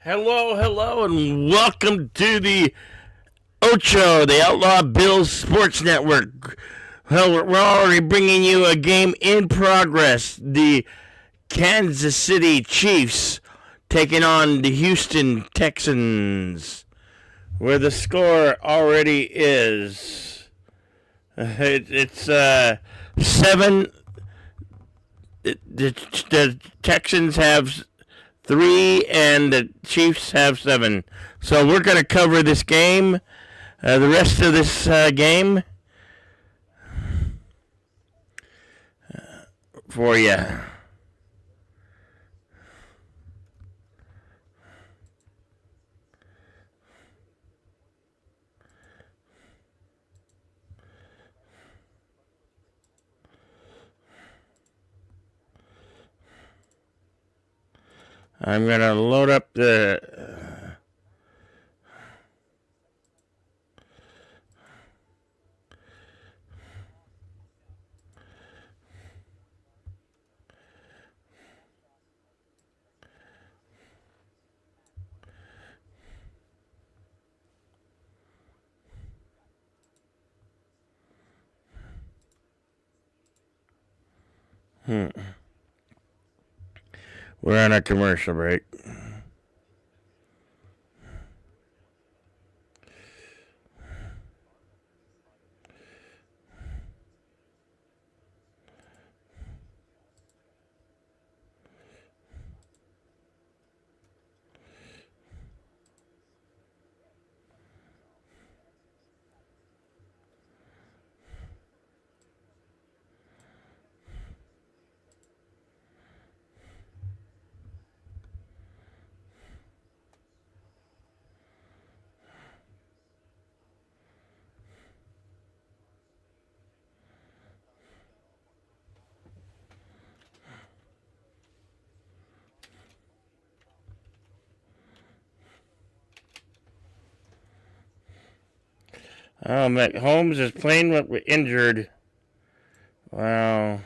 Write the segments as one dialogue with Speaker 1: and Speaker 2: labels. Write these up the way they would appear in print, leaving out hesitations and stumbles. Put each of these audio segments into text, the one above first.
Speaker 1: Hello, and welcome to the Ocho, the Outlaw Bills Sports Network. Well, we're already bringing you a game in progress. The Kansas City Chiefs taking on the Houston Texans, where the score already is. It's 7. The Texans have 3, and the Chiefs have 7. So we're going to cover this game, the rest of this game, for you. I'm going to load up the... We're on a commercial break. Oh, Holmes is playing with injured. Wow.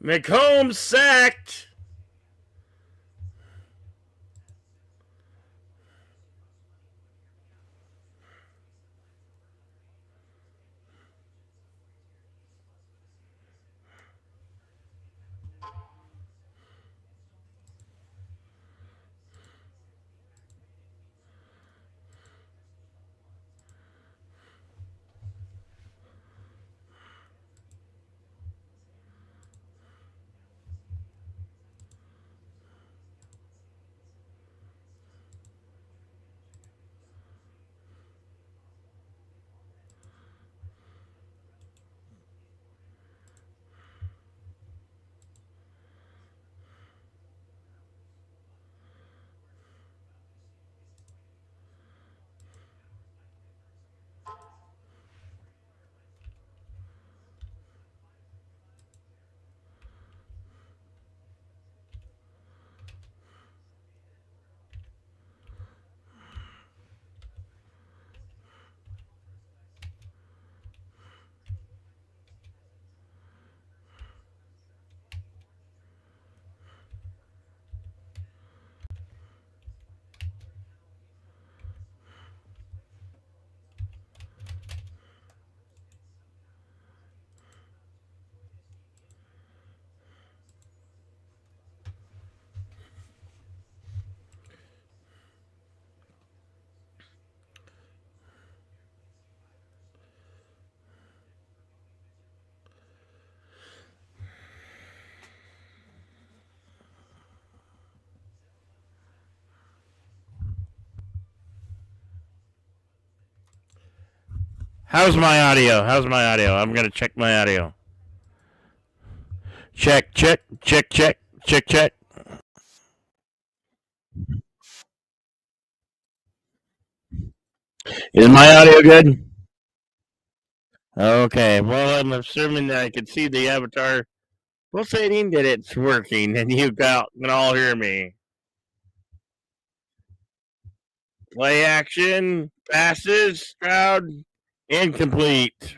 Speaker 1: McCombs sacked. How's my audio? I'm going to check my audio. Check, check, check, check, check, check. Is my audio good? Okay. Well, I'm assuming that I can see the avatar pulsating that it's working, and you can all hear me. Play action, passes, Stroud, incomplete.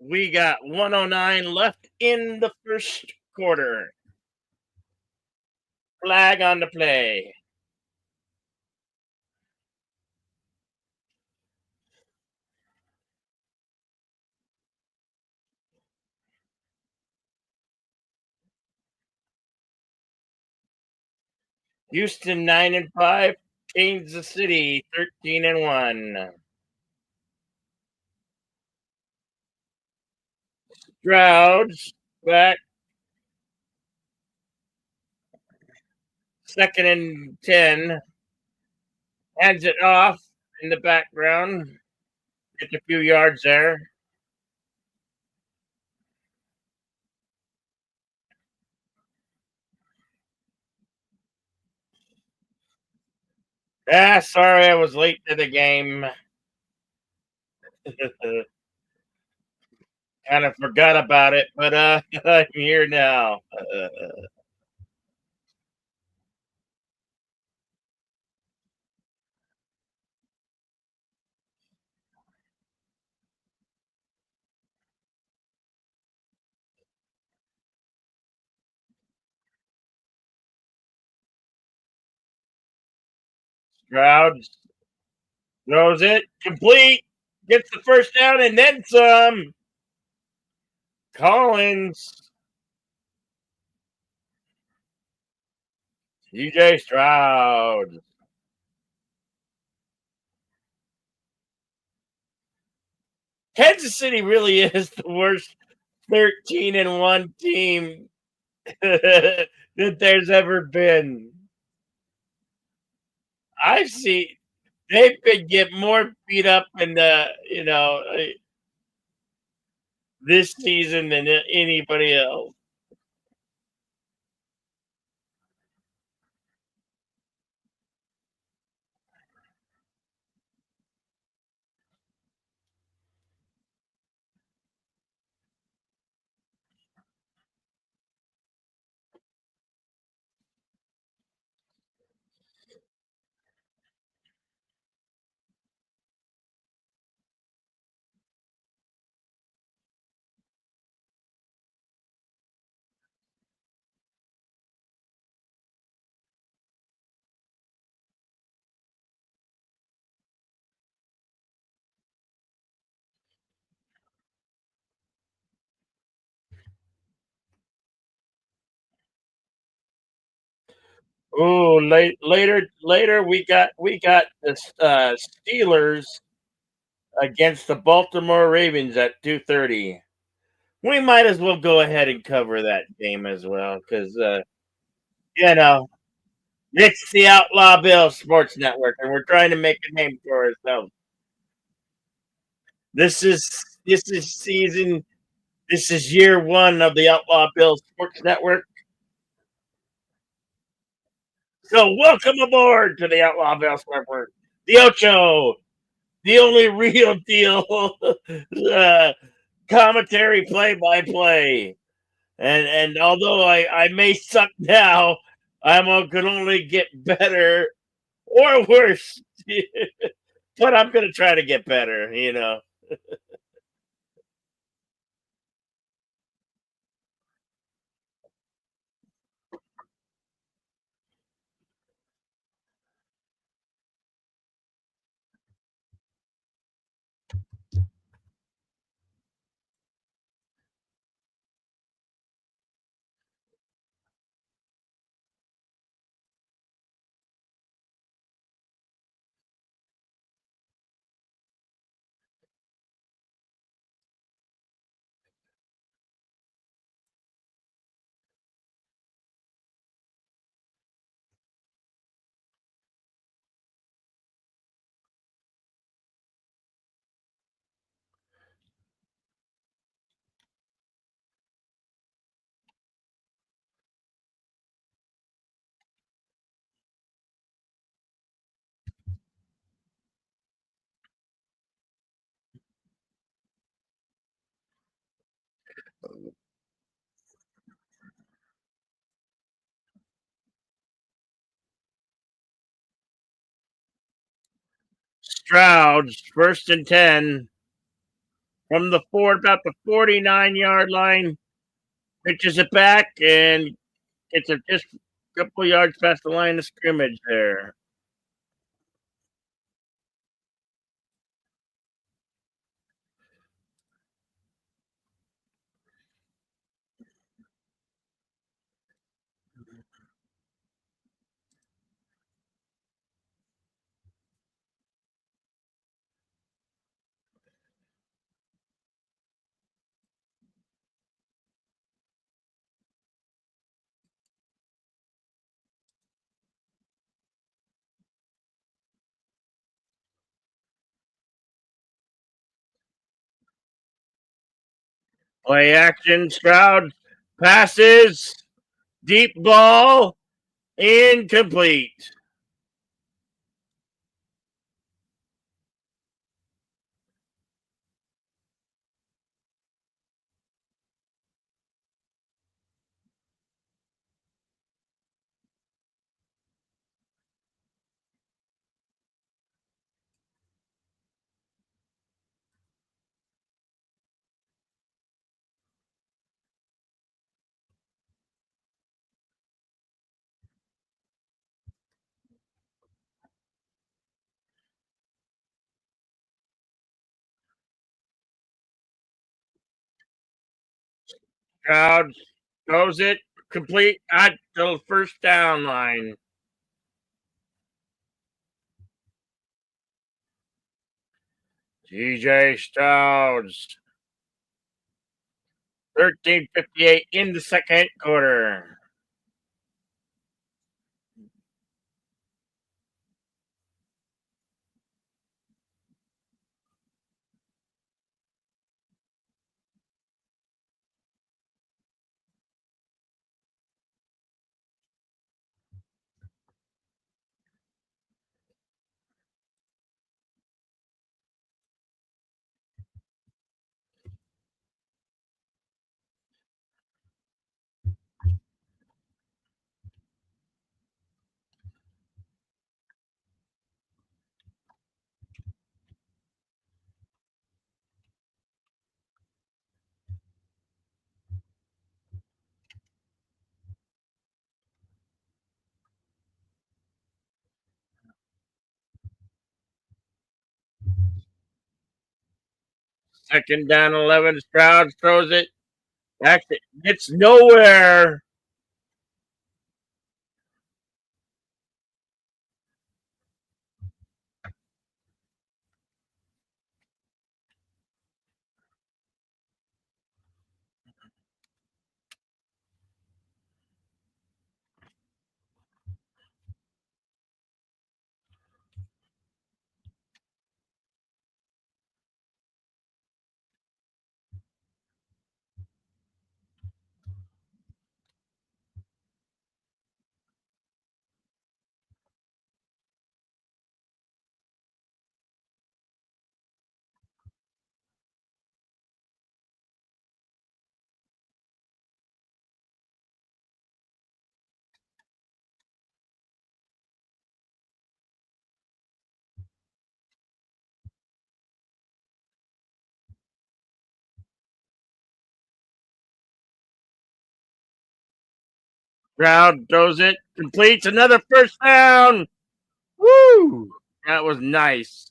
Speaker 1: We got 109 left in the first quarter. Flag on the play. Houston 9-5. Kansas City 13-1. Stroud's back. Second and 10. Hands it off in the background. Gets a few yards there. Ah, sorry I was late to the game. Kind of forgot about it, but I'm here now. Stroud throws it complete, gets the first down, and then some. Collins, DJ Stroud. Kansas City really is the worst 13-1 team that there's ever been. I see they could get more beat up in this season than anybody else. Oh, later we got the Steelers against the Baltimore Ravens at 2:30. We might as well go ahead and cover that game as well because you know it's the Outlaw Bill Sports Network, and we're trying to make a name for ourselves. This is this is season. This is year one of the Outlaw Bill Sports Network. So welcome aboard to the Outlaw Bill Network, the Ocho, the only real deal commentary play by play. And although I may suck now, can only get better or worse. But I'm gonna try to get better. Stroud's first and 10 from the about the 49-yard line. Pitches it back and gets it just a couple yards past the line of scrimmage there. Play action. Stroud passes. Deep ball. Incomplete. Stroud goes it complete at the first down line. TJ Stroud's 13:58 in the second quarter. Second down 11. Stroud throws it. Actually, it's nowhere. Stroud throws it. Completes another first down. Woo! That was nice.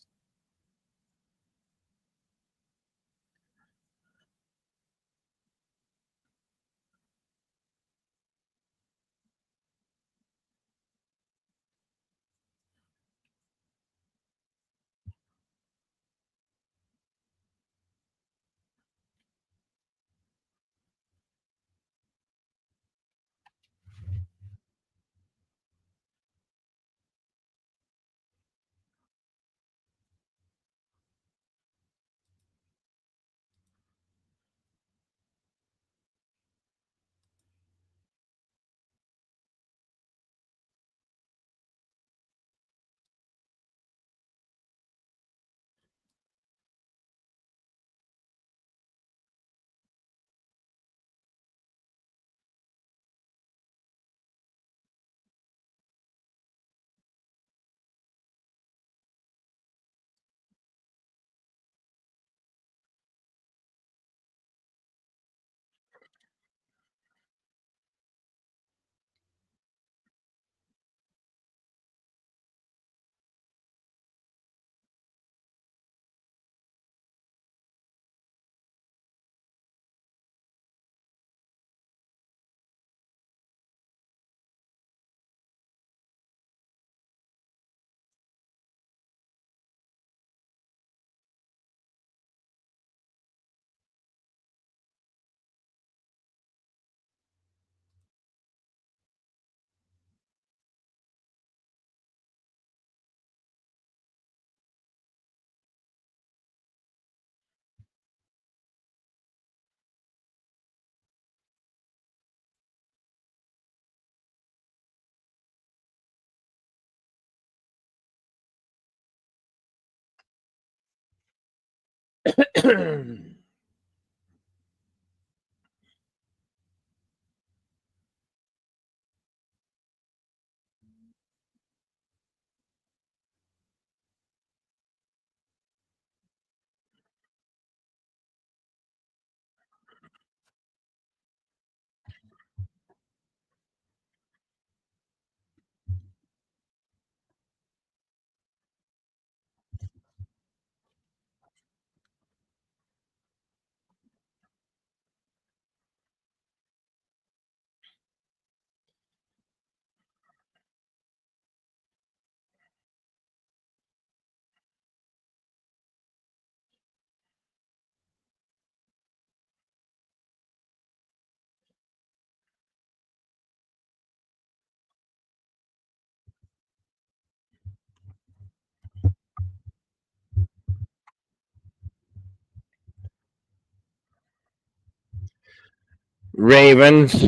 Speaker 1: Ravens,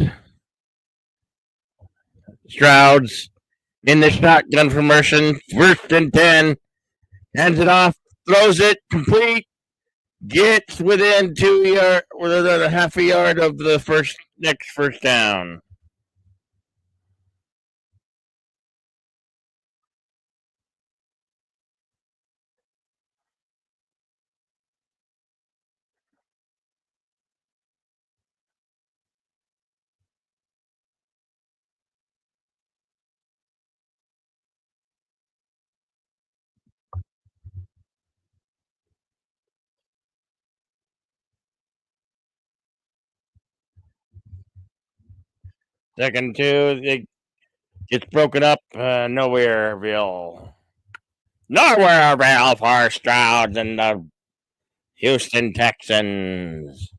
Speaker 1: Strouds in the shotgun formation, first and 10, hands it off, throws it complete, gets within 2 yard, within a half a yard of the next first down. Second two, it gets broken up. Nowhereville for Strouds and the Houston Texans.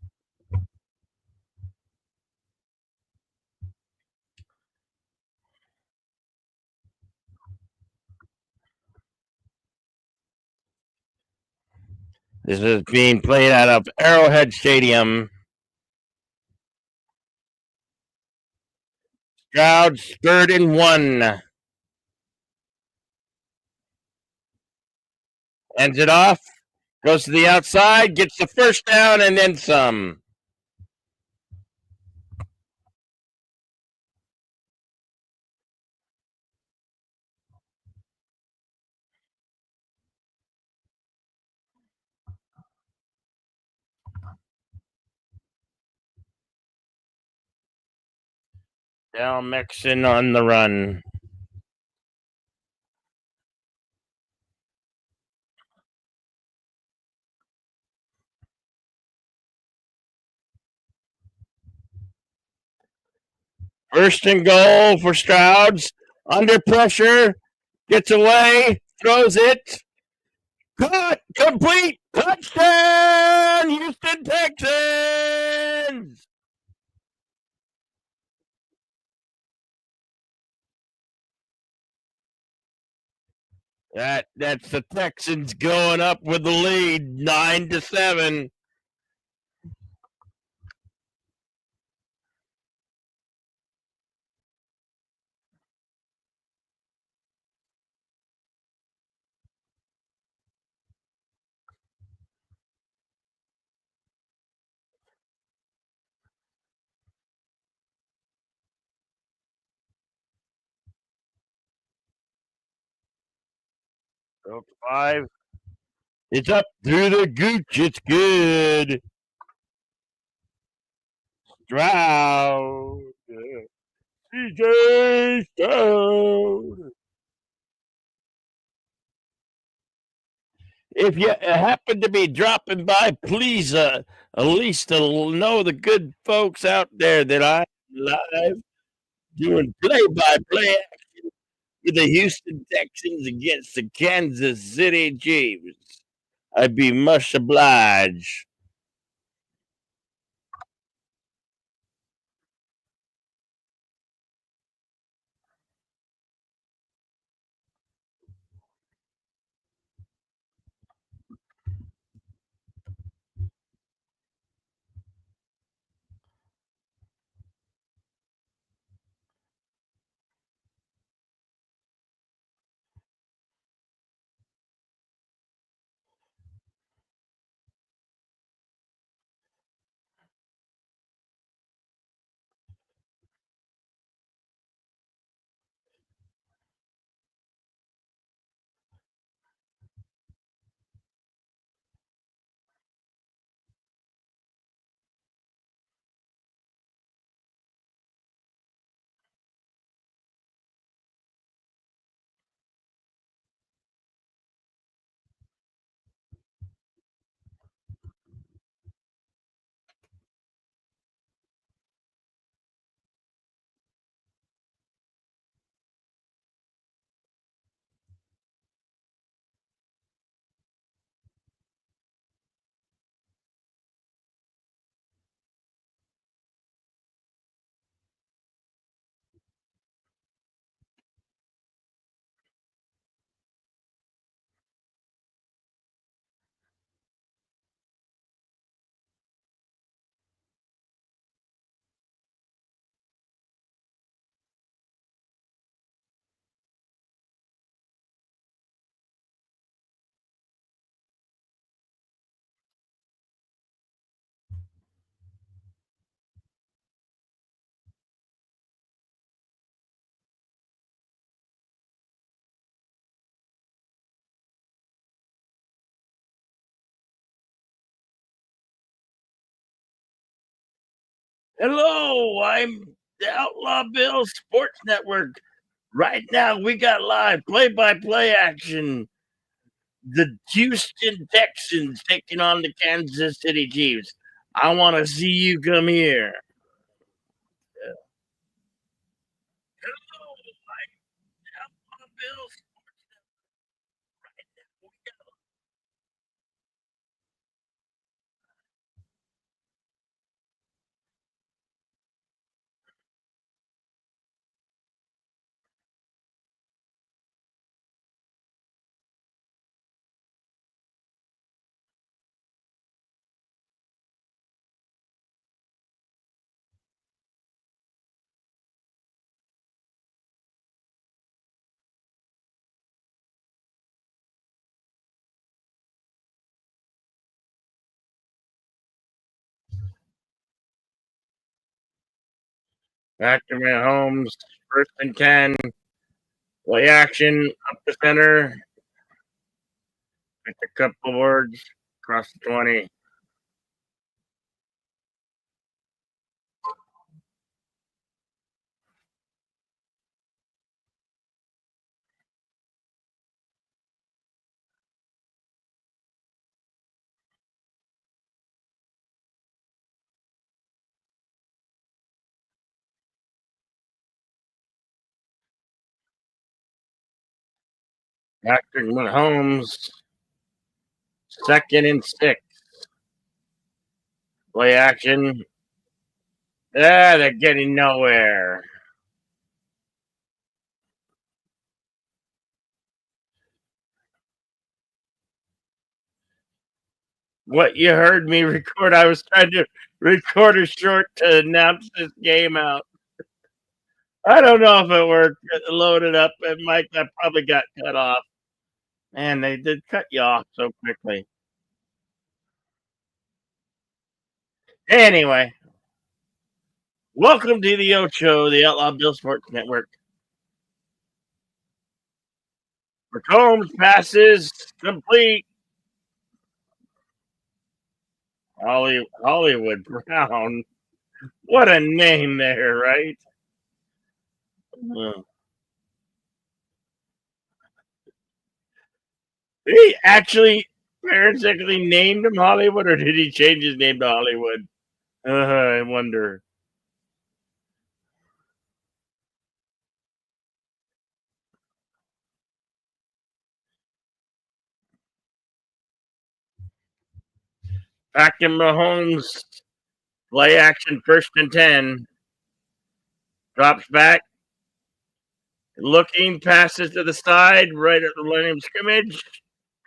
Speaker 1: This is being played out of Arrowhead Stadium. Strouds 3rd and 1. Ends it off. Goes to the outside. Gets the first down and then some. Dal Mixon on the run. First and goal for Strouds. Under pressure. Gets away. Throws it. Caught. Complete. Touchdown. Houston Texans. That's the Texans going up with the lead, 9-7. So 5. It's up through the gooch. It's good. Stroud. CJ Stroud. If you happen to be dropping by, please at least know the good folks out there that I'm live doing play-by-play with the Houston Texans against the Kansas City Chiefs. I'd be much obliged. Hello, I'm the Outlaw Bill Sports Network. Right now, we got live play-by-play action. The Houston Texans taking on the Kansas City Chiefs. I want to see you come here. Hello, I'm the Outlaw Bill. Patrick Mahomes, first and 10. Play action up the center. With a couple words across the 20. Patrick Mahomes, second and 6. Play action. Ah, they're getting nowhere. What you heard me record, I was trying to record a short to announce this game out. I don't know if it worked. It loaded up. It might. That probably got cut off. Man, they did cut you off so quickly. Anyway, welcome to the Ocho, the Outlaw Bill Sports Network. Combs passes complete. Hollywood Brown. What a name there, right? Uh, he actually, parents actually named him Hollywood, or did he change his name to Hollywood? I wonder. Back in Mahomes, play action, first and 10. Drops back, looking, passes to the side, right at the line of scrimmage.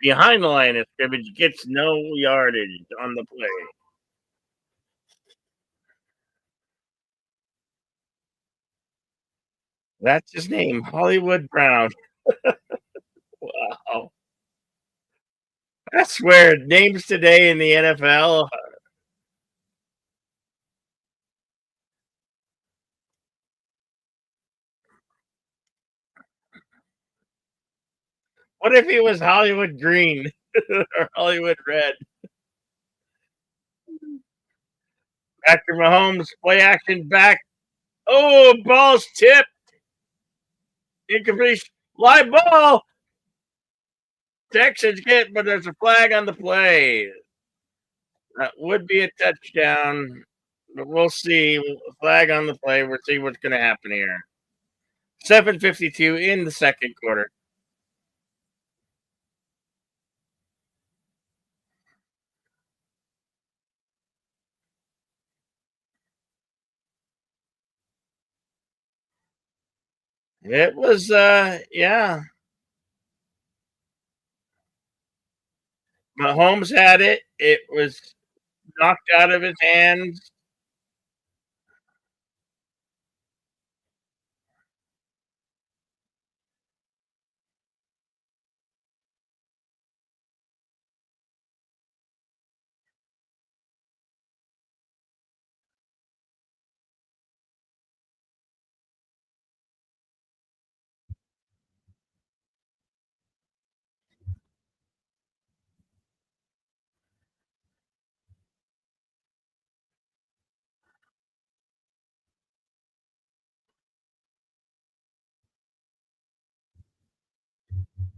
Speaker 1: Behind the line of scrimmage, gets no yardage on the play. That's his name, Hollywood Brown. Wow. I swear, names today in the NFL. What if he was Hollywood Green or Hollywood Red? After Mahomes, play action back. Oh, ball's tipped. Incomplete. Live ball. Texans get, but there's a flag on the play. That would be a touchdown, but we'll see. Flag on the play. We'll see what's going to happen here. 7:52 in the second quarter. It was, yeah. Mahomes had it. It was knocked out of his hands.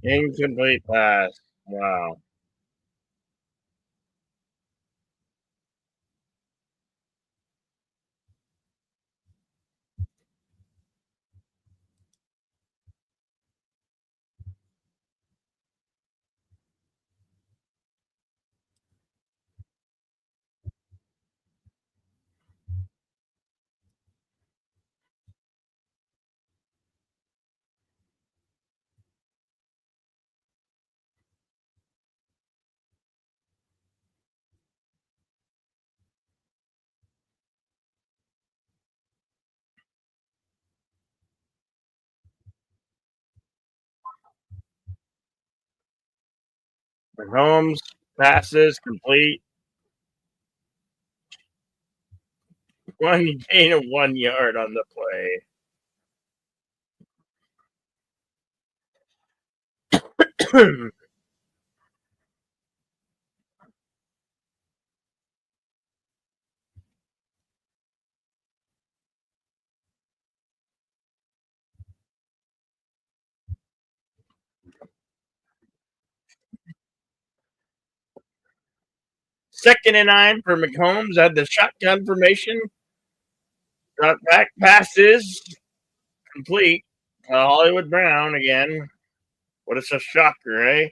Speaker 1: Incomplete pass. Wow. Mahomes passes complete. One gain of 1 yard on the play. Second and 9 for McCombs at the shotgun formation. Back passes complete. Hollywood Brown again. What is a shocker, eh?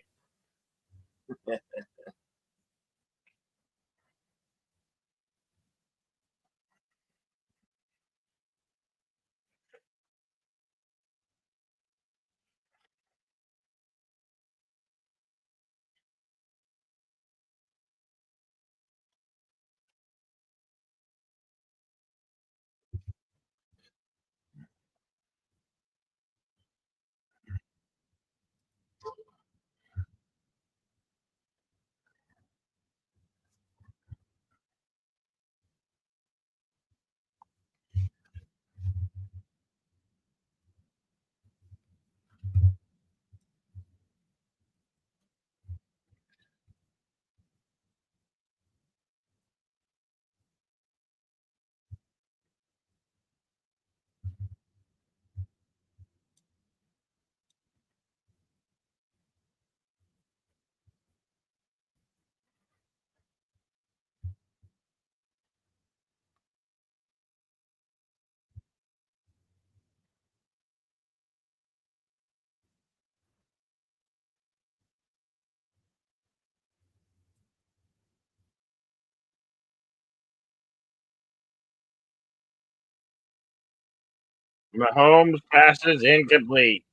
Speaker 1: Mahomes passes incomplete.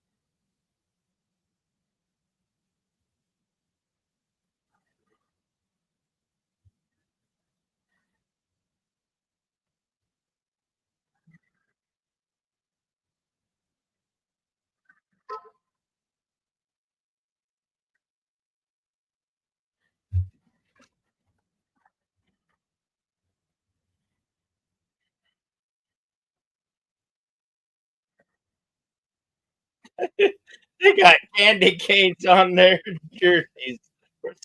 Speaker 1: They got candy canes on their jerseys.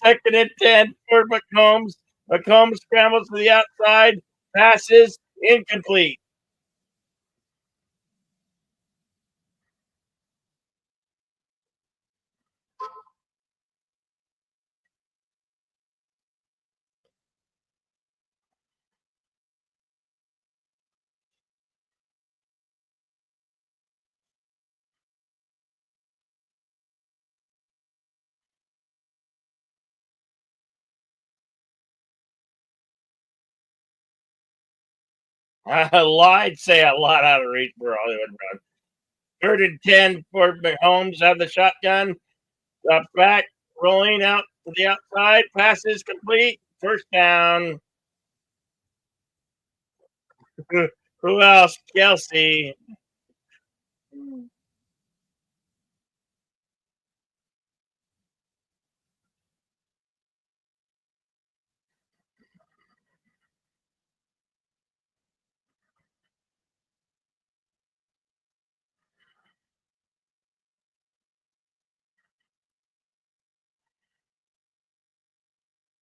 Speaker 1: Second and 10 for McCombs. McCombs scrambles to the outside, passes incomplete. I'd say a lot out of reach for Hollywood Brown. Third and 10 for Mahomes have the shotgun. Back rolling out to the outside. Passes complete. First down. Who else? Kelsey.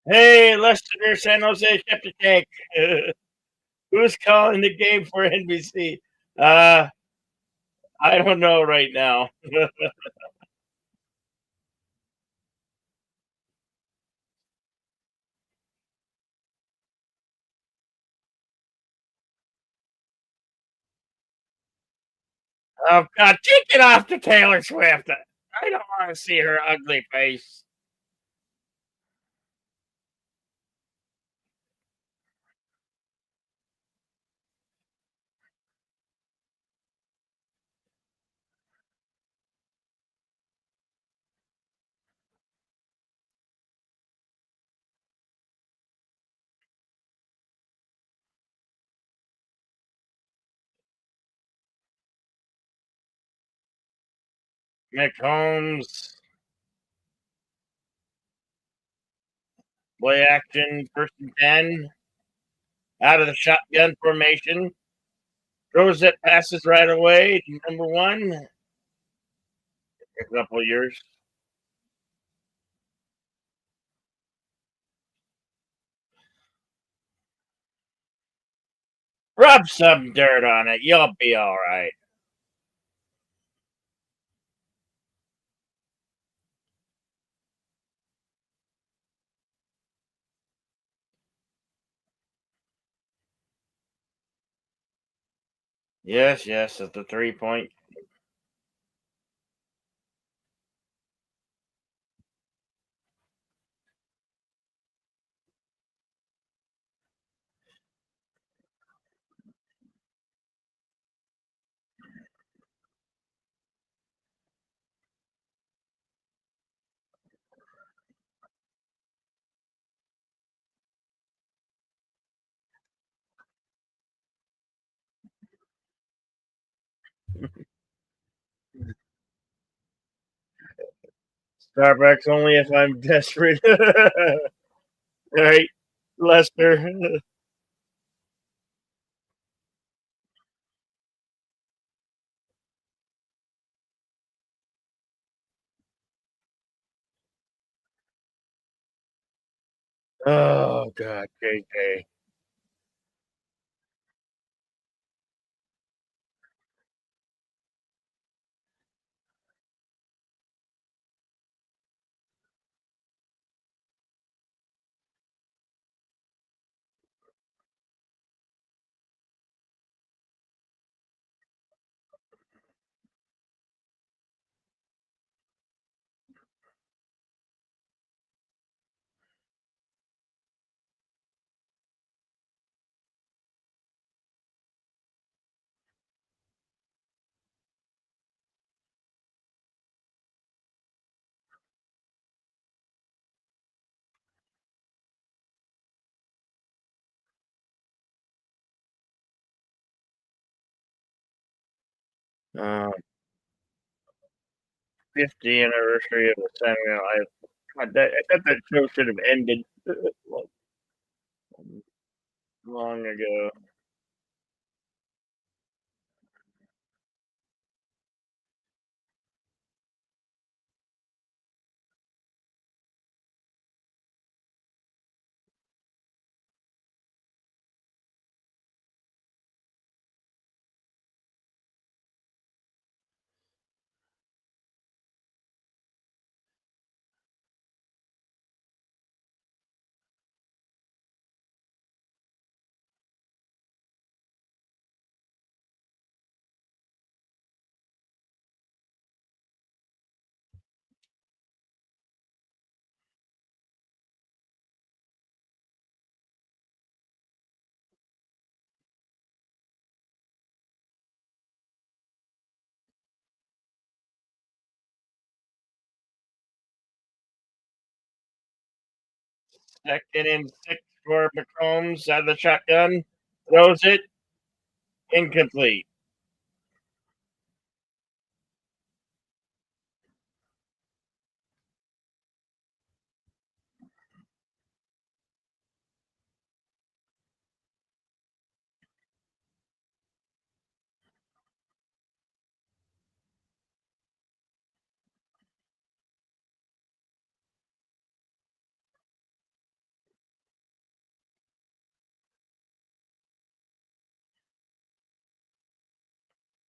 Speaker 1: Hey, Lester, San Jose Septic Tank. Who's calling the game for NBC? Uh, I don't know right now. Oh God, take it off to Taylor Swift. I don't want to see her ugly face. Nick Holmes, play action, first and 10, out of the shotgun formation. Throws it, passes right away to number one. A couple of years. Rub some dirt on it. You'll be all right. Yes, yes, at the 3 point. Starbucks only if I'm desperate. All right, Lester. Oh God, JJ. Uh, 50th anniversary of the Senate. I thought that show should have ended long ago. Second and 6 for McCombs out of the shotgun. Throws it incomplete.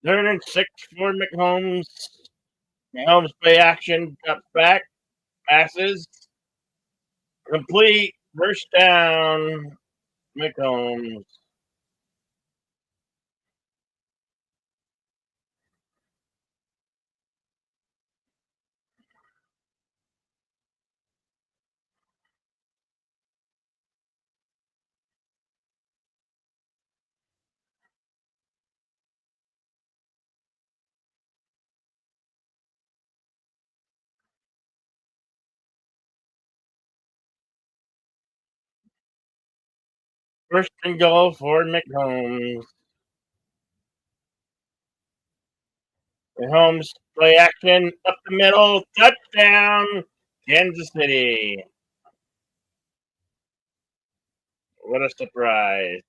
Speaker 1: Third and 6 for McCombs. McCombs play action, cuts back, passes, complete, first down, McCombs. First and goal for McHolmes. McHolmes play action up the middle. Touchdown, Kansas City. What a surprise.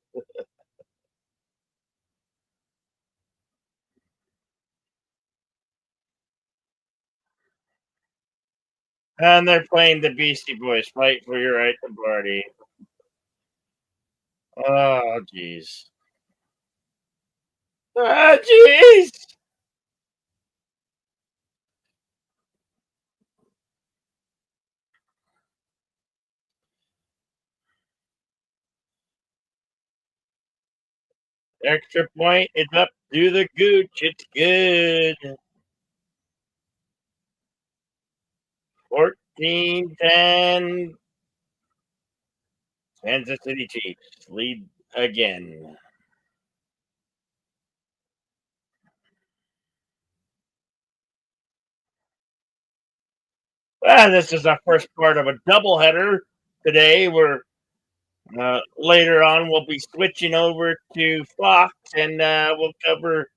Speaker 1: And they're playing the Beastie Boys. Fight for your right to party. Oh, jeez. Ah, jeez. Extra point is up to the Gooch. It's good. 14-10. Kansas City Chiefs lead again. This is our first part of a doubleheader today. We're later on we'll be switching over to Fox and we'll cover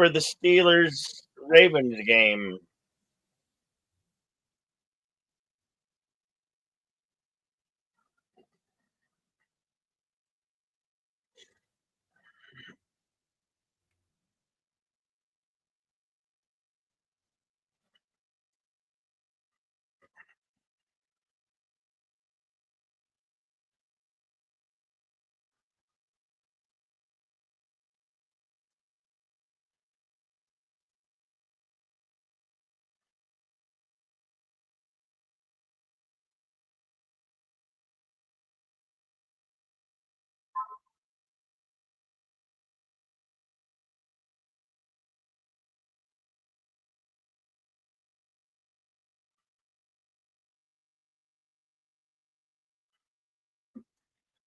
Speaker 1: the Steelers Ravens game.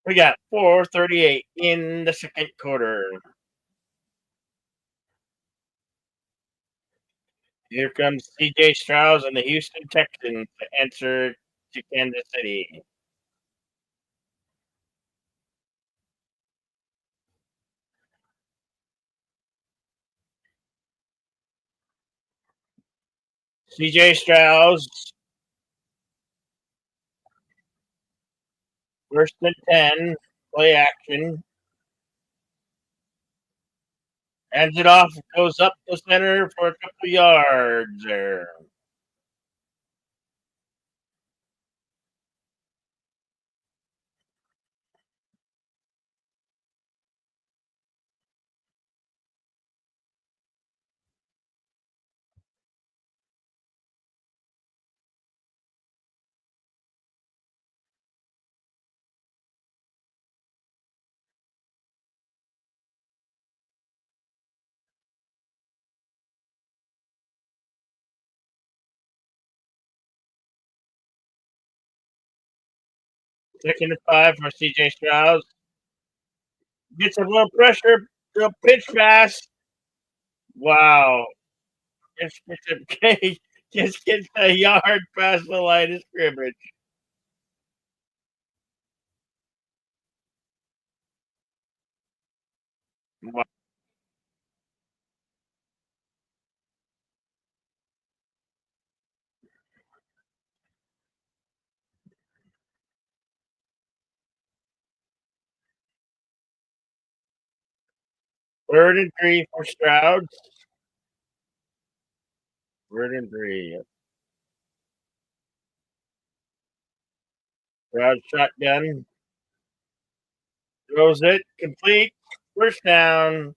Speaker 1: We got 4:38 in the second quarter. Here comes C.J. Stroud and the Houston Texans to answer to Kansas City. C.J. Stroud, first and 10, play action. Hands it off, goes up the center for a couple yards there. Second and 5 for C.J. Stroud. Gets a little pressure, little pitch pass. Wow. Just gets a, just gets a yard past the line of scrimmage. Wow. 3rd and 3 for Stroud. 3rd and 3. Stroud shotgun. Throws it. Complete. First down.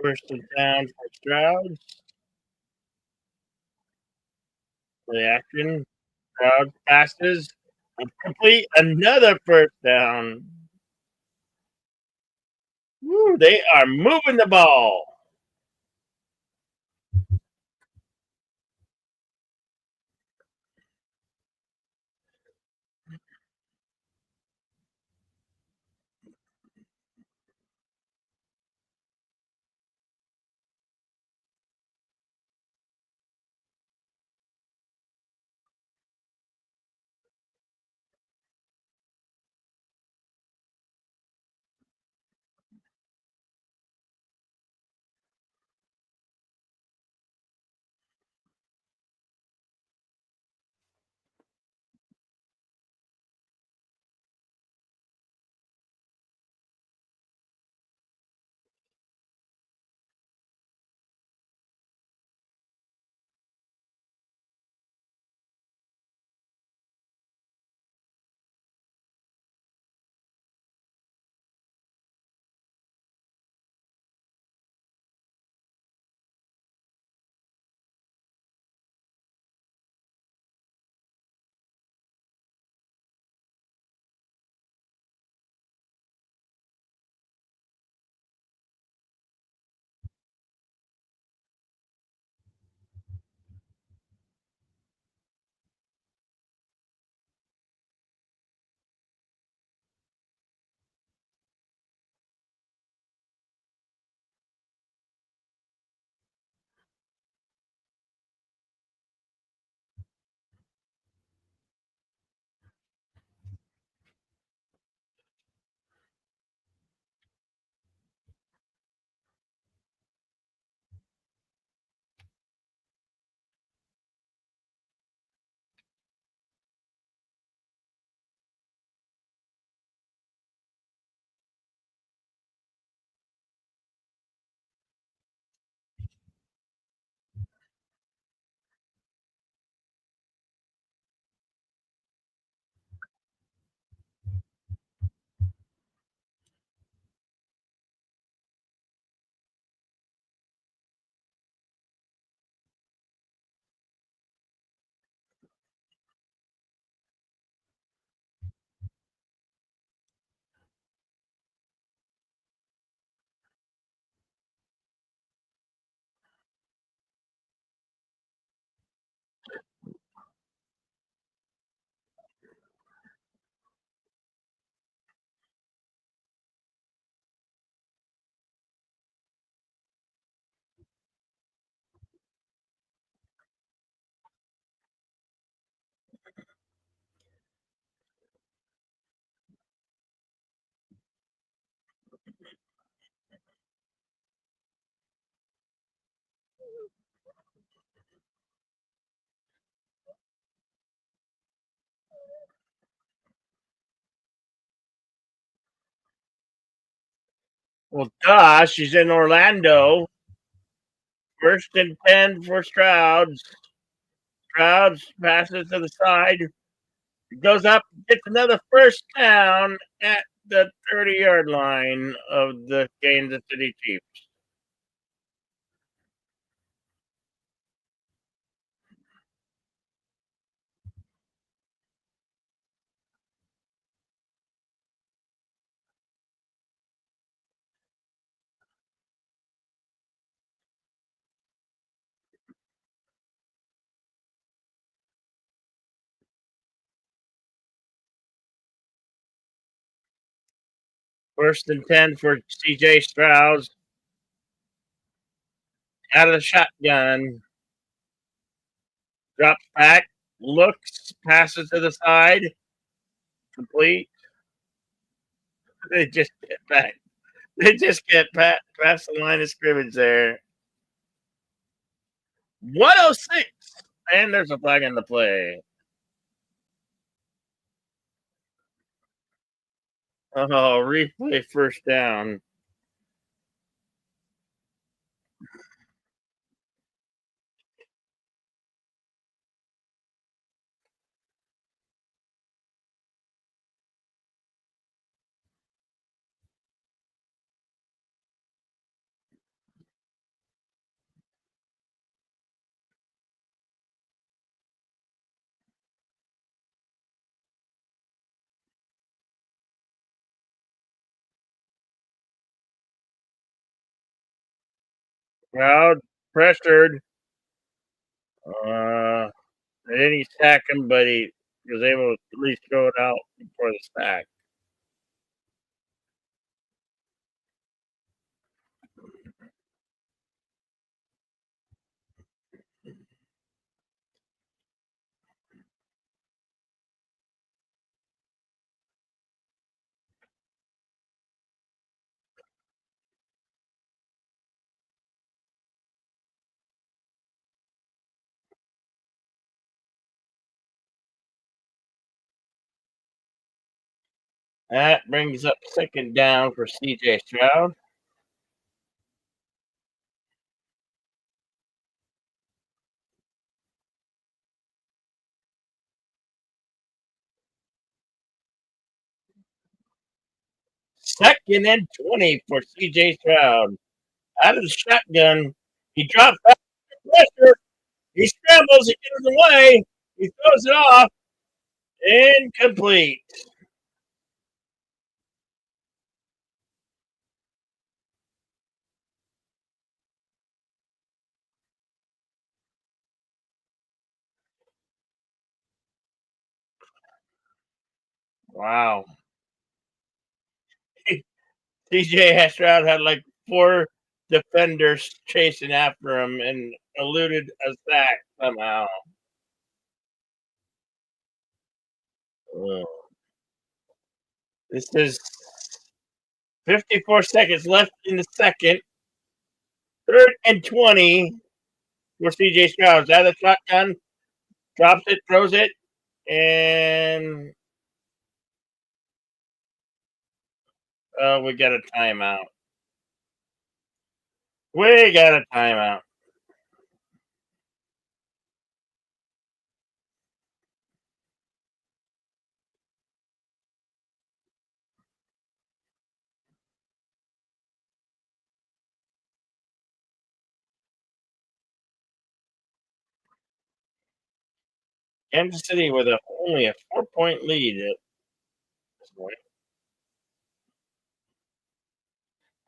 Speaker 1: First and down for Stroud. Play action. Stroud passes. Complete another first down. Woo, they are moving the ball. Well, duh, she's in Orlando. First and 10 for Stroud. Stroud passes to the side, goes up, gets another first down at the 30-yard line of the Kansas City Chiefs. First and 10 for CJ Stroud. Out of the shotgun. Drops back. Looks. Passes to the side. Complete. They just get back. They just get past the line of scrimmage there. 106. And there's a flag in the play. Oh, replay first down. Crowd pressured. Uh, they didn't sack him, but he was able to at least throw it out before the sack. That brings up second down for C.J. Stroud. Second and 20 for C.J. Stroud. Out of the shotgun, he drops back under pressure. He scrambles, he gets away, he throws it off, incomplete. Wow. CJ Stroud had like four defenders chasing after him and eluded a sack somehow. Ugh. This is 54 seconds left in the second. Third and 20 for CJ Stroud. Out of the shotgun, drops it, throws it, and we got a timeout. We got a timeout. Kansas City with only a 4-point lead at this point.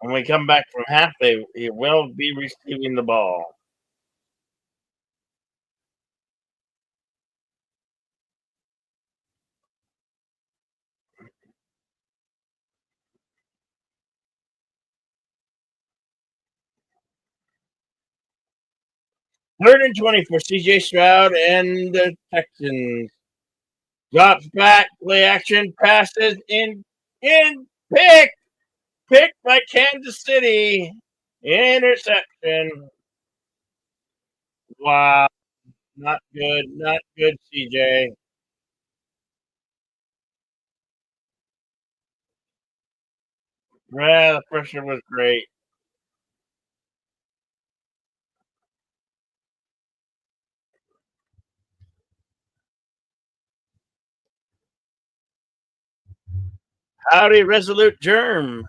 Speaker 1: When we come back from half, they will be receiving the ball. Third and 20 for CJ Stroud and the Texans. Drops back, play action, passes in, pick, picked by Kansas City. Interception. Wow, not good, CJ. Yeah, the pressure was great. Howdy, Resolute Germ.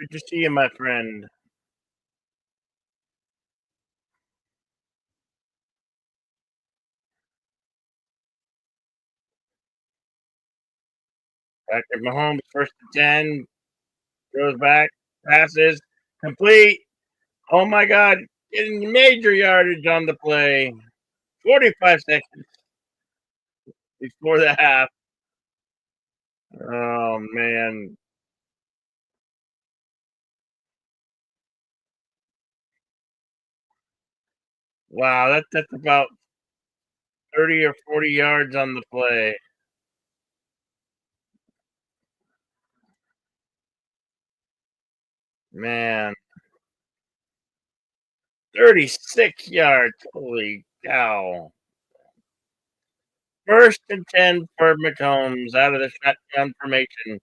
Speaker 1: Good to see you, my friend. Patrick Mahomes, first and 10, goes back, passes, complete. Oh my God, getting major yardage on the play. 45 seconds before the half. Oh man. Wow, that's about 30 or 40 yards on the play. Man, 36 yards. Holy cow. First and 10 for McCombs out of the shotgun formation.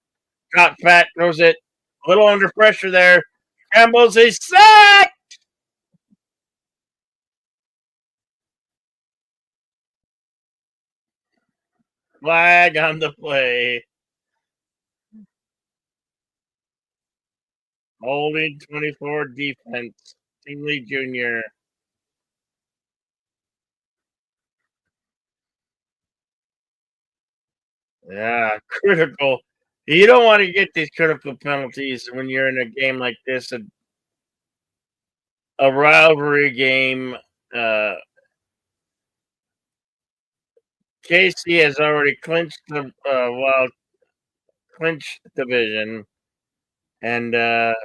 Speaker 1: Got fat, throws it. A little under pressure there. Campbell's a sack. Flag on the play. Holding 24 defense. Tingley Jr. Yeah, critical. You don't want to get these critical penalties when you're in a game like this, a rivalry game. Uh, KC has already clinched the clinched division, and the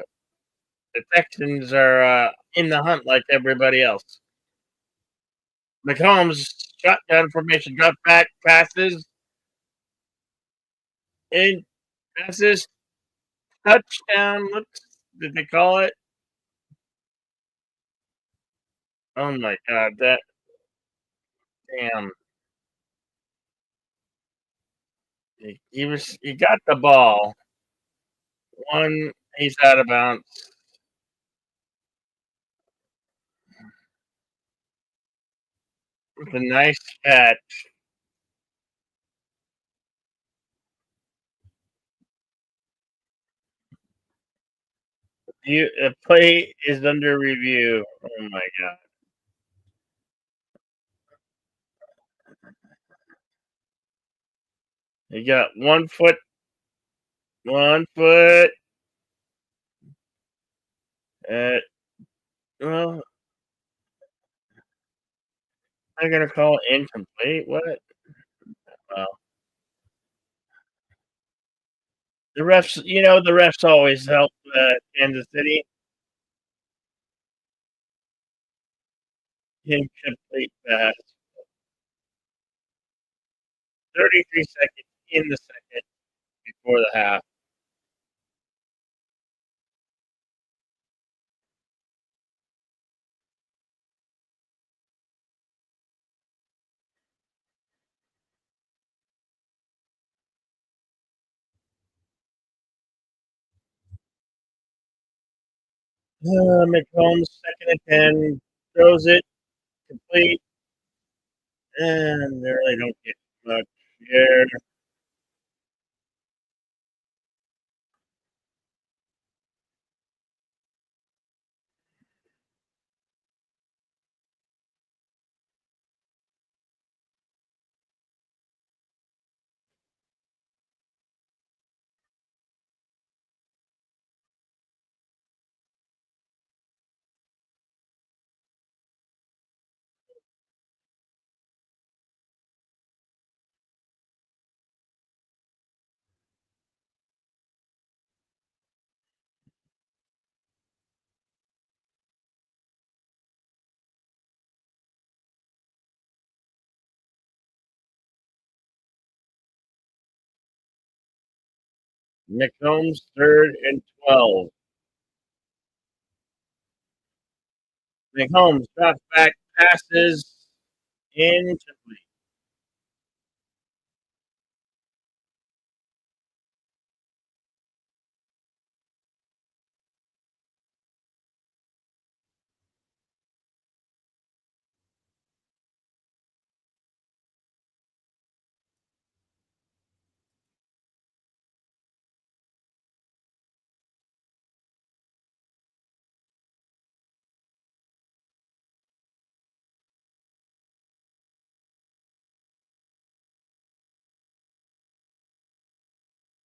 Speaker 1: Texans are in the hunt like everybody else. McCombs shotgun formation, drop back passes in passes touchdown. Looks did they call it? Oh my god, that damn. He got the ball. One, he's out of bounds. With a nice catch. The play is under review. Oh my god. He got 1 foot, 1 foot. Uh, well, I'm gonna call it incomplete. What? Well, the refs. The refs always help Kansas City. Incomplete pass. 33 seconds in the second before the half. McCombs, second and 10, throws it complete, and they really don't get much here. McCombs, third and 12. McCombs, drop back passes incomplete.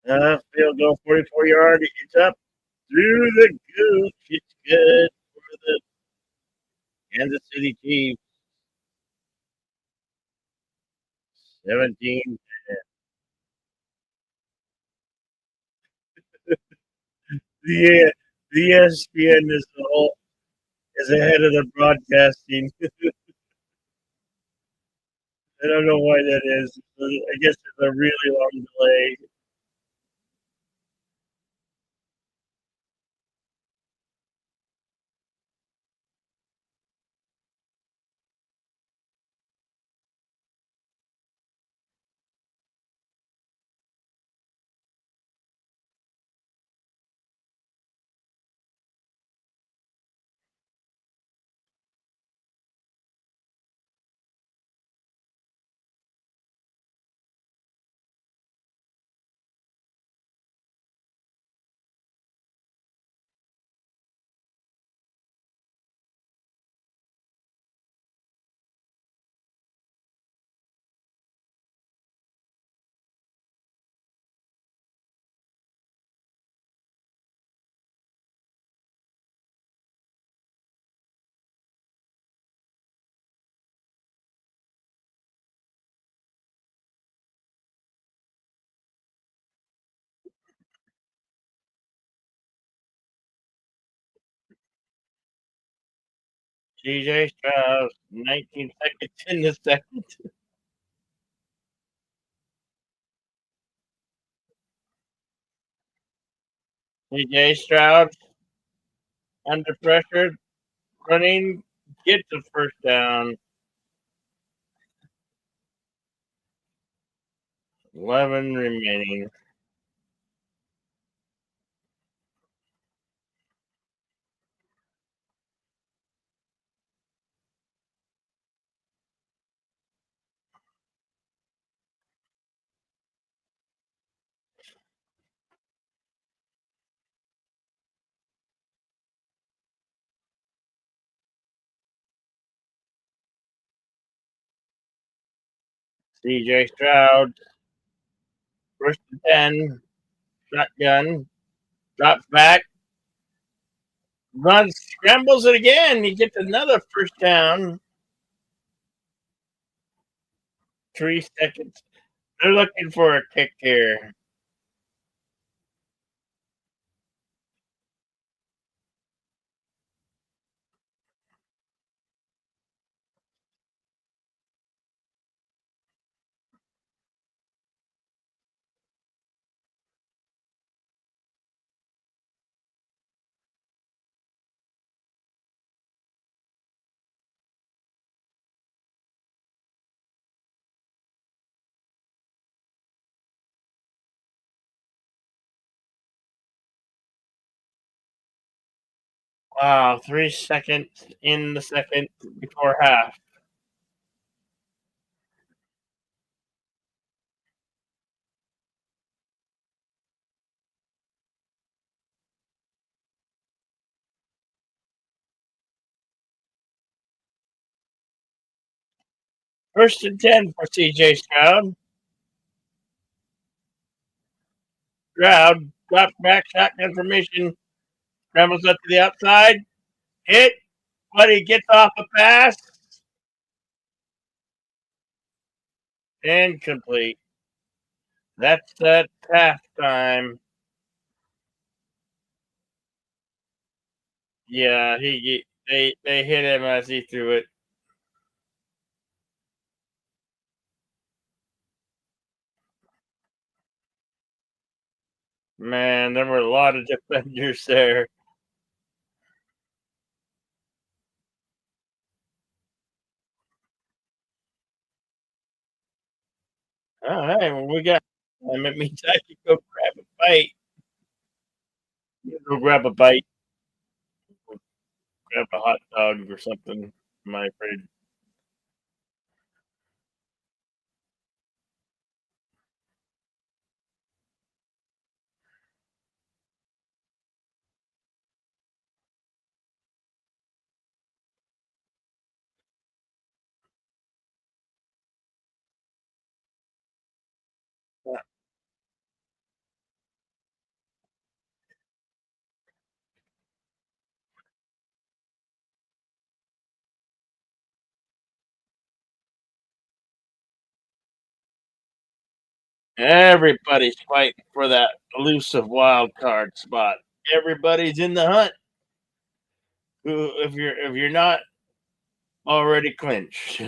Speaker 1: Field goal, 44-yard. It's up through the gooch. It's good for the Kansas City Chiefs. 17. The the ESPN is ahead of the broadcasting. I don't know why that is. I guess it's a really long delay. CJ Stroud, 19 seconds in the second. CJ Stroud under pressure, running, gets a first down. 11 remaining. CJ Stroud, first and 10, shotgun, drops back, runs, scrambles it again. He gets another first down. 3 seconds. They're looking for a kick here. Wow, 3 seconds in the second before half. First and 10 for CJ Stroud. Stroud drops back, shotgun formation, scrambles up to the outside, hit, but he gets off a pass. Incomplete. That's that halftime. Yeah, they hit him as he threw it. Man, there were a lot of defenders there. All right, well, we got. It means I should go grab a bite. Go grab a bite. Grab a hot dog or something. My afraid. Everybody's fighting for that elusive wild card spot. Everybody's in the hunt. If you're not already clinched.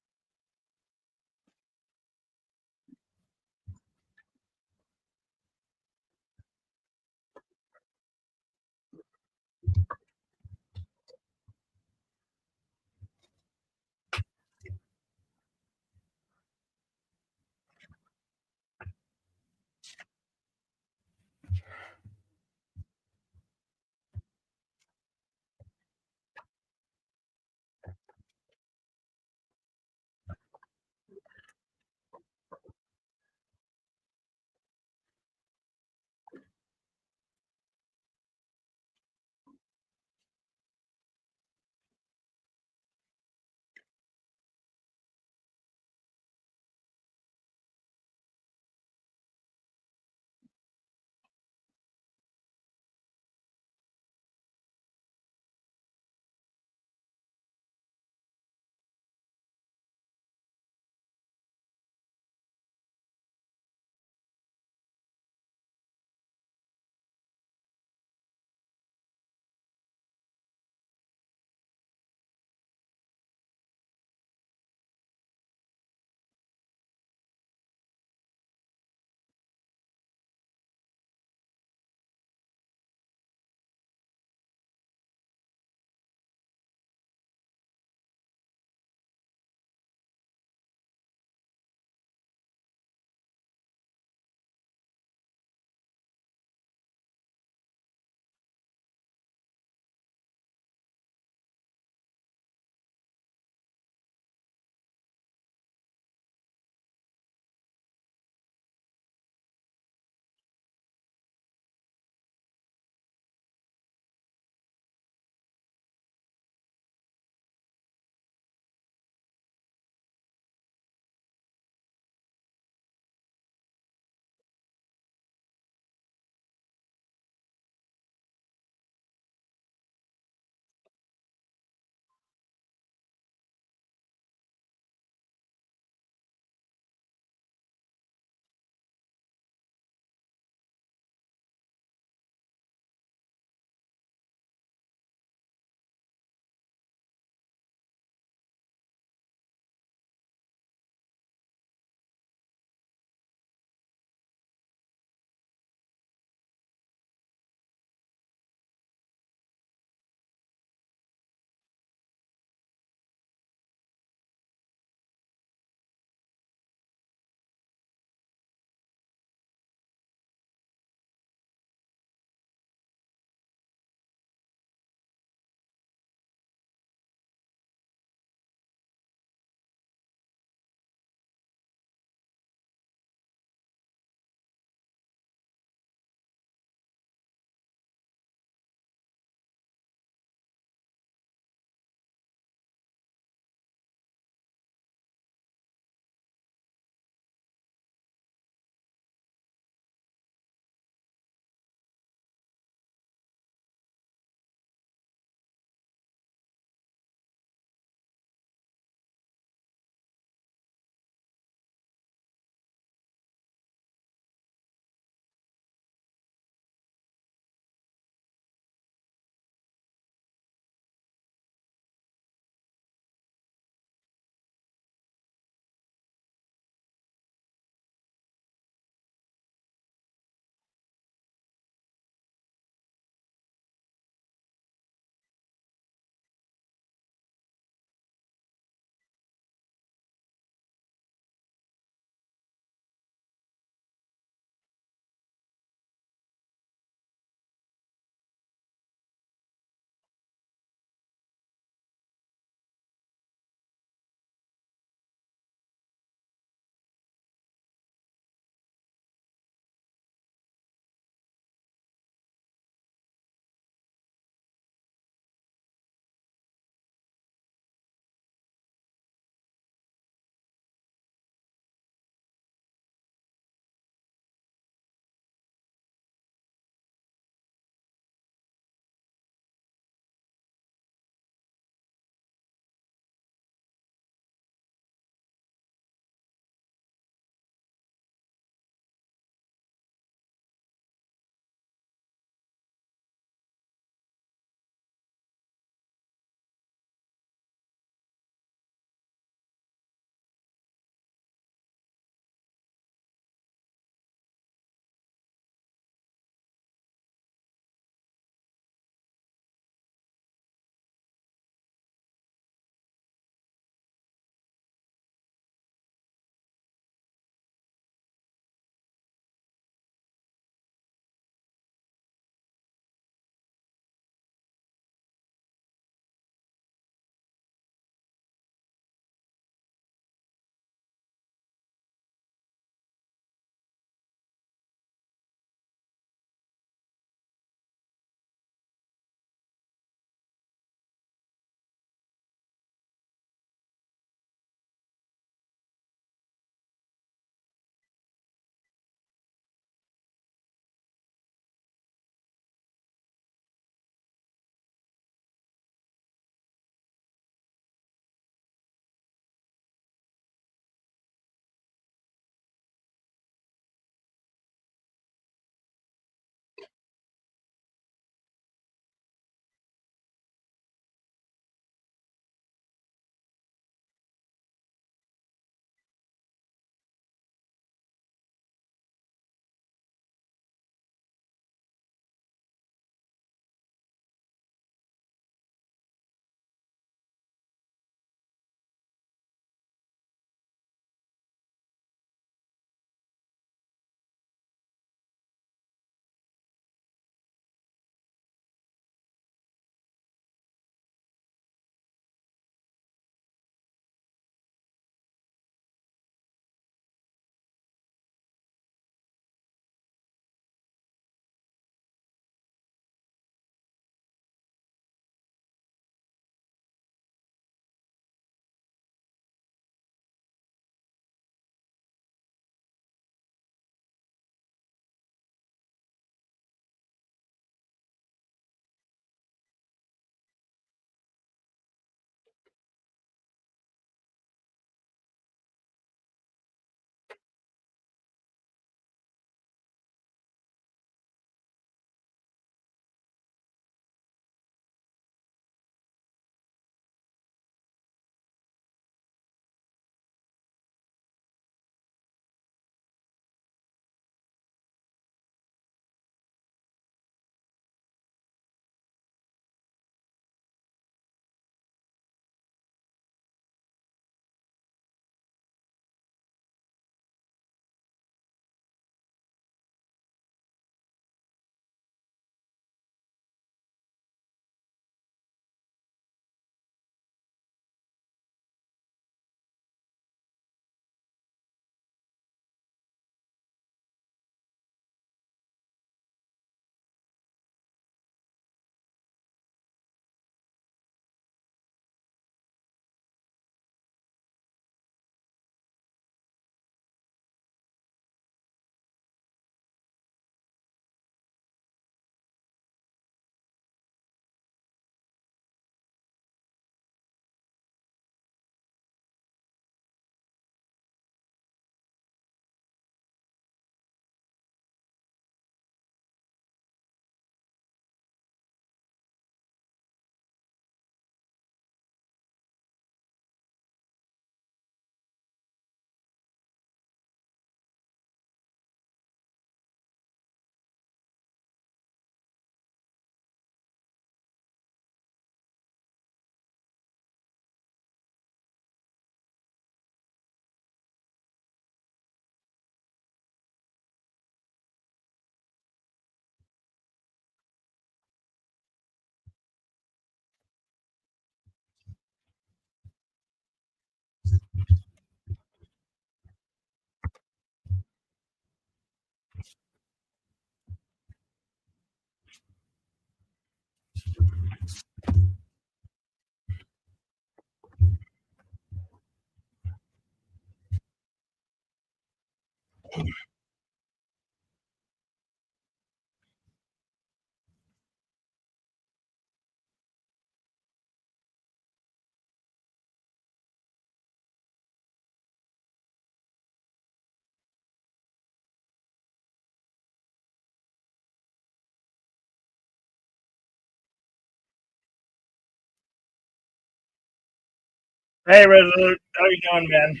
Speaker 2: Hey, Resolute. How you doing, man?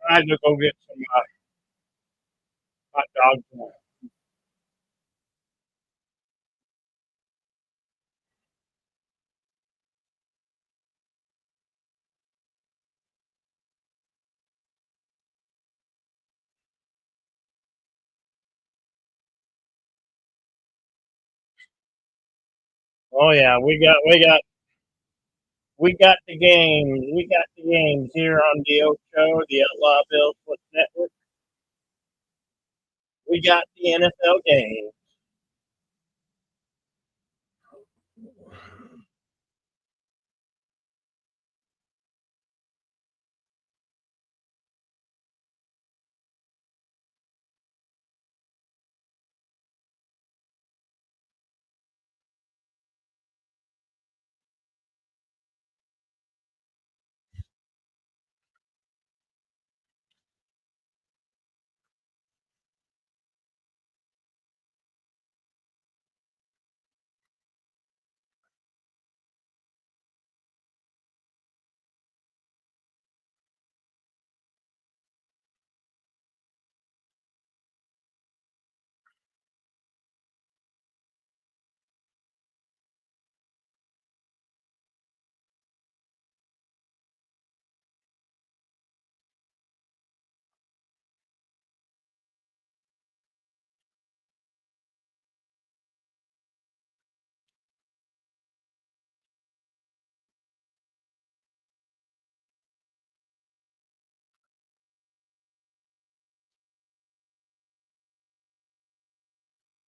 Speaker 2: I had to go get some hot dogs. Oh yeah, we got the games. We got the games here on the Ocho, the Outlaw Bill Sports Network. We got the NFL game.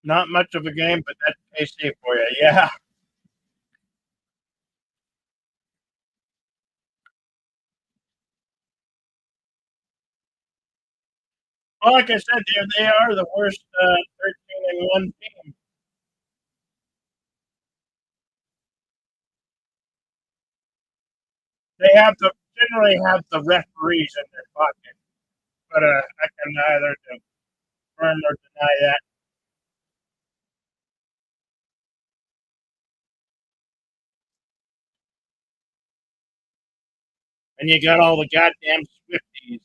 Speaker 2: Not much of a game, but that's KC for you. Yeah. Well, like I said, they are the worst 13-1 team. They generally have the referees in their pocket, but I can neither confirm or deny that. And you got all the goddamn Swifties.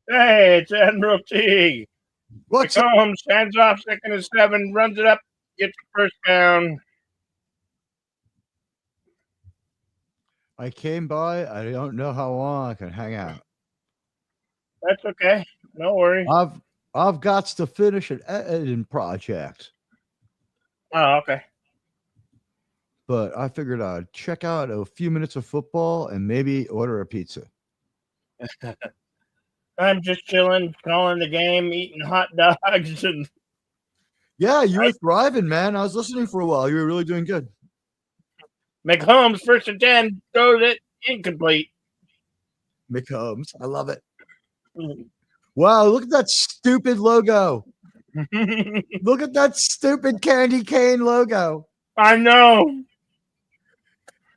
Speaker 2: Hey, it's Admiral T.
Speaker 3: What's up?
Speaker 2: Combs hands off, 2nd and 7, runs it up, gets the first down.
Speaker 3: I came by. I don't know how long I can hang out.
Speaker 2: That's okay. No worries.
Speaker 3: I've got to finish an editing project,
Speaker 2: Oh, okay.
Speaker 3: but I figured I'd check out a few minutes of football and maybe order a pizza.
Speaker 2: I'm just chilling, calling the game, eating hot dogs, and
Speaker 3: Yeah, you were thriving, man. I was listening for a while. You were really doing good.
Speaker 2: McCombs, 1st and 10, throws it incomplete.
Speaker 3: McCombs. I love it. Wow, look at that stupid logo. Look at that stupid candy cane logo.
Speaker 2: I know.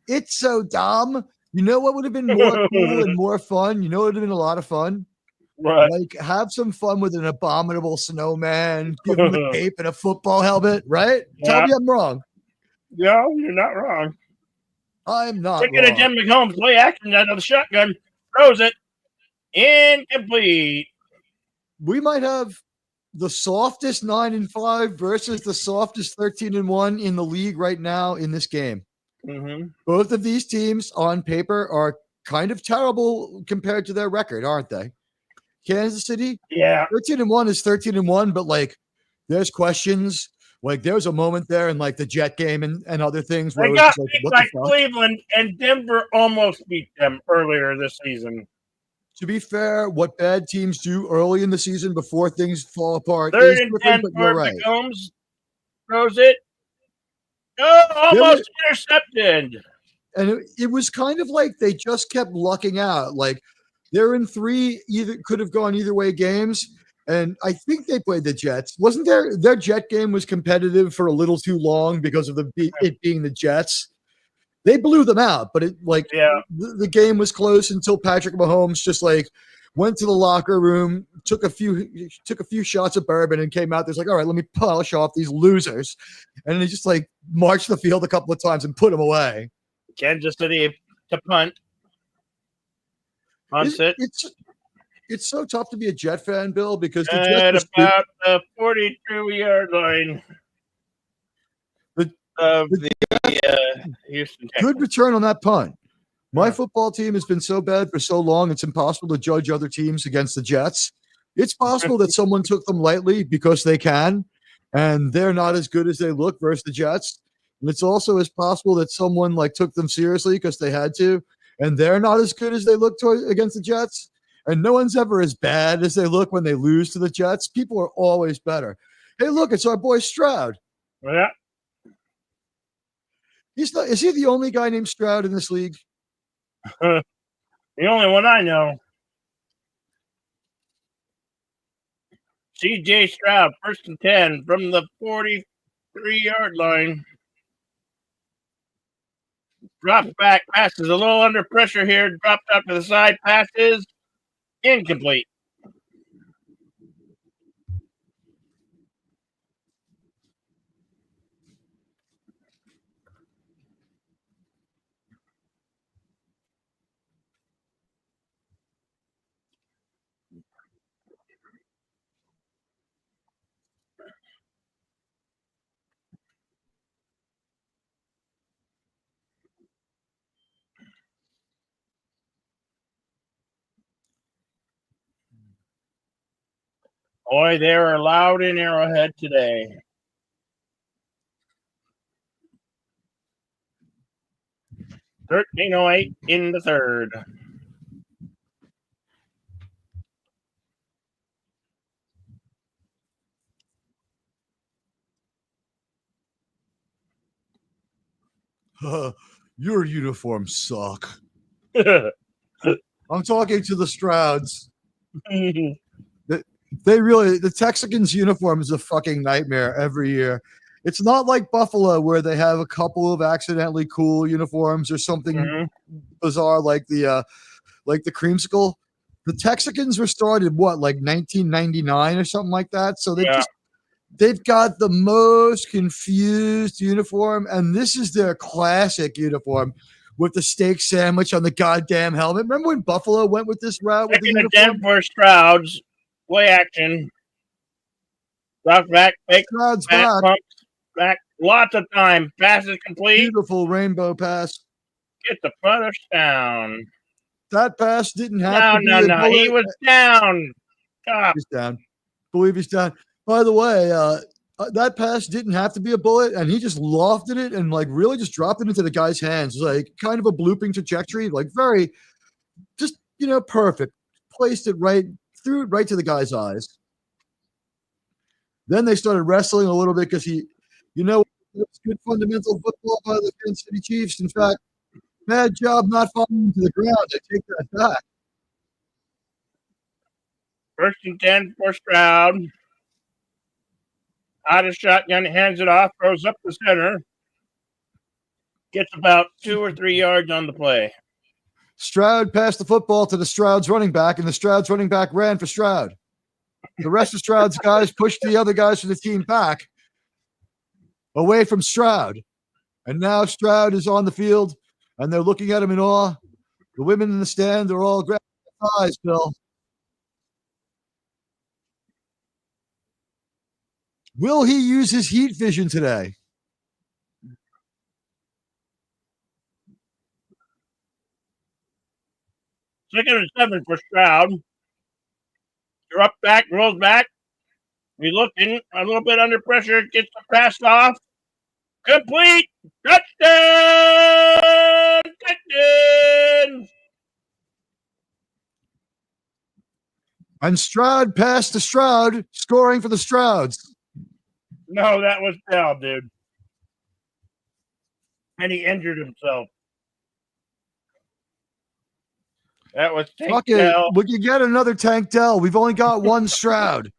Speaker 3: It's so dumb. You know what would have been more cool and more fun? You know what would have been a lot of fun?
Speaker 2: What?
Speaker 3: Like, have some fun with an abominable snowman, give him a cape and a football helmet, right? Tell
Speaker 2: Yeah.
Speaker 3: me I'm wrong.
Speaker 2: No, you're not wrong.
Speaker 3: I'm not
Speaker 2: Looking at
Speaker 3: wrong.
Speaker 2: Jim McCombs, play action out of the shotgun, throws it incomplete.
Speaker 3: We might have the softest 9-5 versus the softest 13-1 in the league right now in this game.
Speaker 2: Mm-hmm.
Speaker 3: Both of these teams on paper are kind of terrible compared to their record, aren't they? Kansas City,
Speaker 2: Yeah.
Speaker 3: 13-1 is 13-1, but like there's questions. Like there was a moment there in like the Jet game and other things where
Speaker 2: They
Speaker 3: it was
Speaker 2: got
Speaker 3: just like,
Speaker 2: beat
Speaker 3: what
Speaker 2: by
Speaker 3: the fuck?
Speaker 2: Cleveland, and Denver almost beat them earlier this season.
Speaker 3: To be fair, what bad teams do early in the season before things fall apart
Speaker 2: 3rd
Speaker 3: is
Speaker 2: and
Speaker 3: different,
Speaker 2: 10
Speaker 3: but
Speaker 2: for
Speaker 3: you're right.
Speaker 2: McCombs, throws it. Oh, almost intercepted.
Speaker 3: And it was kind of like they just kept lucking out. Like they're in 3 either could have gone either way games. And I think they played the Jets. Wasn't their Jet game was competitive for a little too long because of it being the Jets. They blew them out, but it like the game was close until Patrick Mahomes just like went to the locker room, took a few shots of bourbon, and came out. There's like, all right, let me polish off these losers, and he just like marched the field a couple of times and put them away.
Speaker 2: Kansas City to punt. Punts it.
Speaker 3: It's so tough to be a Jet fan, Bill, because the
Speaker 2: At
Speaker 3: Jets
Speaker 2: about the 42-yard line of the Houston Texans.
Speaker 3: Good return on that punt. My football team has been so bad for so long, it's impossible to judge other teams against the Jets. It's possible that someone took them lightly because they can, and they're not as good as they look versus the Jets. And it's also as possible that someone like took them seriously because they had to, and they're not as good as they look against the Jets. And no one's ever as bad as they look when they lose to the Jets. People are always better. Hey, look, it's our boy Stroud.
Speaker 2: Yeah.
Speaker 3: Is he the only guy named Stroud in this league?
Speaker 2: The only one I know. C.J. Stroud, 1st and 10 from the 43-yard line. Drops back, passes a little under pressure here. Dropped out to the side, passes incomplete. Boy, they were loud in Arrowhead today. .1308 in the third.
Speaker 3: Your uniforms suck. I'm talking to the Strouds. The Texans uniform is a fucking nightmare every year. It's not like Buffalo where they have a couple of accidentally cool uniforms or something bizarre like the creamsicle. The Texans were started like 1999 or something like that. So they've got the most confused uniform, and this is their classic uniform with the steak sandwich on the goddamn helmet. Remember when Buffalo went with this route with the uniform?
Speaker 2: Denver Strouds. Play action. Drop back, fake,
Speaker 3: Stroud's
Speaker 2: back,
Speaker 3: back.
Speaker 2: pumps, back. Lots of time. Passes complete.
Speaker 3: Beautiful rainbow pass.
Speaker 2: Get the first down.
Speaker 3: That pass didn't have to be a bullet.
Speaker 2: He was down.
Speaker 3: He's down. Believe he's down. By the way, that pass didn't have to be a bullet, and he just lofted it and like really just dropped it into the guy's hands. Like kind of a blooping trajectory, like very just perfect. Placed it right, threw it right to the guy's eyes. Then they started wrestling a little bit because it was good fundamental football by the Kansas City Chiefs. In fact, bad job not falling to the ground. I take that back.
Speaker 2: 1st and 10 for Stroud. Out of shotgun, hands it off, throws up the center. Gets about 2 or 3 yards on the play.
Speaker 3: Stroud passed the football to the Stroud's running back, and the Stroud's running back ran for Stroud. The rest of Stroud's guys pushed the other guys from the team back away from Stroud. And now Stroud is on the field, and they're looking at him in awe. The women in the stand are all grabbing their thighs, Bill. Will he use his heat vision today?
Speaker 2: Second and 7 for Stroud. Drop back, rolls back. He's looking a little bit under pressure. Gets the pass off. Complete. Touchdown! Texans!
Speaker 3: And Stroud passed to Stroud, scoring for the Strouds.
Speaker 2: No, that was Bell, dude. And he injured himself. That was
Speaker 3: Fuck it.
Speaker 2: Dell.
Speaker 3: We can get another Tank Dell. We've only got one Stroud.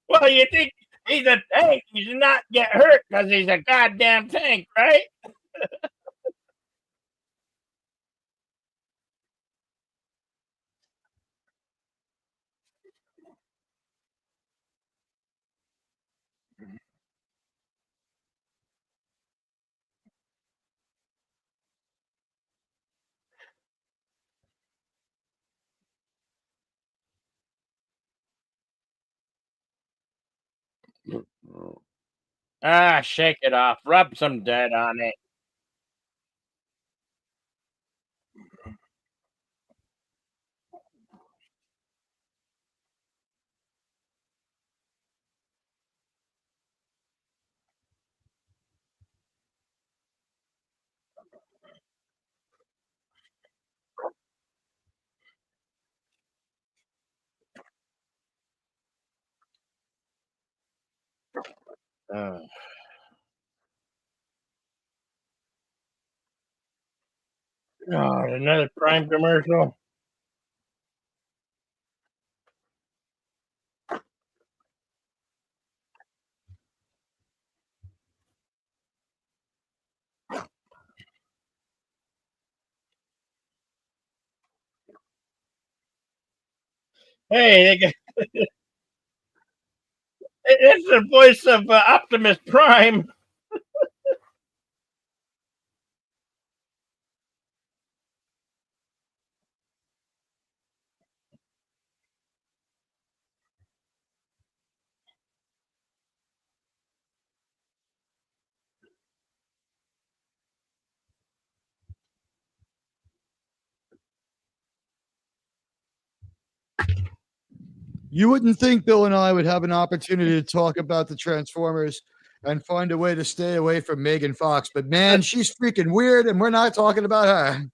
Speaker 2: Well, you think he's a tank. He should not get hurt because he's a goddamn tank, right? Shake it off. Rub some dirt on it. Another Prime commercial. Hey, it's the voice of Optimus Prime.
Speaker 3: You wouldn't think Bill and I would have an opportunity to talk about the Transformers and find a way to stay away from Megan Fox, but man, she's freaking weird, and we're not talking about her.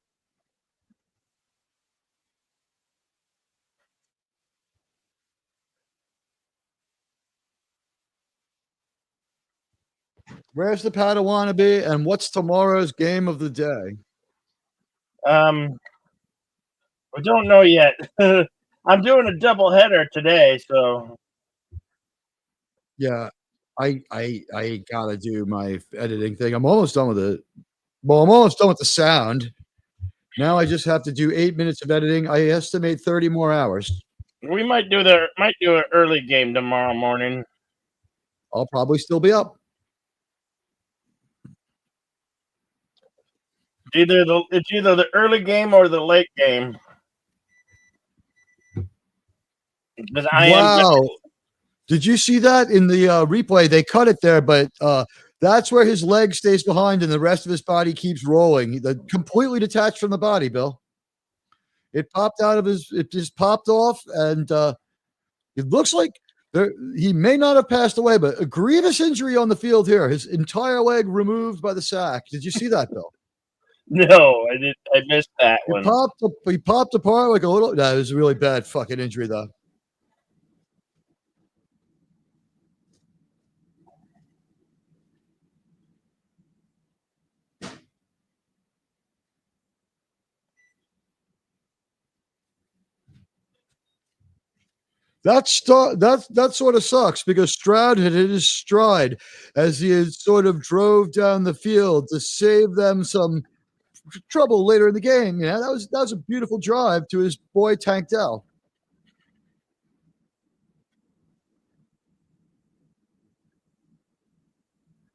Speaker 3: Where's the Padawannabe, and what's tomorrow's game of the day?
Speaker 2: We don't know yet. I'm doing a double header today, so
Speaker 3: Yeah, I gotta do my editing thing. I'm almost done with it. Well, I'm almost done with the sound. Now I just have to do 8 minutes of editing. I estimate 30 more hours.
Speaker 2: we might do an early game tomorrow morning.
Speaker 3: I'll probably still be up.
Speaker 2: It's either the early game or the late game. Because
Speaker 3: Wow. Did you see that in the replay? They cut it there, but that's where his leg stays behind and the rest of his body keeps rolling. Completely detached from the body, Bill. It popped out of it just popped off, and it looks like he may not have passed away, but a grievous injury on the field here. His entire leg removed by the sack. Did you see that, Bill?
Speaker 2: No, I did. I missed that
Speaker 3: He
Speaker 2: one.
Speaker 3: popped apart like a little. No, it was a really bad fucking injury though. That sort of sucks because Stroud had hit his stride as he had sort of drove down the field to save them some trouble later in the game. You know, that was a beautiful drive to his boy Tank Dell.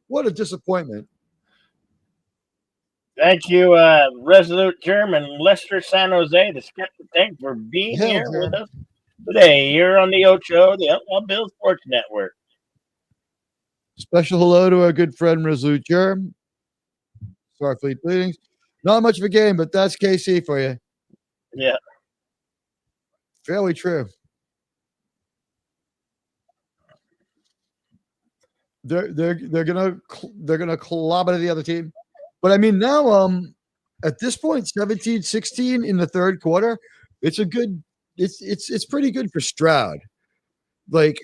Speaker 3: What a disappointment.
Speaker 2: Thank you, Resolute German, Lester San Jose, the Skeptic Tank, for being
Speaker 3: Hell,
Speaker 2: here with
Speaker 3: Jerm.
Speaker 2: us today. You're on the Ocho, the Outlaw Bill Sports Network.
Speaker 3: Special hello to our good friend Resolute Germ. Starfleet Bleedings. Not much of a game, but that's KC for you.
Speaker 2: Yeah.
Speaker 3: Fairly true. They're gonna clobber the other team. But I mean now at this point 17-16 in the third quarter, it's a good it's pretty good for Stroud. Like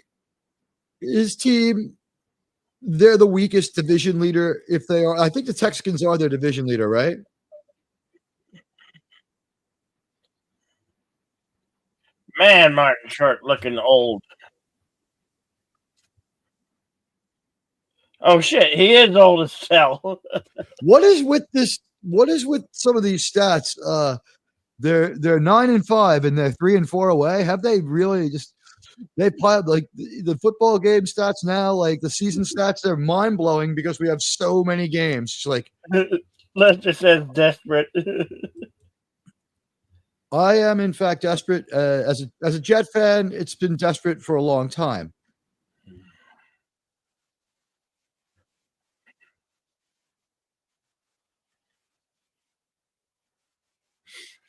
Speaker 3: his team, they're the weakest division leader if they are. I think the Texans are their division leader, right?
Speaker 2: Man, Martin Short looking old. Oh shit, he is old as hell.
Speaker 3: What is with this? What is with some of these stats? They're 9-5 and they're 3-4 away. Have they really just they piled like the football game stats now, like the season stats? They're mind blowing because we have so many games. It's like
Speaker 2: Lester says desperate.
Speaker 3: I am in fact desperate as a Jet fan. It's been desperate for a long time.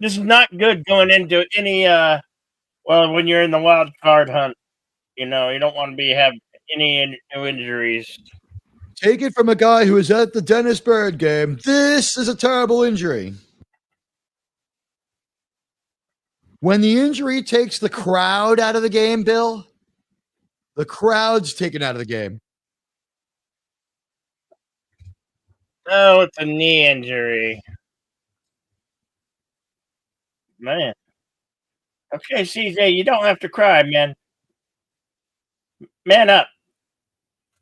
Speaker 2: This is not good going into any well, when you're in the wild card hunt. You know, you don't want to be have any new injuries.
Speaker 3: Take it from a guy who was at the Dennis Bird game. This is a terrible injury. When the injury takes the crowd out of the game, Bill, the crowd's taken out of the game.
Speaker 2: Oh, it's a knee injury. Man. Okay, CJ, you don't have to cry, man. Man up.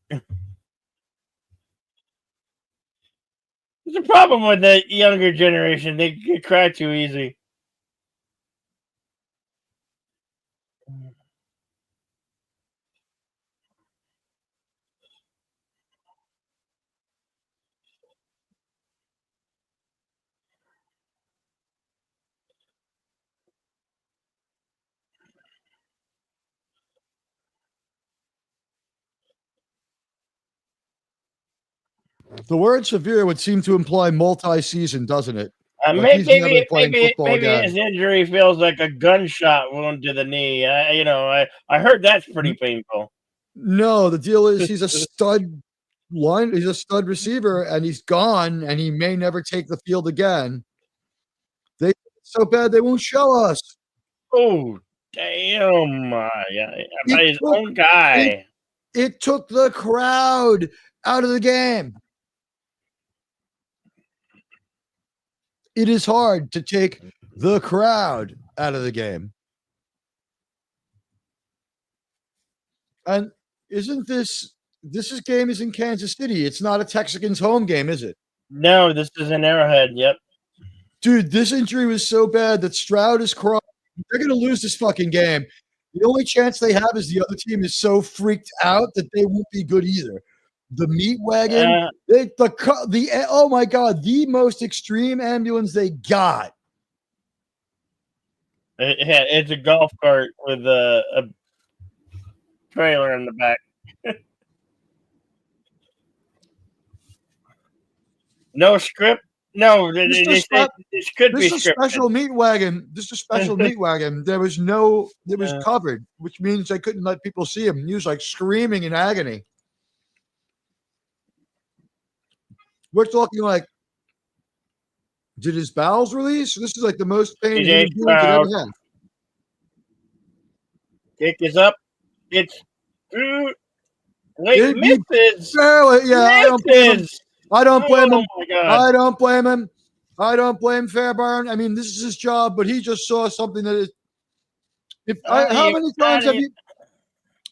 Speaker 2: There's a problem with the younger generation. They cry too easy.
Speaker 3: The word severe would seem to imply multi-season, doesn't it? Like he's never playing football
Speaker 2: Maybe
Speaker 3: again.
Speaker 2: his injury feels like a gunshot wound to the knee. I heard that's pretty painful.
Speaker 3: No, the deal is he's a stud he's a stud receiver and he's gone and he may never take the field again. They so bad they won't show us.
Speaker 2: Oh, damn. Yeah, by his
Speaker 3: took-
Speaker 2: own guy.
Speaker 3: It took the crowd out of the game. It is hard to take the crowd out of the game. And isn't this game is in Kansas City? It's not a Texans home game, is it?
Speaker 2: No, this is an Arrowhead. Yep.
Speaker 3: Dude, this injury was so bad that Stroud is crying. They're going to lose this fucking game. The only chance they have is the other team is so freaked out that they won't be good either. The meat wagon, oh my god, the most extreme ambulance they got.
Speaker 2: It's a golf cart with a trailer in the back. No script. No, they said this could be
Speaker 3: This is a special meat wagon. This is a special meat wagon. It was covered, which means they couldn't let people see him. He was like screaming in agony. We're talking like Did his bowels release? This is like the most pain a
Speaker 2: CJ
Speaker 3: human being could ever have.
Speaker 2: Kick is up. It's through. Late misses.
Speaker 3: Barely, yeah, I don't blame him. I don't blame him.
Speaker 2: My God.
Speaker 3: I don't blame him. I don't blame Fairbairn. I mean, this is his job, but he just saw something that is. How many times have you,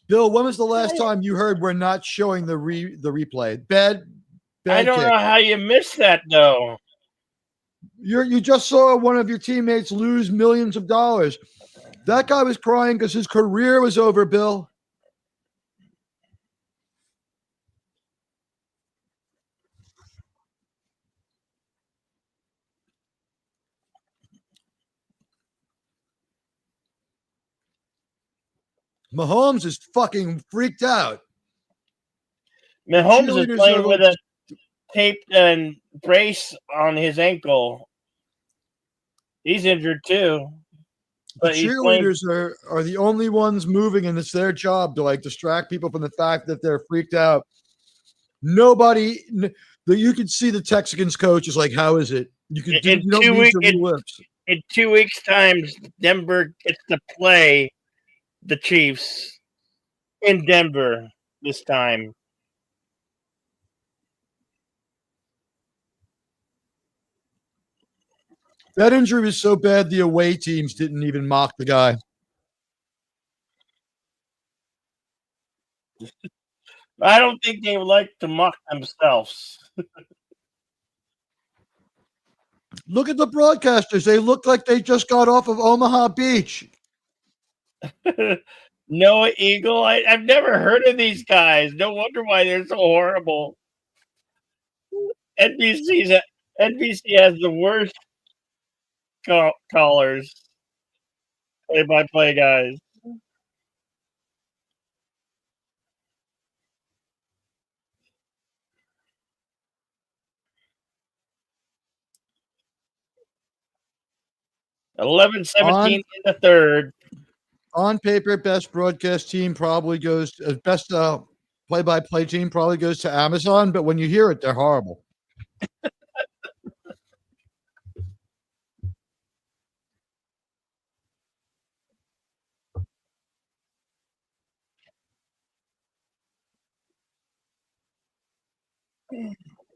Speaker 3: Bill? When was the last time you heard we're not showing the replay? Bad
Speaker 2: I don't
Speaker 3: kick.
Speaker 2: know how you missed that though.
Speaker 3: You just saw one of your teammates lose millions of dollars. That guy was crying because his career was over, Bill. Mahomes is fucking freaked out.
Speaker 2: Mahomes is playing with a taped and brace on his ankle. He's injured too.
Speaker 3: The cheerleaders are the only ones moving, and it's their job to like distract people from the fact that they're freaked out. Nobody, you can see the Texans coach is like, "How is it?" You can do. You don't need to relips.
Speaker 2: In 2 weeks' time, Denver gets to play the Chiefs in Denver this time.
Speaker 3: That injury was so bad, the away teams didn't even mock the guy.
Speaker 2: I don't think they would like to mock themselves.
Speaker 3: Look at the broadcasters. They look like they just got off of Omaha Beach.
Speaker 2: Noah Eagle. I've never heard of these guys. No wonder why they're so horrible. NBC has the worst callers, play-by-play guys. $11-17 in the third.
Speaker 3: On paper, best broadcast team probably goes best play-by-play team probably goes to Amazon, but when you hear it, they're horrible.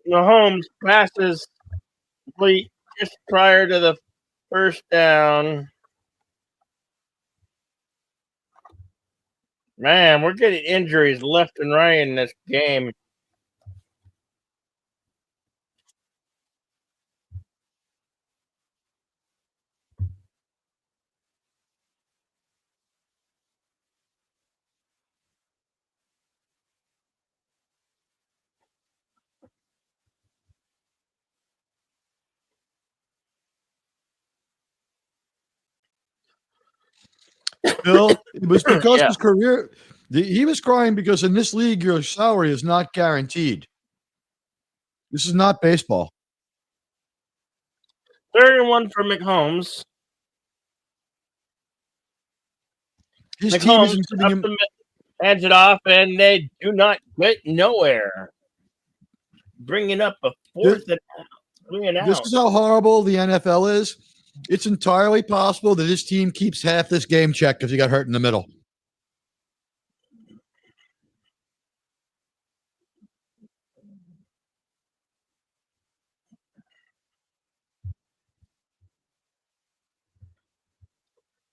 Speaker 2: Mahomes passes just prior to the first down. Man, we're getting injuries left and right in this game.
Speaker 3: Bill, it was because his career. He was crying because in this league, your salary is not guaranteed. This is not baseball.
Speaker 2: 3rd and 1 for McHolmes.
Speaker 3: His team isn't giving him.
Speaker 2: Hands it off, and they do not get nowhere. Bringing up a 4th and out.
Speaker 3: This is how horrible the NFL is. It's entirely possible that his team keeps half this game checked if he got hurt in the middle.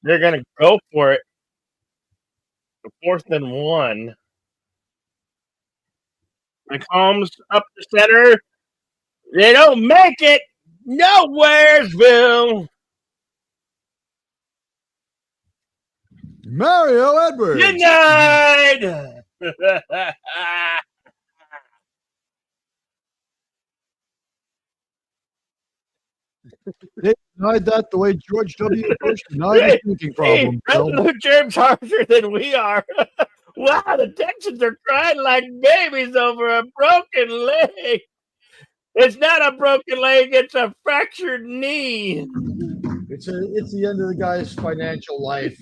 Speaker 2: They're going to go for it. 4th and 1. McHolmes up the center. They don't make it. Nowheresville.
Speaker 3: Mario Edwards.
Speaker 2: Denied.
Speaker 3: They denied that the way George W. Bush denied his drinking problem.
Speaker 2: Germ's harsher than we are. Wow, the Texans are crying like babies over a broken leg. It's not a broken leg; it's a fractured knee.
Speaker 3: It's the end of the guy's financial life.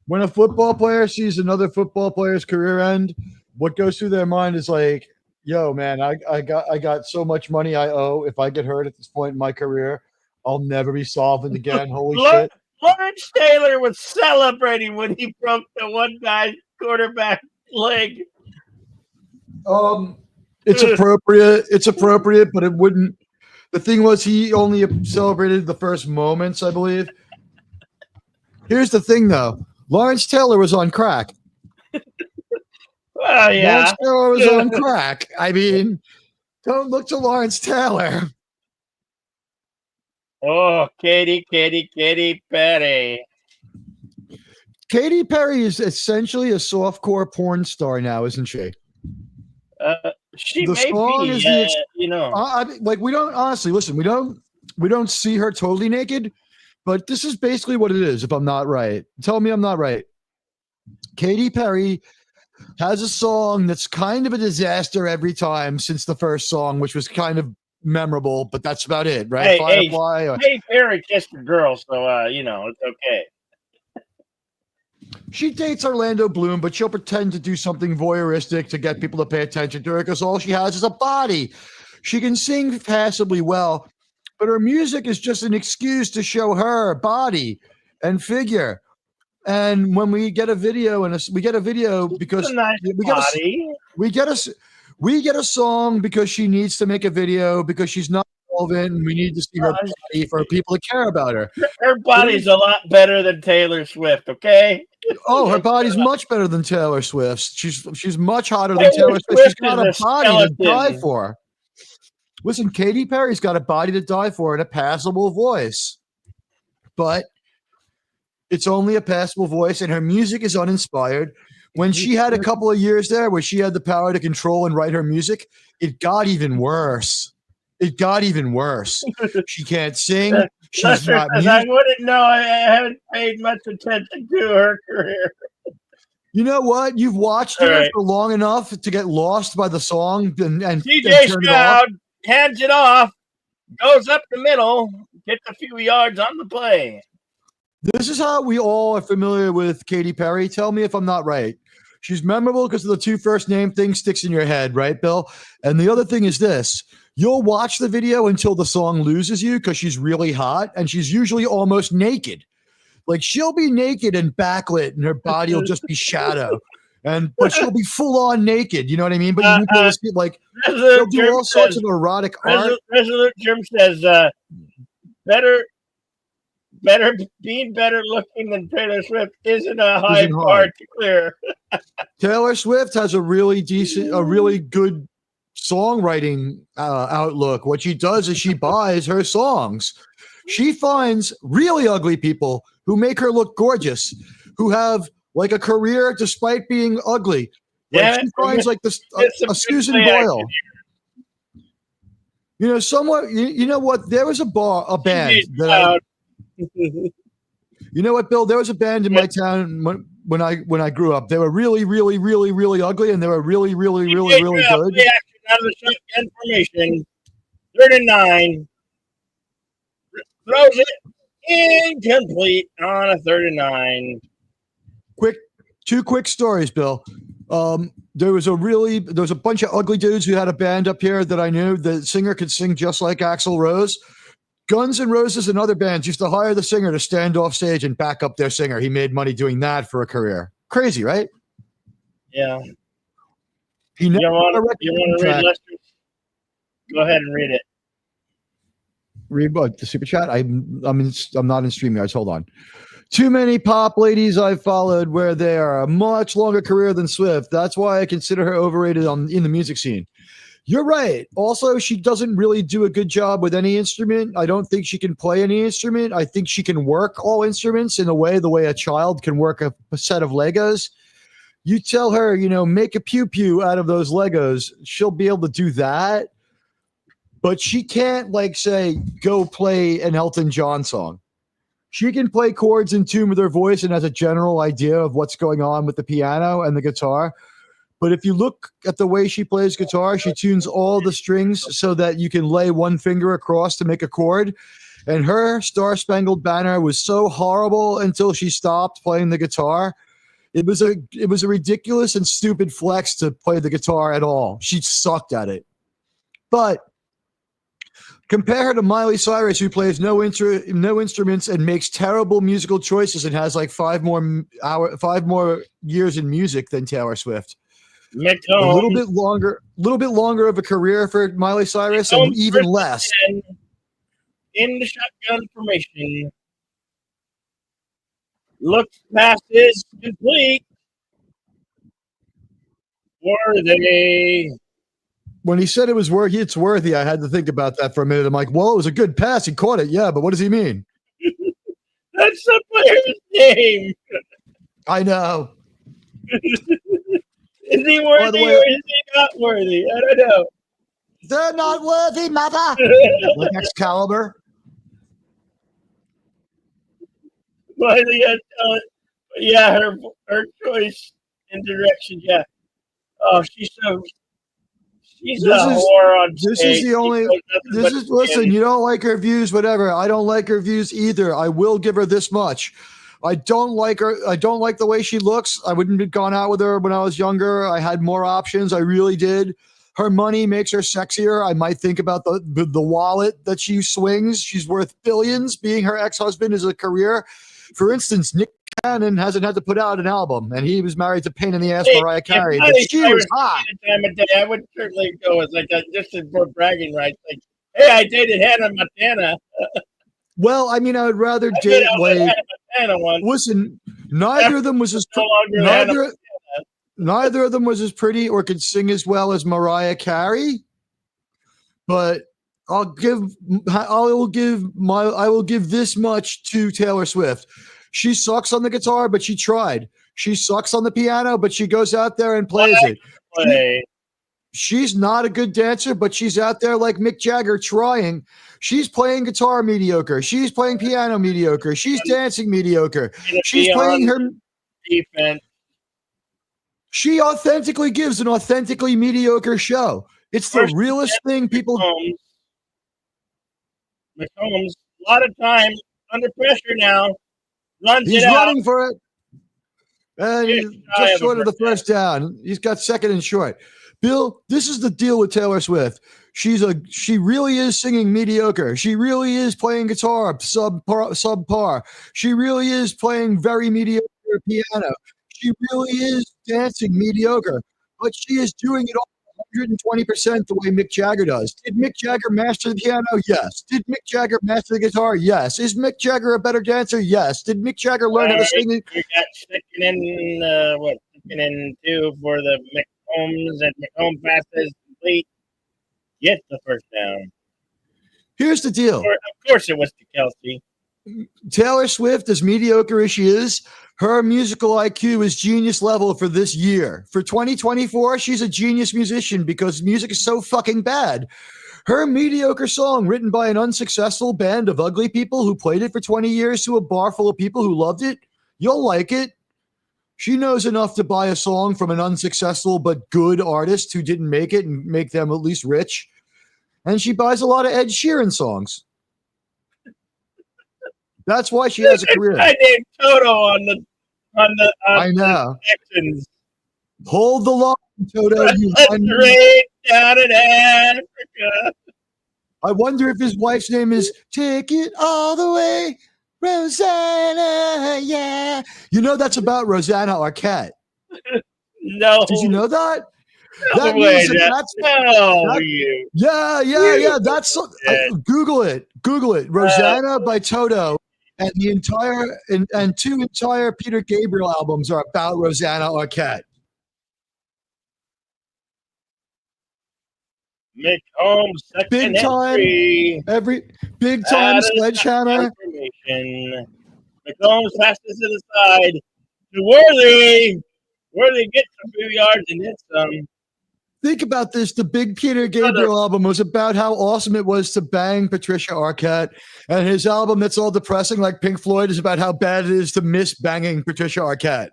Speaker 3: When a football player sees another football player's career end, what goes through their mind is like, Yo, man, I got so much money I owe. If I get hurt at this point in my career, I'll never be solvent again. Holy shit.
Speaker 2: Lawrence Taylor was celebrating when he broke the one guy's quarterback leg.
Speaker 3: It's appropriate. It's appropriate, but it wouldn't. The thing was, he only celebrated the first moments, I believe. Here's the thing, though. Lawrence Taylor was on crack.
Speaker 2: Well, yeah.
Speaker 3: Lawrence Taylor was on crack. I mean, don't look to Lawrence Taylor.
Speaker 2: Oh, Katy Perry.
Speaker 3: Katy Perry is essentially a softcore porn star now, isn't she?
Speaker 2: She
Speaker 3: The
Speaker 2: may
Speaker 3: song
Speaker 2: be,
Speaker 3: is the
Speaker 2: you know.
Speaker 3: like we don't honestly listen. We don't see her totally naked, but this is basically what it is. If I'm not right, tell me I'm not right. Katy Perry has a song that's kind of a disaster every time since the first song, which was kind of memorable, but that's about it, right? Firefly.
Speaker 2: Katy Perry kissed a girl, so you know it's okay.
Speaker 3: She dates Orlando Bloom, but she'll pretend to do something voyeuristic to get people to pay attention to her because all she has is a body. She can sing passably well, but her music is just an excuse to show her body and figure. And when we get a video, we get a video because we get a song because she needs to make a video because she's not relevant and we need to see her body for people to care about her.
Speaker 2: Her body's a lot better than Taylor Swift, okay?
Speaker 3: Oh, her body's much better than Taylor Swift's. She's much hotter than Taylor Swift. She's got a body to die for. Listen, Katy Perry's got a body to die for and a passable voice. But it's only a passable voice, and her music is uninspired. When she had a couple of years there where she had the power to control and write her music, it got even worse. It got even worse. She can't sing. She's not
Speaker 2: I wouldn't know. I haven't paid much attention to her career.
Speaker 3: You know what? You've watched her for long enough to get lost by the song and
Speaker 2: DJ Stroud hands it off, goes up the middle, gets a few yards on the play.
Speaker 3: This is how we all are familiar with Katy Perry. Tell me if I'm not right. She's memorable because of the two first name thing sticks in your head, right, Bill? And the other thing is this. You'll watch the video until the song loses you because she's really hot and she's usually almost naked. Like she'll be naked and backlit and her body will just be shadow. But she'll be full on naked. You know what I mean? But you won't be able to see like she'll do all sorts of erotic art.
Speaker 2: Resolute Jim says better being better looking than Taylor Swift isn't a high bar to clear.
Speaker 3: Taylor Swift has a really good songwriting outlook. What she does is she buys her songs. She finds really ugly people who make her look gorgeous, who have like a career despite being ugly. Like she finds like this a Susan Boyle. You know, somewhat. You know what? There was a band that. You know what, Bill? There was a band in my town when I grew up. They were really, really, really, really ugly, and they were really, really, really, really good.
Speaker 2: Out of the shotgun formation, 39 throws it incomplete on a 39.
Speaker 3: Two quick stories, Bill. There was a bunch of ugly dudes who had a band up here that I knew. The singer could sing just like Axl Rose. Guns N' Roses and other bands used to hire the singer to stand off stage and back up their singer. He made money doing that for a career. Crazy, right?
Speaker 2: Yeah.
Speaker 3: You want
Speaker 2: to read Lester's? Go ahead and read it.
Speaker 3: Read what? The super chat? I'm not in StreamYards. Hold on. Too many pop ladies I've followed where they are a much longer career than Swift. That's why I consider her overrated in the music scene. You're right. Also, she doesn't really do a good job with any instrument. I don't think she can play any instrument. I think she can work all instruments in the way a child can work a set of Legos. You tell her, make a pew-pew out of those Legos. She'll be able to do that. But she can't, say, go play an Elton John song. She can play chords in tune with her voice and has a general idea of what's going on with the piano and the guitar. But if you look at the way she plays guitar, she tunes all the strings so that you can lay one finger across to make a chord. And her Star Spangled Banner was so horrible until she stopped playing the guitar. It was a ridiculous and stupid flex to play the guitar at all. She sucked at it. But compare her to Miley Cyrus, who plays no instruments and makes terrible musical choices and has like 5 more years in music than Taylor Swift.
Speaker 2: Mick
Speaker 3: A
Speaker 2: Holmes,
Speaker 3: little bit longer of a career for Miley Cyrus, and even less.
Speaker 2: In the shotgun formation. Looks past is complete. Worthy.
Speaker 3: When he said it's worthy, I had to think about that for a minute. I'm like, well, it was a good pass. He caught it. Yeah, but what does he mean?
Speaker 2: That's the player's name.
Speaker 3: I know.
Speaker 2: Is he worthy or is he not worthy? I don't know.
Speaker 3: They're not worthy, mother. Like Excalibur.
Speaker 2: Miley has talent. Yeah, her choice and direction. Yeah. Oh, she's a whore on stage.
Speaker 3: This is the only. Listen. You don't like her views, whatever. I don't like her views either. I will give her this much. I don't like her. I don't like the way she looks. I wouldn't have gone out with her when I was younger. I had more options. I really did. Her money makes her sexier. I might think about the wallet that she swings. She's worth billions. Being her ex-husband is a career. For instance, Nick Cannon hasn't had to put out an album, and he was married to pain in the ass Mariah Carey. But she was hot.
Speaker 2: Time of day, I would certainly go as like just for bragging rights. Like, hey, I dated Hannah Montana.
Speaker 3: Well, I mean, I would rather date like. Listen, neither of them was as neither of them was as pretty or could sing as well as Mariah Carey. But I will give this much to Taylor Swift. She sucks on the guitar, but she tried. She sucks on the piano, but she goes out there and plays it. She's not a good dancer, but she's out there like Mick Jagger trying. She's playing guitar mediocre. She's playing piano mediocre. She's dancing mediocre. She's playing her
Speaker 2: defense.
Speaker 3: She authentically gives an authentically mediocre show. It's the realest thing people.
Speaker 2: McCombs, a lot of time under pressure now.
Speaker 3: He's running for it. And he's just short of the first down. He's got second and short. Bill, this is the deal with Taylor Swift. She really is singing mediocre. She really is playing guitar subpar. She really is playing very mediocre piano. She really is dancing mediocre. But she is doing it all 120% the way Mick Jagger does. Did Mick Jagger master the piano? Yes. Did Mick Jagger master the guitar? Yes. Is Mick Jagger a better dancer? Yes. Did Mick Jagger learn how to sing?
Speaker 2: We got second and 2 for the McCombs, and McCombs passes complete. Gets the first down.
Speaker 3: Here's the deal.
Speaker 2: Of course it was to Kelsey.
Speaker 3: Taylor Swift, as mediocre as she is, her musical IQ is genius level for this year. For 2024, she's a genius musician because music is so fucking bad. Her mediocre song, written by an unsuccessful band of ugly people who played it for 20 years to a bar full of people who loved it, you'll like it. She knows enough to buy a song from an unsuccessful but good artist who didn't make it and make them at least rich. And she buys a lot of Ed Sheeran songs. That's why she has a career.
Speaker 2: I named Toto on
Speaker 3: I know.
Speaker 2: The Texans.
Speaker 3: Hold the line, Toto.
Speaker 2: Straight down in Africa.
Speaker 3: I wonder if his wife's name is Take It All the Way, Rosanna. Yeah. You know that's about Rosanna Arquette.
Speaker 2: No.
Speaker 3: Did you know that?
Speaker 2: Yeah.
Speaker 3: That's Google it. Rosanna by Toto. And the entire and 2 entire Peter Gabriel albums are about Rosanna Arquette.
Speaker 2: McCombs,
Speaker 3: big time, big time sledgehammer.
Speaker 2: McCombs passes to the side to Worthy. Worthy gets a few yards and hits some.
Speaker 3: Think about this. The big Peter Gabriel album was about how awesome it was to bang Patricia Arquette. And his album that's all depressing like Pink Floyd is about how bad it is to miss banging Patricia Arquette.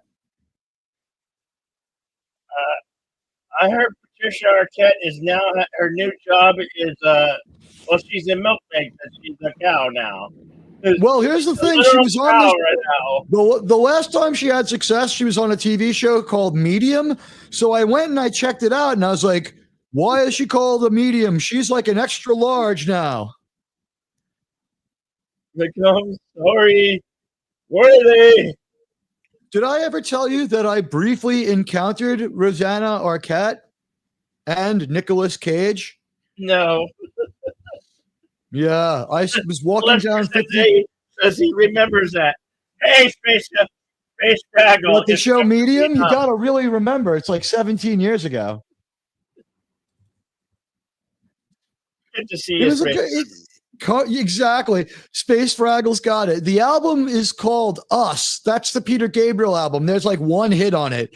Speaker 2: I heard Patricia Arquette is now, her new job is, she's a milkmaid because she's a cow now.
Speaker 3: Well, here's the thing. She was on this.
Speaker 2: right now.
Speaker 3: The last time she had success, she was on a TV show called Medium. So I went and I checked it out, and I was like, why is she called a medium? She's like an extra large now.
Speaker 2: Become sorry. Worthy.
Speaker 3: Did I ever tell you that I briefly encountered Rosanna Arquette and Nicolas Cage?
Speaker 2: No.
Speaker 3: Yeah, I was walking
Speaker 2: Lester
Speaker 3: down
Speaker 2: says
Speaker 3: 50.
Speaker 2: he remembers that. Hey, Space Fraggle.
Speaker 3: What, the
Speaker 2: it's
Speaker 3: show
Speaker 2: good to
Speaker 3: Medium?
Speaker 2: see
Speaker 3: You
Speaker 2: you.
Speaker 3: got to really remember. It's like 17 years ago.
Speaker 2: Good to see
Speaker 3: It
Speaker 2: you,
Speaker 3: was
Speaker 2: Space.
Speaker 3: exactly. Space Fraggles got it. The album is called Us. That's the Peter Gabriel album. There's like one hit on it,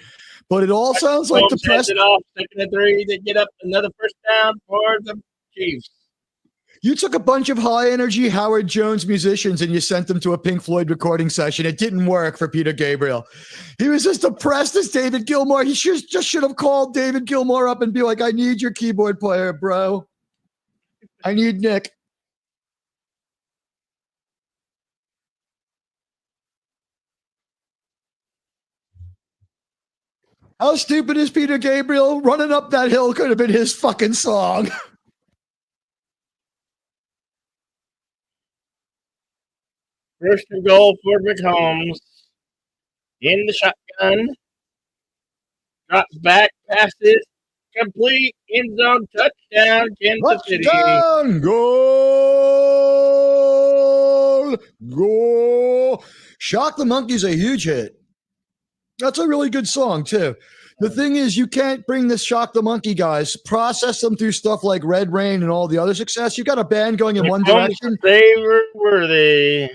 Speaker 3: but it all sounds like the press.
Speaker 2: It off, taking a three to get up another first down for the Chiefs.
Speaker 3: You took a bunch of high energy Howard Jones musicians and you sent them to a Pink Floyd recording session. It didn't work for Peter Gabriel. He was as depressed as David Gilmour. He just should have called David Gilmour up and be like, I need your keyboard player, bro. I need Nick. How stupid is Peter Gabriel? Running up that hill could have been his fucking song.
Speaker 2: First and goal for McCombs. In the shotgun. Drops back, passes. Complete. End zone touchdown, Kansas City.
Speaker 3: Touchdown! Goal! Goal! Shock the Monkey's a huge hit. That's a really good song, too. The thing is, you can't bring the Shock the Monkey guys, process them through stuff like Red Rain and all the other success. You've got a band going in one direction.
Speaker 2: Favor worthy.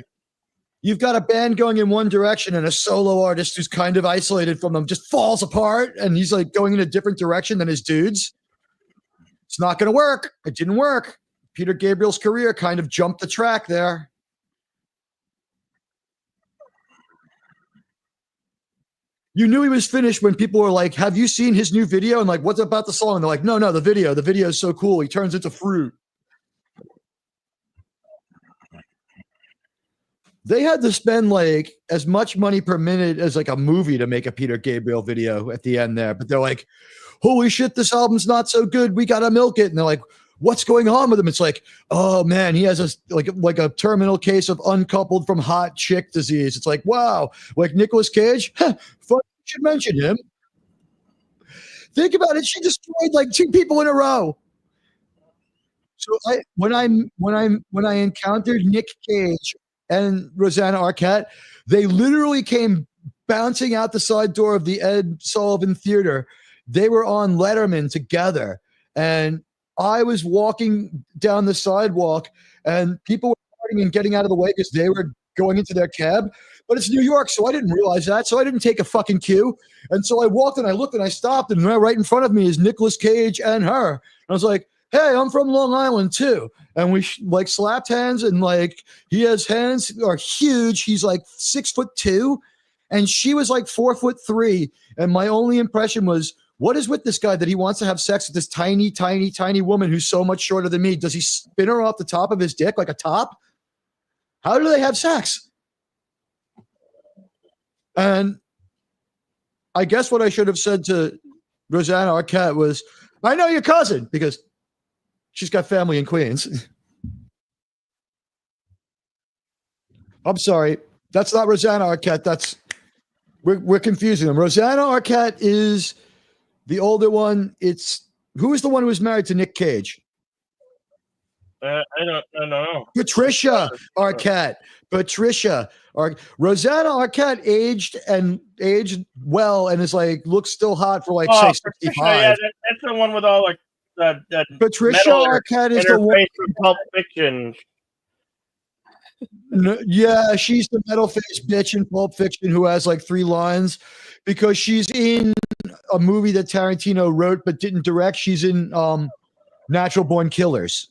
Speaker 3: You've got a band going in one direction and a solo artist who's kind of isolated from them just falls apart and he's like going in a different direction than his dudes. It's not going to work. It didn't work. Peter Gabriel's career kind of jumped the track there. You knew he was finished when people were like, have you seen his new video? And like, what's about the song? And they're like, no, the video. The video is so cool. He turns into fruit. They had to spend like as much money per minute as like a movie to make a Peter Gabriel video at the end there. But they're like, holy shit, this album's not so good. We got to milk it. And they're like, what's going on with him? It's like, oh man, he has a like a terminal case of uncoupled from hot chick disease. It's like, wow, like Nicolas Cage. Fun, you should mention him. Think about it. She destroyed like 2 people in a row. So when I encountered Nick Cage and Rosanna Arquette, they literally came bouncing out the side door of the Ed Sullivan Theater. They were on Letterman together, and I was walking down the sidewalk, and people were partying and getting out of the way because they were going into their cab. But it's New York, so I didn't realize that. So I didn't take a fucking cue. And so I walked and I looked and I stopped, and right in front of me is Nicolas Cage and her. And I was like, hey, I'm from Long Island too. And we like slapped hands, and like he has hands are huge. He's like 6'2", and she was like 4'3". And my only impression was, what is with this guy that he wants to have sex with this tiny, tiny, tiny woman who's so much shorter than me? Does he spin her off the top of his dick like a top? How do they have sex? And I guess what I should have said to Rosanna Arquette was, I know your cousin, because she's got family in Queens. I'm sorry. That's not Rosanna Arquette. We're confusing them. Rosanna Arquette is the older one. Who is the one who was married to Nick Cage?
Speaker 2: I don't know.
Speaker 3: Patricia Arquette. Rosanna Arquette aged well and is like looks still hot for say 65.
Speaker 2: Yeah, that's the one with all like the
Speaker 3: Patricia Arquette is the one
Speaker 2: from Pulp Fiction.
Speaker 3: No, yeah, she's the metal face bitch in Pulp Fiction who has like 3 lines because she's in a movie that Tarantino wrote but didn't direct. She's in Natural Born Killers.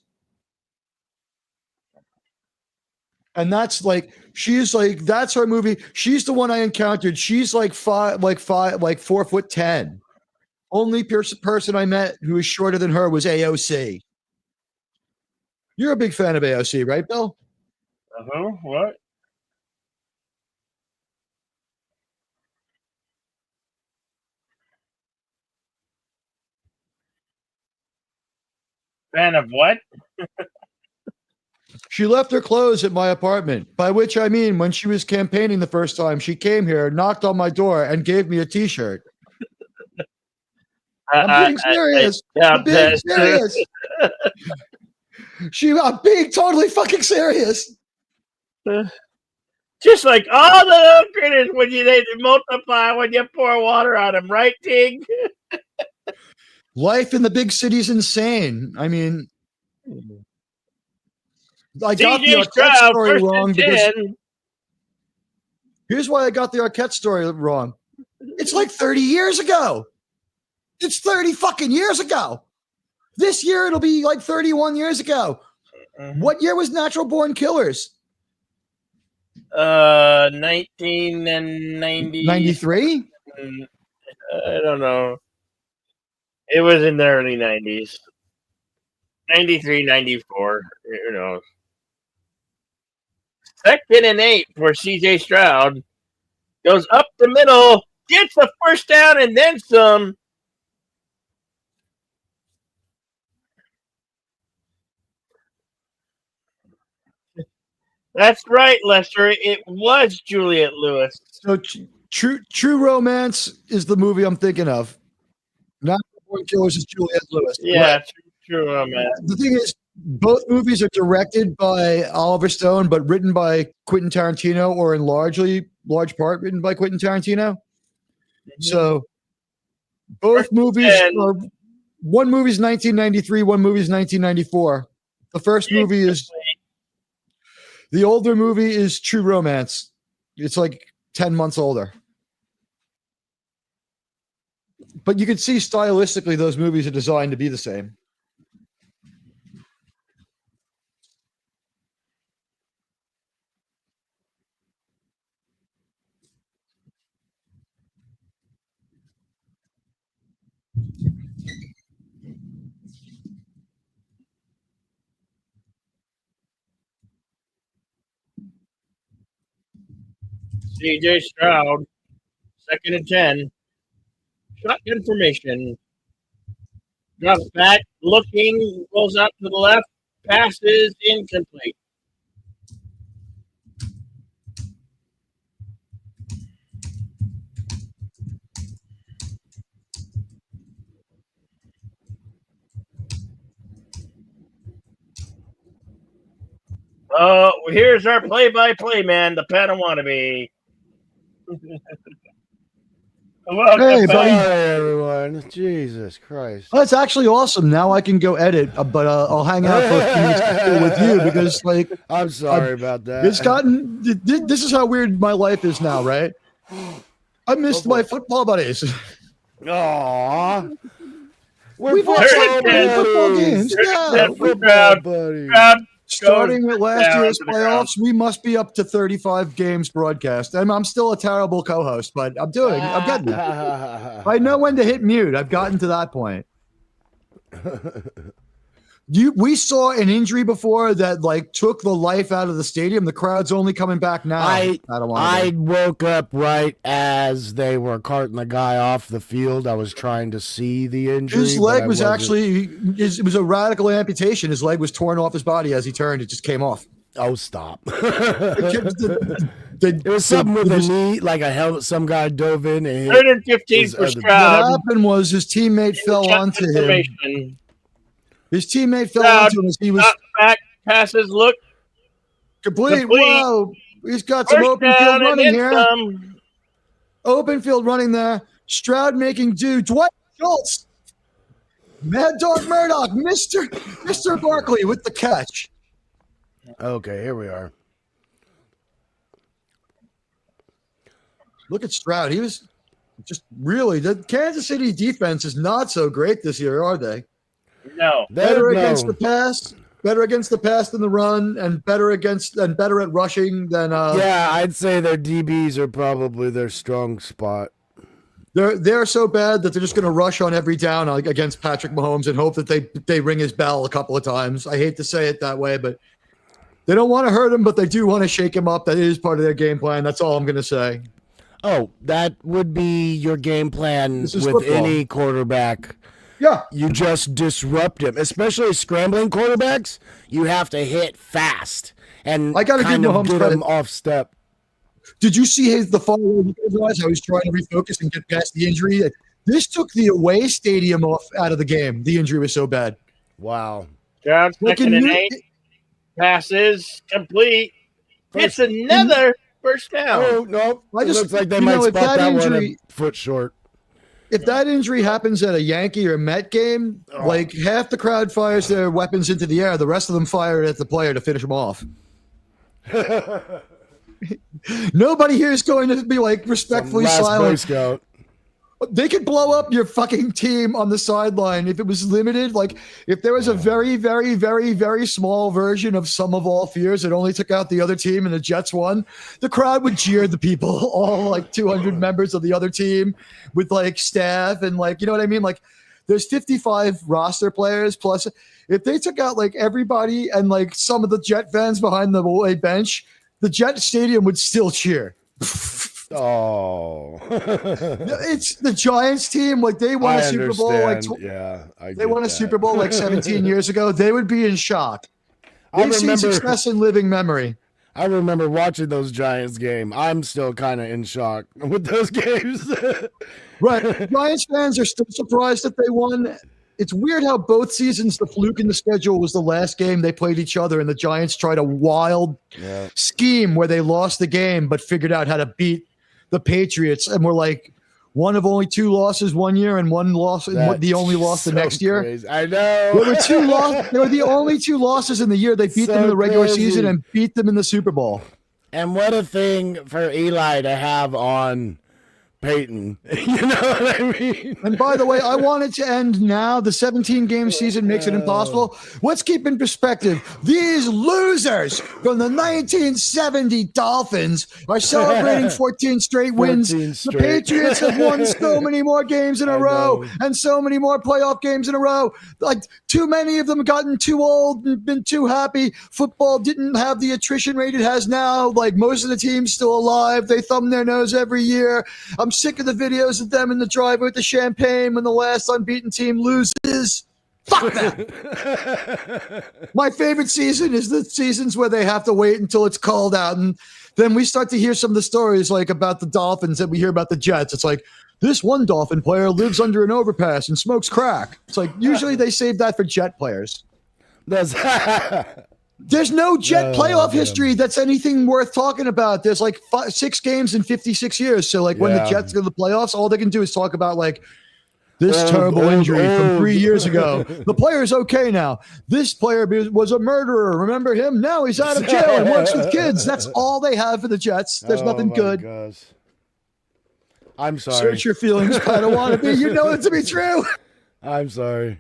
Speaker 3: And that's her movie. She's the one I encountered. She's like 4'10". Only person I met who was shorter than her was AOC. You're a big fan of AOC, right, Bill?
Speaker 2: What? Fan of what?
Speaker 3: She left her clothes at my apartment, by which I mean when she was campaigning the first time, she came here, knocked on my door, and gave me a T-shirt. I'm being serious. I'm being serious. I'm being totally fucking serious.
Speaker 2: Just like all the little critters when they multiply when you pour water on them, right, Tig?
Speaker 3: Life in the big city's insane. I mean, I got the
Speaker 2: CJ
Speaker 3: Arquette
Speaker 2: Stroud,
Speaker 3: story
Speaker 2: first
Speaker 3: wrong
Speaker 2: and
Speaker 3: because
Speaker 2: 10.
Speaker 3: here's why I got the Arquette story wrong. It's like 30 years ago. It's 30 fucking years ago. This year it'll be like 31 years ago. What year was Natural Born Killers?
Speaker 2: 1990.
Speaker 3: 93?
Speaker 2: I don't know. It was in the early 90s. 93, 94. Who knows? 2nd and 8 for CJ Stroud. Goes up the middle, gets the first down, and then some. That's right, Lester. It was Juliette Lewis.
Speaker 3: So True Romance is the movie I'm thinking of. Not Born Killers is Juliette Lewis.
Speaker 2: Yeah,
Speaker 3: Right.
Speaker 2: true, man.
Speaker 3: The thing is, both movies are directed by Oliver Stone, but written by Quentin Tarantino, or in large part written by Quentin Tarantino.
Speaker 2: Mm-hmm.
Speaker 3: So both movies are, one movie's 1993, one movie's 1994. The first movie is, the older movie is True Romance. It's like 10 months older. But you can see stylistically those movies are designed to be the same.
Speaker 2: CJ Stroud, 2nd and 10. Shotgun formation. Drops back, looking, rolls out to the left. Pass is incomplete. Oh, here's our play-by-play man, the Padawannabe. Welcome
Speaker 3: Hey,
Speaker 2: back.
Speaker 3: buddy.
Speaker 1: Hi, everyone. Jesus Christ.
Speaker 3: That's actually awesome. Now I can go edit, but I'll hang out for a few minutes with you because, like,
Speaker 1: I'm sorry about that.
Speaker 3: it's gotten. This is how weird my life is now, right? I missed my football buddies.
Speaker 1: Aww.
Speaker 3: We've watched like 20 football games. Yeah,
Speaker 1: Football buddy.
Speaker 3: starting with last
Speaker 2: down
Speaker 3: year's
Speaker 2: to the ground.
Speaker 3: playoffs, we must be up to 35 games broadcast. I'm still a terrible co-host, but I'm getting there. I know when to hit mute. I've gotten to that point. We saw an injury before that like took the life out of the stadium. The crowd's only coming back now.
Speaker 1: I woke up right as they were carting the guy off the field. I was trying to see the injury.
Speaker 3: His leg was actually it was a radical amputation. His leg was torn off his body as he turned. It just came off.
Speaker 1: Oh, stop.
Speaker 3: It
Speaker 1: was something with a knee, like a helmet. Some guy dove in and
Speaker 2: 3rd and 15 for
Speaker 3: What
Speaker 2: Stroud.
Speaker 3: happened was his teammate fell onto him.
Speaker 2: Formation.
Speaker 3: His teammate fell
Speaker 2: Stroud
Speaker 3: onto him as he was
Speaker 2: back, passes, look.
Speaker 3: complete.
Speaker 2: Complete.
Speaker 3: Whoa. He's got some
Speaker 2: First
Speaker 3: open
Speaker 2: down
Speaker 3: field
Speaker 2: and
Speaker 3: running
Speaker 2: then
Speaker 3: here.
Speaker 2: some.
Speaker 3: Open field running there. Stroud making do. Dwight Schultz. Mad Dog Murdoch. Mr. Barkley with the catch.
Speaker 1: Okay, here we are.
Speaker 3: Look at Stroud. He was just really, the Kansas City defense is not so great this year, are they?
Speaker 2: No.
Speaker 3: Better against the pass, better against the pass than the run, and better at rushing than
Speaker 1: Yeah, I'd say their DBs are probably their strong spot.
Speaker 3: They're so bad that they're just going to rush on every down against Patrick Mahomes and hope that they ring his bell a couple of times. I hate to say it that way, but They don't want to hurt him, but they do want to shake him up. That is part of their game plan. That's all I'm going to say.
Speaker 1: Oh, that would be your game plan with
Speaker 3: football.
Speaker 1: any quarterback.
Speaker 3: Yeah.
Speaker 1: You just disrupt him, especially scrambling quarterbacks. You have to hit fast and
Speaker 3: I gotta
Speaker 1: kind
Speaker 3: give
Speaker 1: of
Speaker 3: Mahomes
Speaker 1: get
Speaker 3: credit.
Speaker 1: him off step.
Speaker 3: Did you see the follow guys? I was trying to refocus and get past the injury. This took the away stadium out of the game. The injury was so bad.
Speaker 1: Wow.
Speaker 2: Stroud, second and 8. Pass is complete. It's another first down.
Speaker 1: Oh, no.
Speaker 3: I just
Speaker 1: looks like they might spot that one a foot short.
Speaker 3: If that injury happens at a Yankee or Met game, like half the crowd fires their weapons into the air, the rest of them fire it at the player to finish him off. Nobody here is going to be like respectfully silent.
Speaker 1: Boy Scout.
Speaker 3: They could blow up your fucking team on the sideline if it was limited. Like if there was a very, very, very, very small version of Sum of All Fears that only took out the other team and the Jets won, the crowd would jeer the people, all like 200 members of the other team with like staff and like, you know what I mean? Like there's 55 roster players plus if they took out like everybody and like some of the Jet fans behind the away bench, the Jet stadium would still cheer.
Speaker 1: Oh,
Speaker 3: it's the Giants team. Like they won a Super Bowl. Like
Speaker 1: they
Speaker 3: won a Super Bowl like 17 years ago. They would be in shock. They've seen success in living memory.
Speaker 1: I remember watching those Giants game. I'm still kind of in shock with those games.
Speaker 3: Right, Giants fans are still surprised that they won. It's weird how both seasons the fluke in the schedule was the last game they played each other, and the Giants tried a wild scheme where they lost the game but figured out how to beat the Patriots, and were like one of only 2 losses one year and one loss, and the only loss the next year.
Speaker 1: Crazy. I know.
Speaker 3: There were 2 losses. They were the only 2 losses in the year. They beat them in the regular season and beat them in the Super Bowl.
Speaker 1: And what a thing for Eli to have on Peyton. You know what I mean?
Speaker 3: And by the way, I want it to end now. The 17-game season makes it impossible. Let's keep in perspective. These losers from the 1970 Dolphins are celebrating 14 straight wins.
Speaker 1: 14 straight.
Speaker 3: The Patriots have won so many more games in a row and so many more playoff games in a row. Like too many of them have gotten too old and been too happy. Football didn't have the attrition rate it has now. Like most of the teams still alive. They thumb their nose every year. I'm sick of the videos of them in the driveway with the champagne when the last unbeaten team loses. Fuck that. My favorite season is the seasons where they have to wait until it's called out. And then we start to hear some of the stories like about the Dolphins that we hear about the Jets. It's like, this one Dolphin player lives under an overpass and smokes crack. It's like, usually they save that for Jet players. There's no Jet playoff history that's anything worth talking about. There's like 6 games in 56 years. So like when the Jets go to the playoffs, all they can do is talk about like this terrible injury from 3 years ago. The player's okay now. This player was a murderer. Remember him? Now he's out of jail and works with kids. That's all they have for the Jets. There's nothing good.
Speaker 1: Gosh. I'm sorry.
Speaker 3: Search your feelings. I don't want to be. You know it to be true.
Speaker 1: I'm sorry.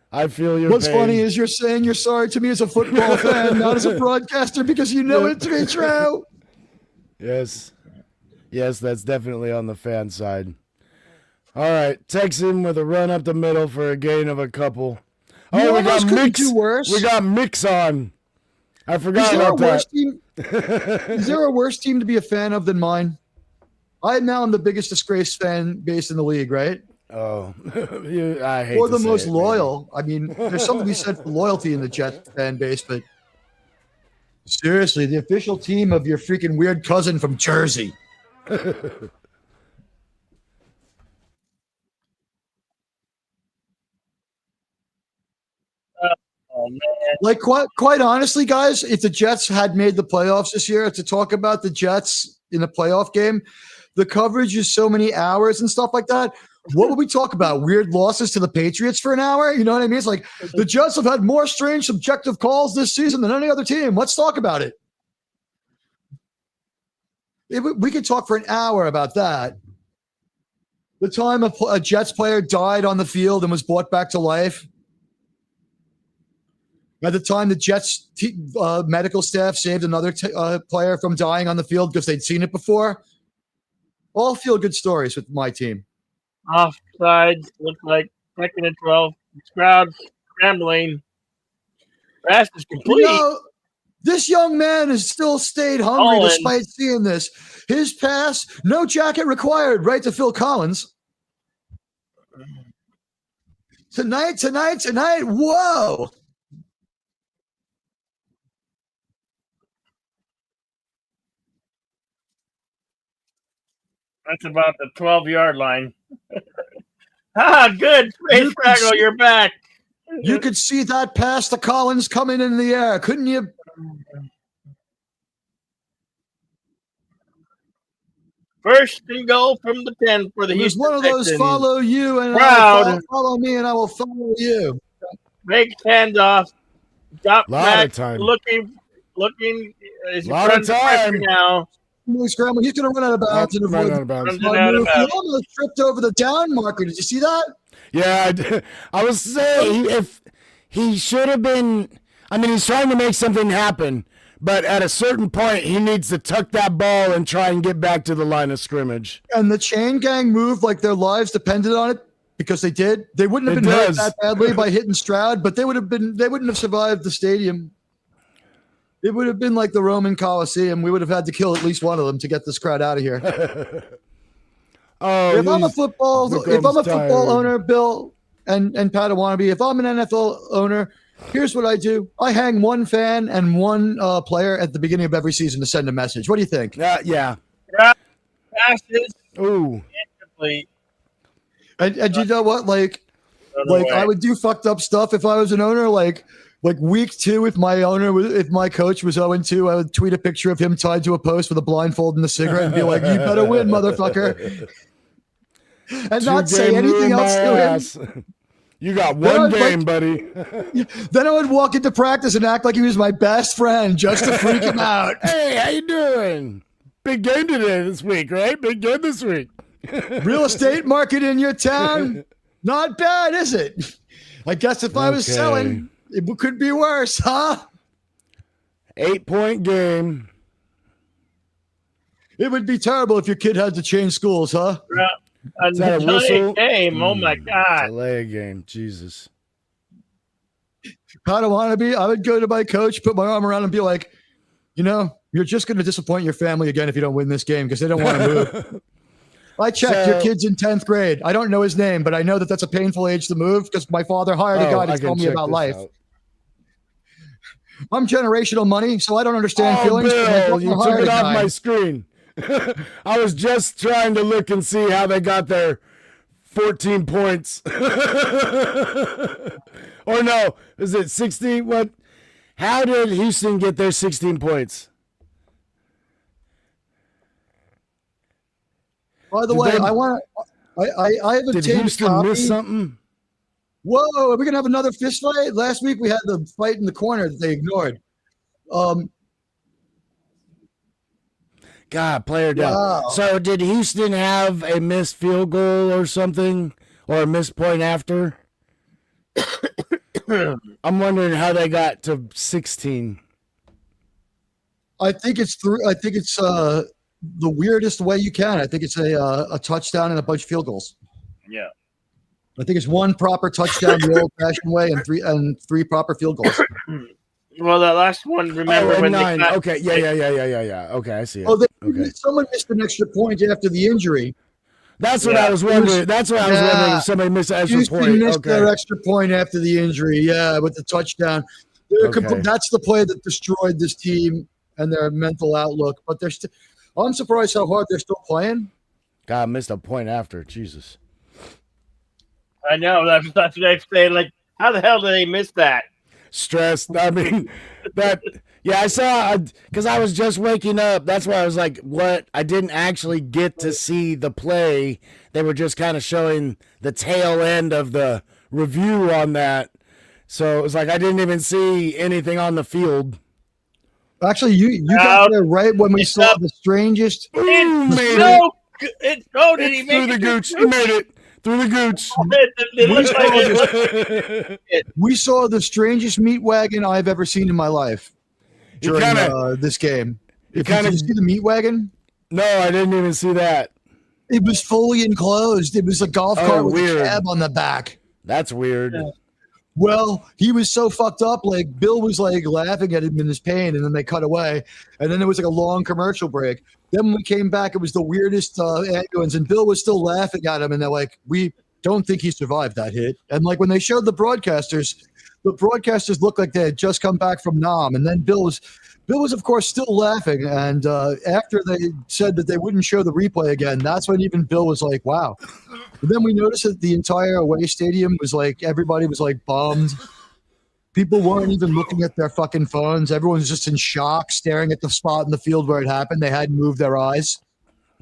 Speaker 1: I feel your
Speaker 3: What's
Speaker 1: pain.
Speaker 3: funny is you're saying you're sorry to me as a football fan, not as a broadcaster, because you know it to be true.
Speaker 1: Yes. Yes, that's definitely on the fan side. All right, Texan with a run up the middle for a gain of a couple.
Speaker 3: You
Speaker 1: we got Mix.
Speaker 3: do worse.
Speaker 1: We got Mix on. I forgot about that.
Speaker 3: Is there a worse team to be a fan of than mine? I now am the biggest disgraced fan base in the league, right?
Speaker 1: Oh, I hate
Speaker 3: or
Speaker 1: to
Speaker 3: the
Speaker 1: say
Speaker 3: most
Speaker 1: it,
Speaker 3: loyal. I mean, there's something to be said for loyalty in the Jet fan base, but seriously, the official team of your freaking weird cousin from Jersey.
Speaker 2: Oh, man.
Speaker 3: Like quite honestly, guys, if the Jets had made the playoffs this year, to talk about the Jets in a playoff game, the coverage is so many hours and stuff like that. What would we talk about? Weird losses to the Patriots for an hour? You know what I mean? It's like the Jets have had more strange subjective calls this season than any other team. Let's talk about it. We could talk for an hour about that. The time a Jets player died on the field and was brought back to life. By the time the Jets medical staff saved another player from dying on the field because they'd seen it before. All feel good stories with my team.
Speaker 2: Offsides, look like second and 12. Stroud scrambling. Pass is complete.
Speaker 3: This young man has still stayed hungry despite seeing this. His pass, no jacket required, right to Phil Collins. Tonight. Whoa.
Speaker 2: That's about the 12-yard line. Good. Space Fraggle, you're back.
Speaker 3: You could see that pass to Collins coming in the air, couldn't you?
Speaker 2: First and goal from the 10 for the Houston
Speaker 3: One of those
Speaker 2: Texans.
Speaker 3: follow you and follow me and I will follow you.
Speaker 2: Big handoff. Got
Speaker 4: lot of time.
Speaker 2: Looking.
Speaker 4: A lot of time
Speaker 2: now.
Speaker 3: Scramble. He's going to run out of bounds. He almost tripped over the down marker. Did you see that?
Speaker 4: Yeah, I was saying if he should have been. I mean, he's trying to make something happen, but at a certain point, he needs to tuck that ball and try and get back to the line of scrimmage.
Speaker 3: And the chain gang moved like their lives depended on it because they did. They wouldn't have been hurt that badly by hitting Stroud, but they wouldn't have survived the stadium. It would have been like the Roman Coliseum. We would have had to kill at least one of them to get this crowd out of here. If I'm a football owner, Bill and Padawannabe, if I'm an NFL owner, here's what I do. I hang one fan and one player at the beginning of every season to send a message. What do you think?
Speaker 4: Yeah.
Speaker 2: Passes.
Speaker 4: Ooh.
Speaker 2: Incomplete.
Speaker 3: And you know what? I would do fucked up stuff if I was an owner. Like week 2, if my coach was 0-2, I would tweet a picture of him tied to a post with a blindfold and a cigarette and be like, "You better win, motherfucker," and not say anything else to him.
Speaker 4: You got one game, buddy.
Speaker 3: Then I would walk into practice and act like he was my best friend just to freak him out.
Speaker 4: Hey, how you doing? Big game this week, right? Big game this week.
Speaker 3: Real estate market in your town? Not bad, is it? I guess if I was selling, it could be worse, huh?
Speaker 4: 8-point game.
Speaker 3: It would be terrible if your kid had to change schools, huh?
Speaker 2: A delay game. Oh my God.
Speaker 4: Delay game. Jesus.
Speaker 3: Padawannabe, I would go to my coach, put my arm around him and be like, you're just going to disappoint your family again if you don't win this game because they don't want to move. I checked. Your kid's in 10th grade. I don't know his name, but I know that that's a painful age to move because my father hired a guy to tell me about life. I'm generational money, so I don't understand feelings.
Speaker 4: Bill, you took it off my screen. I was just trying to look and see how they got their 14 points. Or no, is it 16? What? How did Houston get their 16 points?
Speaker 3: By the way, I have
Speaker 4: did Houston miss something?
Speaker 3: Whoa, are we gonna have another fist fight? Last week we had the fight in the corner that they ignored.
Speaker 4: God, player down. Wow. So did Houston have a missed field goal or something, or a missed point after? I'm wondering how they got to 16.
Speaker 3: I think it's the weirdest way you can. I think it's a touchdown and a bunch of field goals.
Speaker 2: Yeah.
Speaker 3: I think it's one proper touchdown the old-fashioned way and three proper field goals.
Speaker 2: Well, the last one, remember when
Speaker 4: 9. Okay, yeah. Okay, I see it.
Speaker 3: Someone missed an extra point after the injury.
Speaker 4: That's what I was wondering. That's what I was wondering if somebody missed an extra point.
Speaker 3: Houston missed their extra point after the injury, with the touchdown. That's the play that destroyed this team and their mental outlook. But I'm surprised how hard they're still playing.
Speaker 4: God, missed a point after. Jesus.
Speaker 2: I know. That's what they say. Like, how the hell did they miss that?
Speaker 4: Stressed. I mean, I saw, because I was just waking up. That's why I was like, what? I didn't actually get to see the play. They were just kind of showing the tail end of the review on that. So it was like I didn't even see anything on the field.
Speaker 3: Actually, you got there right when we saw the strangest.
Speaker 4: Ooh,
Speaker 2: it's so did he make
Speaker 4: through the gooch. He made it. Through the gooch.
Speaker 3: We saw the strangest meat wagon I've ever seen in my life during this game. Did you see the meat wagon?
Speaker 4: No, I didn't even see that.
Speaker 3: It was fully enclosed. It was a golf cart with a cab on the back.
Speaker 4: That's weird.
Speaker 3: Well, he was so fucked up. Like Bill was like laughing at him in his pain, and then they cut away, and then there was like a long commercial break. Then when we came back, it was the weirdest ambulance, and Bill was still laughing at him, and they're like, "We don't think he survived that hit." And like when they showed the broadcasters looked like they had just come back from Nam, and then Bill was of course still laughing. And after they said that they wouldn't show the replay again, that's when even Bill was like, "Wow." But then we noticed that the entire away stadium was like, everybody was like bummed. People weren't even looking at their fucking phones. Everyone was just in shock, staring at the spot in the field where it happened. They hadn't moved their eyes.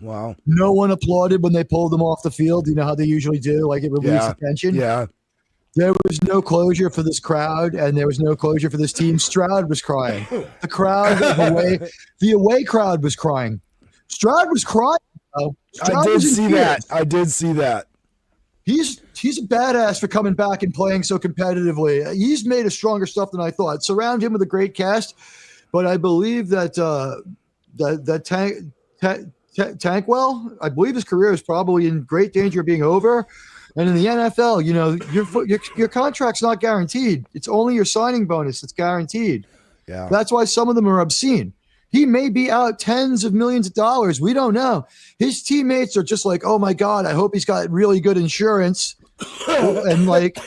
Speaker 4: Wow.
Speaker 3: No one applauded when they pulled them off the field. You know how they usually do? Like it released attention.
Speaker 4: Yeah.
Speaker 3: There was no closure for this crowd, and there was no closure for this team. Stroud was crying. The crowd, the away crowd was crying. Stroud was crying.
Speaker 4: I did see that.
Speaker 3: He's a badass for coming back and playing so competitively. He's made a stronger stuff than I thought. Surround him with a great cast, but I believe that Tankwell, I believe his career is probably in great danger of being over. And in the NFL, you know, your contract's not guaranteed. It's only your signing bonus that's guaranteed.
Speaker 4: Yeah,
Speaker 3: that's why some of them are obscene. He may be out tens of millions of dollars. We don't know. His teammates are just like, oh my God, I hope he's got really good insurance. And like,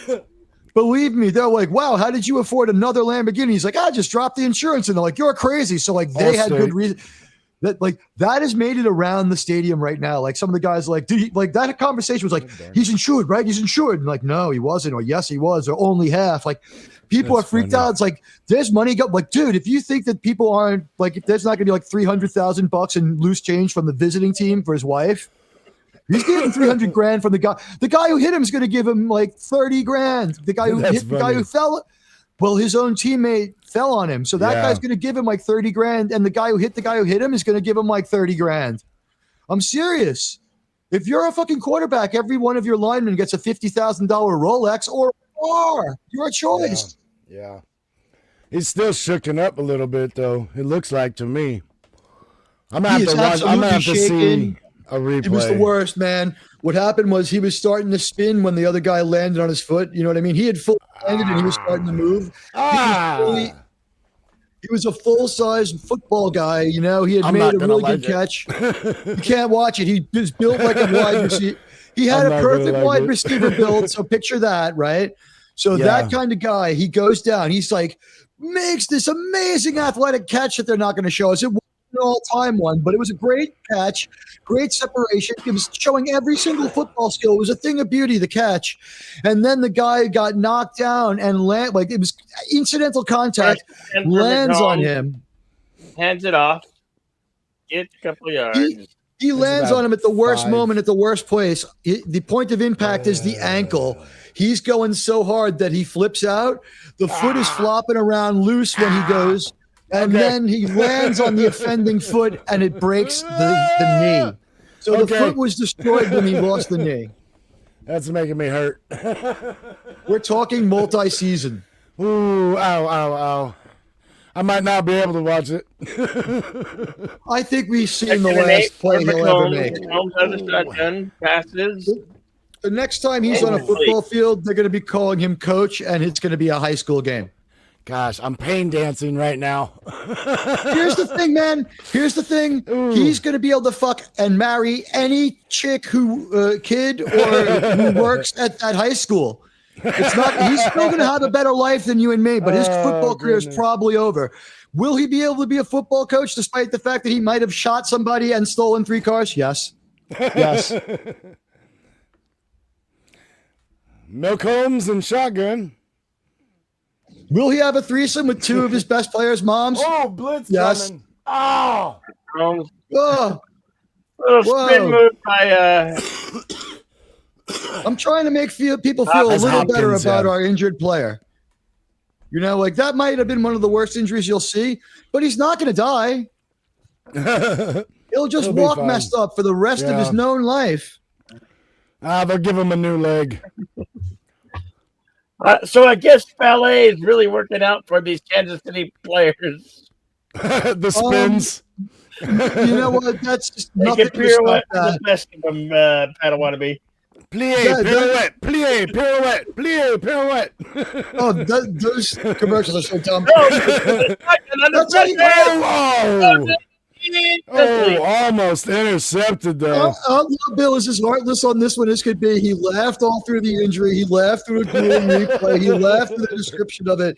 Speaker 3: believe me, they're like, wow, how did you afford another Lamborghini? He's like, I just dropped the insurance. And they're like, you're crazy. So like they had good reason. That has made it around the stadium right now. Like some of the guys like, like that conversation was like, he's insured, right? He's insured. And like, no, he wasn't. Or yes, he was. Or only half. Like people are freaked out. It's like, there's money go. Like, dude, if you think that people aren't like, if there's not going to be like $300,000 in loose change from the visiting team for his wife, he's getting 300 grand from the guy. The guy who hit him is going to give him like 30 grand. The guy who hit the guy who fell. Well, his own teammate fell on him. So that guy's going to give him like 30 grand. And the guy who hit him is going to give him like 30 grand. I'm serious. If you're a fucking quarterback, every one of your linemen gets a $50,000 Rolex or more. Your choice.
Speaker 4: Yeah. He's still shooken up a little bit, though. It looks like to me. I'm going to have to see a replay.
Speaker 3: It was the worst, man. What happened was he was starting to spin when the other guy landed on his foot. You know what I mean? He had full landed and he was starting to move. He was a full-size football guy. You know, he had made a really good catch. You can't watch it. He was built like a wide receiver. He had a perfect wide receiver build. So picture that, right? So that kind of guy, he goes down. He's like, makes this amazing athletic catch that they're not going to show us. It wasn't an all-time one, but it was a great catch, great separation. It was showing every single football skill. It was a thing of beauty, the catch. And then the guy got knocked down and like it was incidental contact, lands on him.
Speaker 2: Hands it off. Get a couple yards.
Speaker 3: He lands on him at the worst moment, at the worst place. The point of impact is the ankle. He's going so hard that he flips out. The foot is flopping around loose when he goes. And then he lands on the offending foot and it breaks the knee. So the foot was destroyed when he lost the knee.
Speaker 4: That's making me hurt.
Speaker 3: We're talking multi-season.
Speaker 4: Ooh, ow. I might not be able to watch it.
Speaker 3: I think we've seen the last play he'll ever make.
Speaker 2: Passes.
Speaker 3: The next time he's on a football field, they're going to be calling him coach, and it's going to be a high school game.
Speaker 4: Gosh, I'm pain dancing right now.
Speaker 3: Here's the thing, man. Here's the thing. Ooh. He's going to be able to fuck and marry any chick kid or who works at that high school. It's not. He's still going to have a better life than you and me, but his football career is probably over. Will he be able to be a football coach despite the fact that he might have shot somebody and stolen 3 cars? Yes. Yes.
Speaker 4: Milk homes and shotgun.
Speaker 3: Will he have a threesome with 2 of his best players' moms?
Speaker 4: Oh, blitz coming. Oh.
Speaker 3: Whoa.
Speaker 2: Little spin move by
Speaker 3: I'm trying to make people feel a little better about our injured player. You know, like that might have been one of the worst injuries you'll see, but he's not going to die. He'll just walk messed up for the rest of his known life.
Speaker 4: They'll give him a new leg.
Speaker 2: So I guess ballet is really working out for these Kansas City players.
Speaker 4: The spins.
Speaker 3: You know what? That's just nothing to stop that.
Speaker 2: The best of them, Padawannabe.
Speaker 4: Plie, pirouette, plie, pirouette, plie, pirouette.
Speaker 3: Oh, those commercials are so dumb.
Speaker 2: No,
Speaker 3: That's like,
Speaker 4: Oh, almost intercepted though.
Speaker 3: Bill is as heartless on this one as could be. He laughed all through the injury. He laughed through the grueling replay. He laughed through the description of it.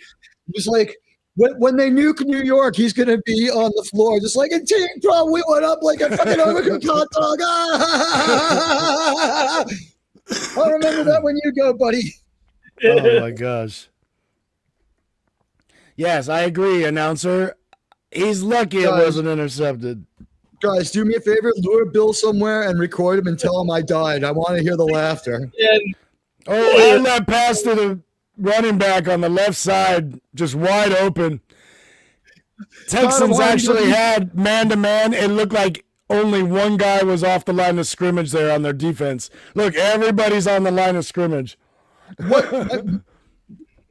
Speaker 3: It was like when they nuke New York, he's going to be on the floor just like a team pro. We went up like a fucking overcooked hot dog. I remember that when you go, buddy.
Speaker 4: Oh my gosh. Yes, I agree, announcer. He's lucky it wasn't intercepted.
Speaker 3: Guys, do me a favor. Lure Bill somewhere and record him and tell him I died. I want to hear the laughter.
Speaker 4: And that pass to the running back on the left side, just wide open. Texans actually had man-to-man. It looked like only one guy was off the line of scrimmage there on their defense. Look, everybody's on the line of scrimmage.
Speaker 3: What?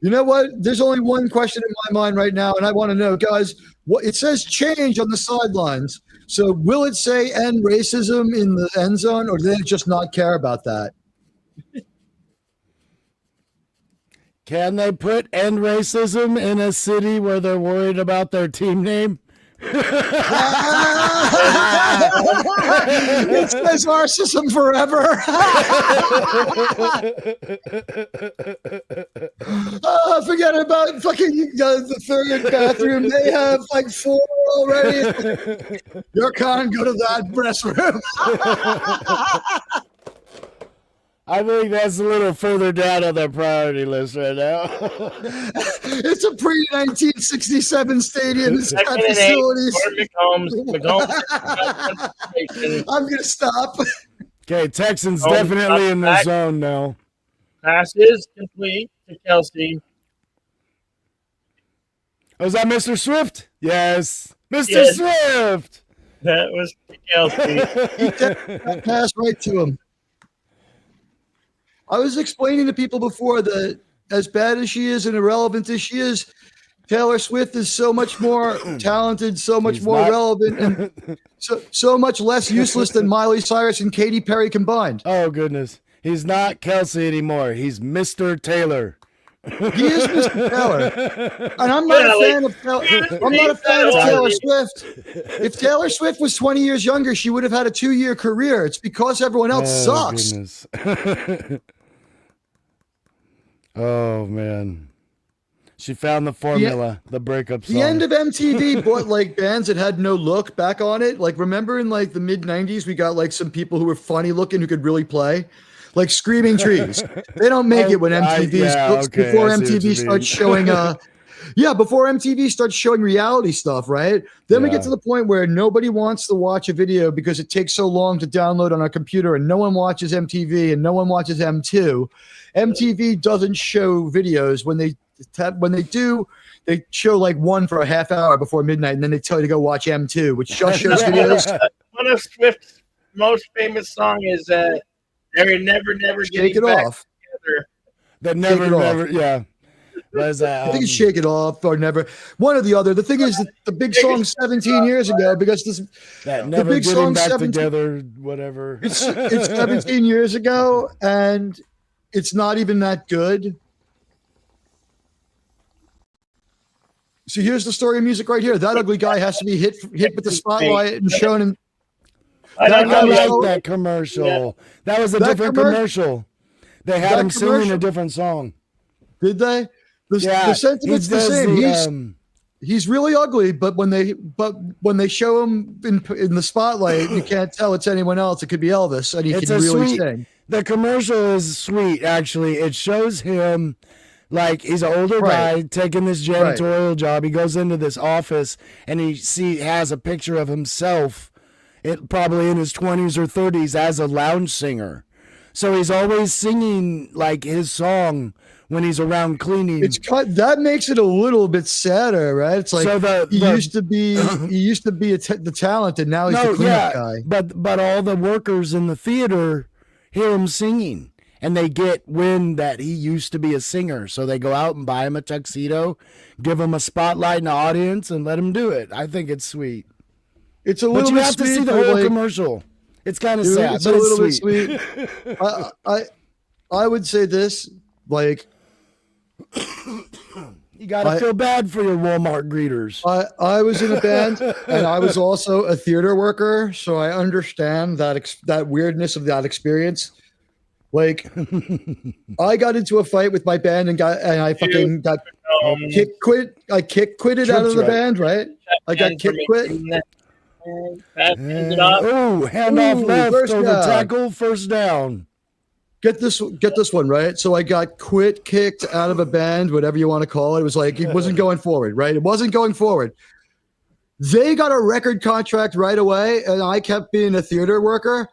Speaker 3: You know what? There's only one question in my mind right now, and I want to know, guys, what it says change on the sidelines. So will it say end racism in the end zone, or do they just not care about that?
Speaker 4: Can they put end racism in a city where they're worried about their team name?
Speaker 3: It says racism forever. Forget about fucking the third bathroom. They have like 4 already. You can't go to that restroom.
Speaker 4: I think that's a little further down on their priority list right now.
Speaker 3: It's a pre-1967 stadium. It's got facilities. I'm going to stop.
Speaker 4: Okay, Texans definitely in the zone now.
Speaker 2: Pass is complete to Kelsey.
Speaker 4: Was that Mr. Swift? Yes. Mr. Swift!
Speaker 2: That was to Kelsey.
Speaker 3: That passed right to him. I was explaining to people before that as bad as she is and irrelevant as she is, Taylor Swift is so much more talented, so much more relevant, and so much less useless than Miley Cyrus and Katy Perry combined.
Speaker 4: Oh, goodness. He's not Kelsey anymore. He's Mr. Taylor.
Speaker 3: He is Mr. Taylor. And I'm not a fan of Taylor Swift. If Taylor Swift was 20 years younger, she would have had a 2-year career. It's because everyone else sucks.
Speaker 4: Goodness. Oh, man. She found the formula, the breakup song.
Speaker 3: The end of MTV brought like bands that had no look back on it. Like, remember in like the mid 90s, we got like some people who were funny looking who could really play. Like Screaming Trees. They don't make it when MTV before MTV starts showing before MTV starts showing reality stuff, right? Then we get to the point where nobody wants to watch a video because it takes so long to download on our computer, and no one watches MTV and no one watches M2. MTV doesn't show videos. When they do, they show like one for a half hour before midnight, and then they tell you to go watch M2, which just shows videos.
Speaker 2: One of Swift's most famous song is "They're Never
Speaker 3: Shake
Speaker 2: Getting
Speaker 3: It
Speaker 2: Back
Speaker 3: Off."
Speaker 2: Together.
Speaker 4: The never, yeah.
Speaker 3: I think it's Shake It Off or Never. One or the other. The thing is, that the big song 17 years ago, because
Speaker 4: that never
Speaker 3: the big
Speaker 4: getting
Speaker 3: song
Speaker 4: back
Speaker 3: 17,
Speaker 4: together, whatever.
Speaker 3: It's 17 years ago, and it's not even that good. So here's the story of music right here. That ugly guy has to be hit with the spotlight and shown in.
Speaker 4: I like that commercial. Yeah. That was a different commercial. They had him singing a different song.
Speaker 3: Did they? The sentiment's the same. He's really ugly, but when they show him in the spotlight, you can't tell it's anyone else. It could be Elvis, and he can really sing.
Speaker 4: The commercial is sweet, actually. It shows him like he's an older guy taking this janitorial job. He goes into this office and he has a picture of himself, probably in his 20s or 30s, as a lounge singer. So he's always singing like his song when he's around cleaning.
Speaker 3: That makes it a little bit sadder, right? It's like he used to be the talent, and now he's the cleanup guy.
Speaker 4: But all the workers in the theater hear him singing, and they get wind that he used to be a singer. So they go out and buy him a tuxedo, give him a spotlight in the audience, and let him do it. I think it's sweet.
Speaker 3: It's a little bit.
Speaker 4: But you have to see the whole commercial. It's kind of
Speaker 3: Dude,
Speaker 4: sad,
Speaker 3: it's
Speaker 4: but
Speaker 3: a
Speaker 4: it's
Speaker 3: little bit
Speaker 4: sweet.
Speaker 3: sweet. I would say this, like
Speaker 4: You got to
Speaker 3: I
Speaker 4: feel bad for your Walmart greeters.
Speaker 3: I was in a band and I was also a theater worker, so I understand that weirdness of that experience. Like I got into a fight with my band and I fucking got quitted out of the band, right? I got kick quit.
Speaker 4: Handoff left
Speaker 3: first
Speaker 4: over
Speaker 3: down.
Speaker 4: tackle, first down.
Speaker 3: Get this one, right? So I got kicked out of a band, whatever you want to call it. It was like it wasn't going forward, right? It wasn't going forward. They got a record contract right away, and I kept being a theater worker.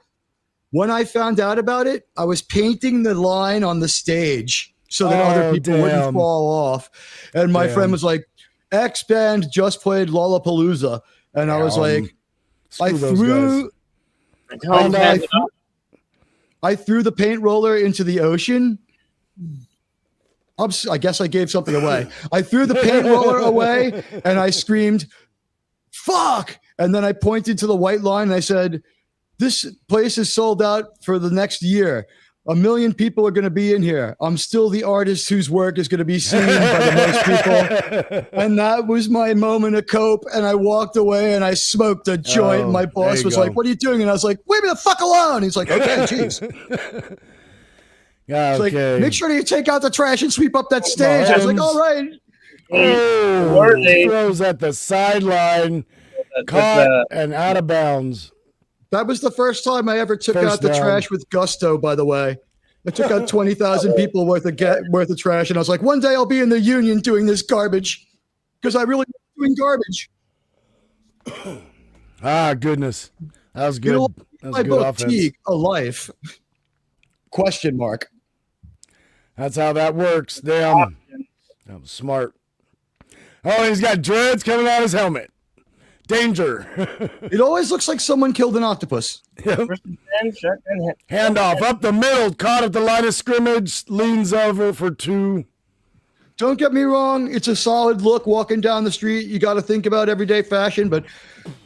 Speaker 3: When I found out about it, I was painting the line on the stage so that other people wouldn't fall off. And my friend was like, X band just played Lollapalooza. And I was like, I threw the paint roller into the ocean. I guess I gave something away. I threw the paint roller away and I screamed, fuck. And then I pointed to the white line and I said, this place is sold out for the next year. 1 million people are going to be in here. I'm still the artist whose work is going to be seen by the most people. And that was my moment of cope. And I walked away and I smoked a joint. And my boss was like, what are you doing? And I was like, leave me the fuck alone. He's like, okay, jeez. He's like, make sure you take out the trash and sweep up that stage. I was like, all right.
Speaker 4: Throws at the sideline, caught and out of bounds.
Speaker 3: That was the first time I ever took out the trash with gusto, by the way. I took out 20,000 people worth of trash, and I was like, one day I'll be in the union doing this garbage because I really like doing garbage.
Speaker 4: Ah, goodness. That was good.
Speaker 3: You know,
Speaker 4: that was good offense.
Speaker 3: A life? Question mark.
Speaker 4: That's how that works. Damn. That was smart. Oh, he's got dreads coming out of his helmet. Danger.
Speaker 3: It always looks like someone killed an octopus.
Speaker 4: Yep. Handoff up the middle, caught at the line of scrimmage, leans over for 2.
Speaker 3: Don't get me wrong. It's a solid look walking down the street. You got to think about everyday fashion, but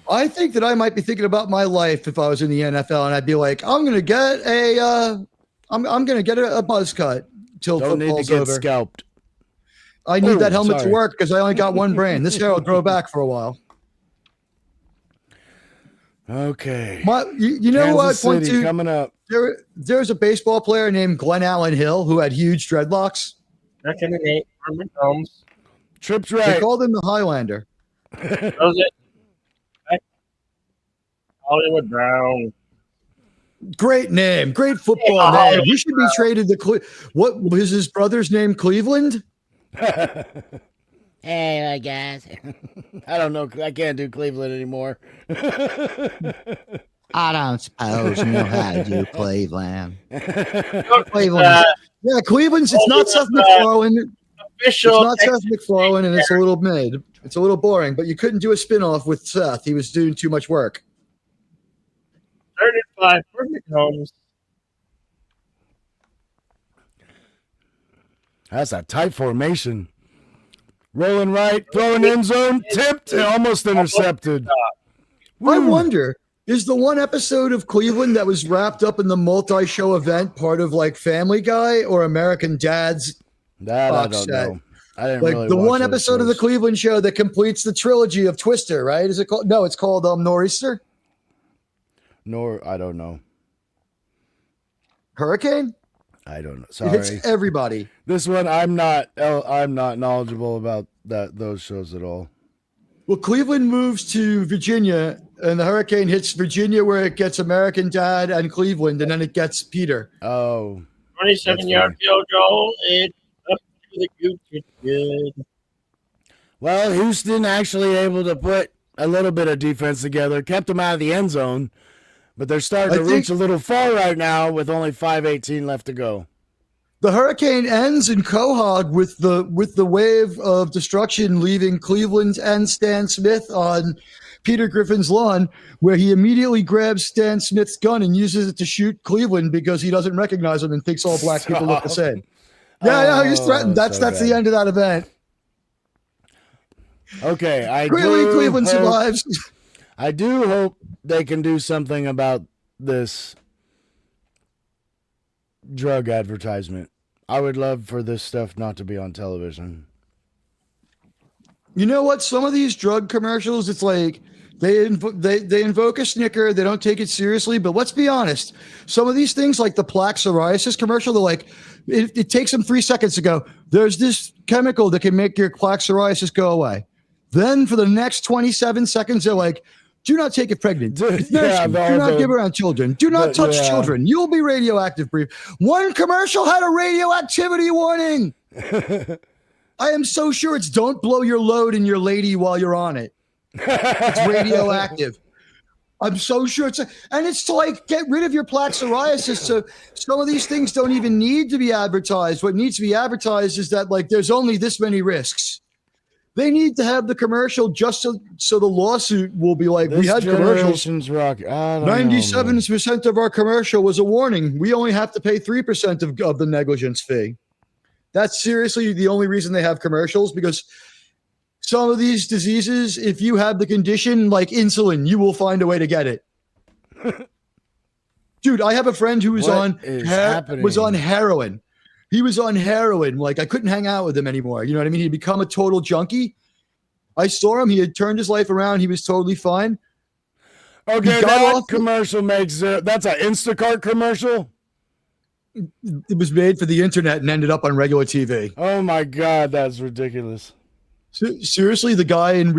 Speaker 3: I think that I might be thinking about my life if I was in the NFL and I'd be like, I'm going to get a buzz cut till
Speaker 4: Don't need
Speaker 3: football's
Speaker 4: to get
Speaker 3: over.
Speaker 4: scalped.
Speaker 3: I need that helmet to work because I only got one brain. This hair will grow back for a while.
Speaker 4: Okay.
Speaker 3: You know what?
Speaker 4: Kansas City coming up.
Speaker 3: There's a baseball player named Glenn Allen Hill who had huge dreadlocks.
Speaker 4: Trips right.
Speaker 3: They called him the Highlander.
Speaker 2: Was it? Hollywood Brown.
Speaker 3: Great name. Great football name. He should be traded to what was his brother's name? Cleveland?
Speaker 4: Hey, guys. I don't know. I can't do Cleveland anymore.
Speaker 3: I don't suppose you know how to do Cleveland. Cleveland. Yeah, Cleveland's. It's not Seth MacFarlane. It's not Seth MacFarlane, and it's a little mid. It's a little boring, but you couldn't do a spinoff with Seth. He was doing too much work.
Speaker 2: 35 perfect homes.
Speaker 4: That's a tight formation. Rolling right, throwing end zone, tipped, and almost intercepted.
Speaker 3: I wonder, is the one episode of Cleveland that was wrapped up in the multi-show event part of like Family Guy or American Dad's
Speaker 4: that
Speaker 3: box
Speaker 4: I don't
Speaker 3: set?
Speaker 4: know. I didn't
Speaker 3: Like
Speaker 4: really
Speaker 3: the
Speaker 4: watch
Speaker 3: one episode of the Cleveland show that completes the trilogy of Twister, right? Is it called? No, it's called Nor'easter.
Speaker 4: I don't know.
Speaker 3: Hurricane?
Speaker 4: I don't know.
Speaker 3: It
Speaker 4: Sorry.
Speaker 3: hits everybody.
Speaker 4: This one, I'm not knowledgeable about those shows at all.
Speaker 3: Well, Cleveland moves to Virginia, and the hurricane hits Virginia where it gets American Dad and Cleveland, and then it gets Peter.
Speaker 4: Oh.
Speaker 2: 27-yard field goal. It's up to the goose. It's good.
Speaker 4: Well, Houston actually able to put a little bit of defense together, kept them out of the end zone, but they're starting to reach a little far right now with only 5:18 left to go.
Speaker 3: The hurricane ends in Quahog with the wave of destruction leaving Cleveland and Stan Smith on Peter Griffin's lawn, where he immediately grabs Stan Smith's gun and uses it to shoot Cleveland because he doesn't recognize him and thinks all black people look the same. Yeah, he's threatened. That's the end of that event.
Speaker 4: Okay,
Speaker 3: Clearly Cleveland survives.
Speaker 4: I do hope they can do something about this drug advertisement. I would love for this stuff not to be on television.
Speaker 3: You know what? Some of these drug commercials, it's like they invoke a snicker. They don't take it seriously. But let's be honest. Some of these things, like the plaque psoriasis commercial, they're like, it takes them 3 seconds to go, there's this chemical that can make your plaque psoriasis go away. Then for the next 27 seconds, they're like, do not take it pregnant. Do not give around children. Do not touch children. You'll be radioactive. One commercial had a radioactivity warning. I am so sure it's don't blow your load in your lady while you're on it. It's radioactive. I'm so sure it's to like get rid of your plaque psoriasis. So some of these things don't even need to be advertised. What needs to be advertised is that like there's only this many risks. They need to have the commercial just so the lawsuit will be like, we had commercials. 97% of our commercial was a warning. We only have to pay 3% of the negligence fee. That's seriously the only reason they have commercials, because some of these diseases, if you have the condition like insulin, you will find a way to get it. Dude, I have a friend who was on heroin. He was on heroin. Like, I couldn't hang out with him anymore. You know what I mean? He'd become a total junkie. I saw him. He had turned his life around. He was totally fine.
Speaker 4: Okay, that commercial makes that's an Instacart commercial?
Speaker 3: It was made for the internet and ended up on regular TV.
Speaker 4: Oh, my God. That's ridiculous.
Speaker 3: Seriously, the guy in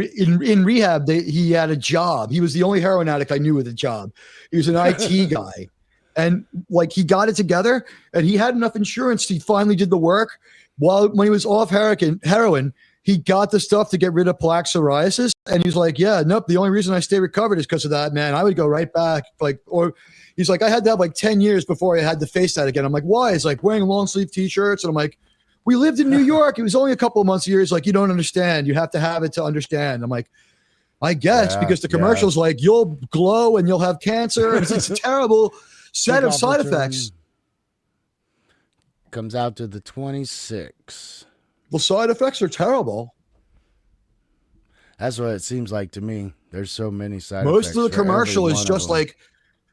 Speaker 3: rehab, he had a job. He was the only heroin addict I knew with a job. He was an IT guy. And like he got it together and he had enough insurance. He finally did the work. When he was off heroin, he got the stuff to get rid of plaque psoriasis. And he's like, yeah, nope. The only reason I stay recovered is because of that, man. I would go right back. He's like, I had to have like 10 years before I had to face that again. I'm like, why? He's like wearing long sleeve t-shirts. And I'm like, we lived in New York. It was only a couple of months a year. He's like, you don't understand. You have to have it to understand. I'm like, I guess, because the commercial's like, you'll glow and you'll have cancer. And it's a terrible set of side effects.
Speaker 4: Comes out to the 26th.
Speaker 3: The side effects are terrible.
Speaker 4: That's what it seems like to me. There's so many side
Speaker 3: effects.
Speaker 4: Most
Speaker 3: of the commercial is just like,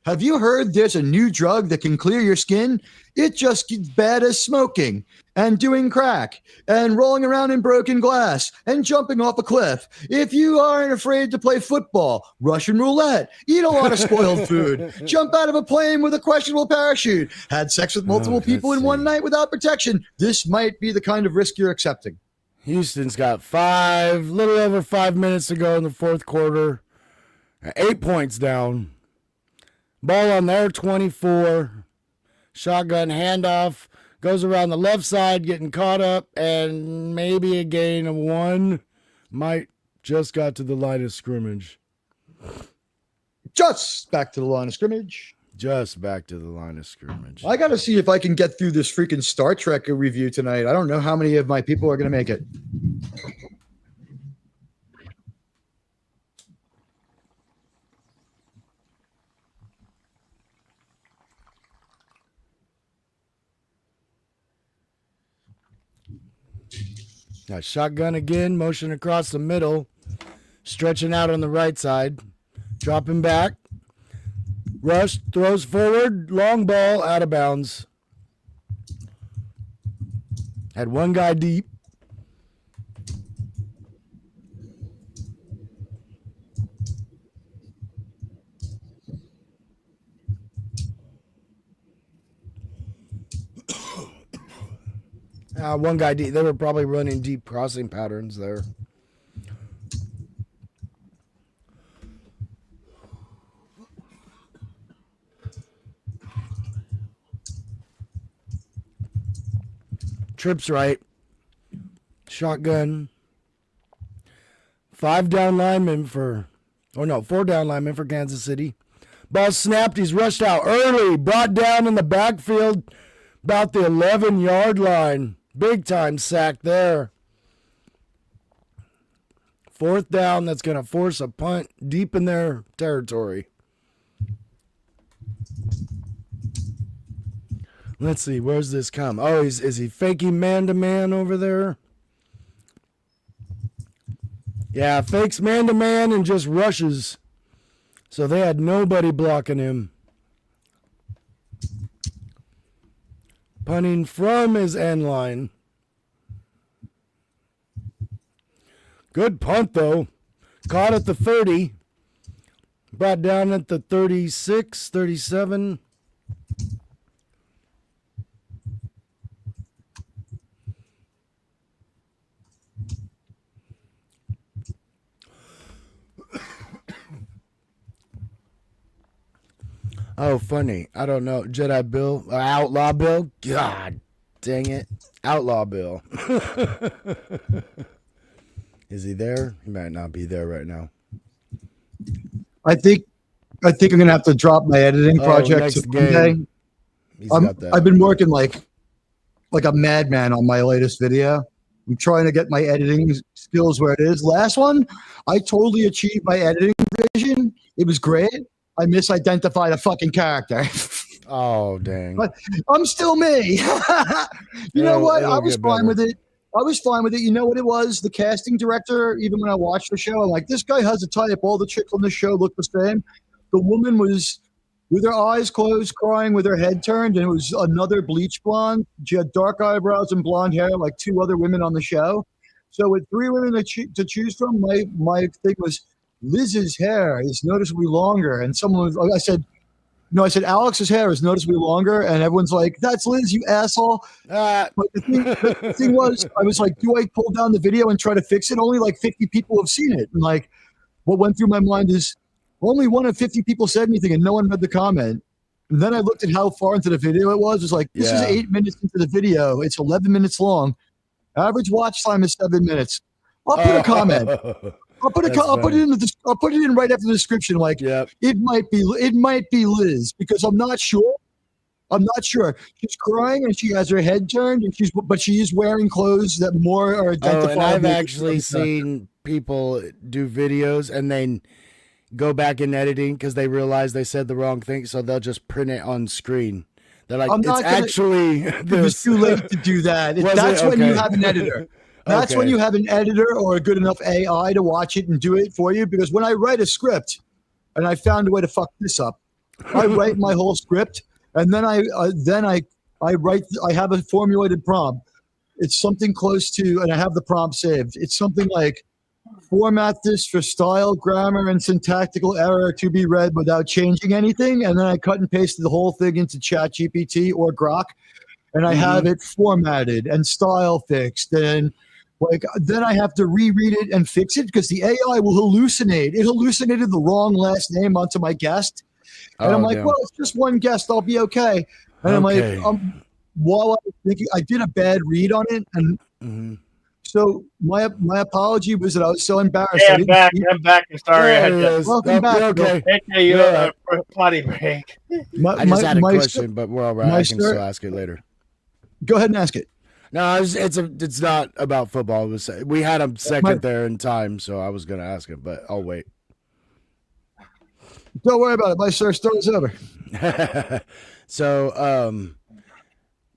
Speaker 3: have you heard there's a new drug that can clear your skin? It just gets bad as smoking and doing crack and rolling around in broken glass and jumping off a cliff. If you aren't afraid to play football, Russian roulette, eat a lot of spoiled food, jump out of a plane with a questionable parachute, had sex with multiple people in one night without protection, this might be the kind of risk you're accepting.
Speaker 4: Houston's got little over 5 minutes to go in the fourth quarter. 8 points down. Ball on their 24. Shotgun handoff. Goes around the left side, getting caught up, and maybe a gain of 1. Might just got to the line of scrimmage.
Speaker 3: Just back to the line of scrimmage.
Speaker 4: Just back to the line of scrimmage.
Speaker 3: I got to see if I can get through this freaking Star Trek review tonight. I don't know how many of my people are going to make it.
Speaker 4: Now shotgun again, motion across the middle, stretching out on the right side, dropping back, rush, throws forward, long ball, out of bounds. Had one guy deep. One guy deep. They were probably running deep crossing patterns there. Trips right. Shotgun. 4 down linemen for Kansas City. Ball snapped. He's rushed out early. Brought down in the backfield about the 11-yard line. Big time sack there. 4th down, that's going to force a punt deep in their territory. Let's see, where's this come? Oh, is he faking man-to-man over there? Yeah, fakes man-to-man and just rushes. So they had nobody blocking him. punting from his end line. Good punt, though. Caught at the 30. Brought down at the 36, 37. Oh, funny. I don't know. Jedi Bill? Outlaw Bill? God dang it. Outlaw Bill. Is he there? He might not be there right now.
Speaker 3: I think I'm gonna have to drop my editing project
Speaker 4: next
Speaker 3: Monday.
Speaker 4: game. He's got that.
Speaker 3: I've been working like a madman on my latest video. I'm trying to get my editing skills where it is. Last one, I totally achieved my editing vision. It was great. I misidentified a fucking character.
Speaker 4: Oh, dang.
Speaker 3: But I'm still me. You know what? I was fine with it. You know what it was? The casting director, even when I watched the show, I'm like, this guy has a type. All the chicks on the show look the same. The woman was with her eyes closed, crying with her head turned, and it was another bleach blonde. She had dark eyebrows and blonde hair, like two other women on the show. So with three women to choose from, my thing was Liz's hair is noticeably longer. And I said, Alex's hair is noticeably longer. And everyone's like, that's Liz, you asshole. But the thing was, I was like, do I pull down the video and try to fix it? Only like 50 people have seen it. And like, what went through my mind is only one of 50 people said anything and no one read the comment. And then I looked at how far into the video it was. It was like, this is 8 minutes into the video. It's 11 minutes long. Average watch time is 7 minutes. I'll put a comment. I'll put it in right after the description. Like, it might be Liz, because I'm not sure. She's crying and she has her head turned, and but she is wearing clothes that more are identifiable.
Speaker 4: And I've actually seen people do videos and then go back in editing because they realize they said the wrong thing, so they'll just print it on screen. They're like,
Speaker 3: it was too late to do that. That's when you have an editor. That's when you have an editor or a good enough AI to watch it and do it for you. Because when I write a script, and I found a way to fuck this up, I write my whole script, and then I write. I have a formulated prompt. It's something close to, and I have the prompt saved. It's something like, format this for style, grammar, and syntactical error to be read without changing anything. And then I cut and pasted the whole thing into ChatGPT or Grok, and I have it formatted and style fixed. And like, then I have to reread it and fix it because the AI will hallucinate. It hallucinated the wrong last name onto my guest. And I'm like, well, it's just one guest. I'll be okay. And I'm like, while I was thinking, I did a bad read on it. And so my apology was that I was so embarrassed.
Speaker 2: Hey, I'm back. I'm sorry. I had to.
Speaker 3: Welcome back.
Speaker 4: Okay.
Speaker 2: Take you for a potty break.
Speaker 4: I just had a question, but we're all right. I can still ask it later.
Speaker 3: Go ahead and ask it.
Speaker 4: No, it's not about football. We had a second there in time, so I was going to ask it, but I'll wait.
Speaker 3: Don't worry about it. My story's over.
Speaker 4: So,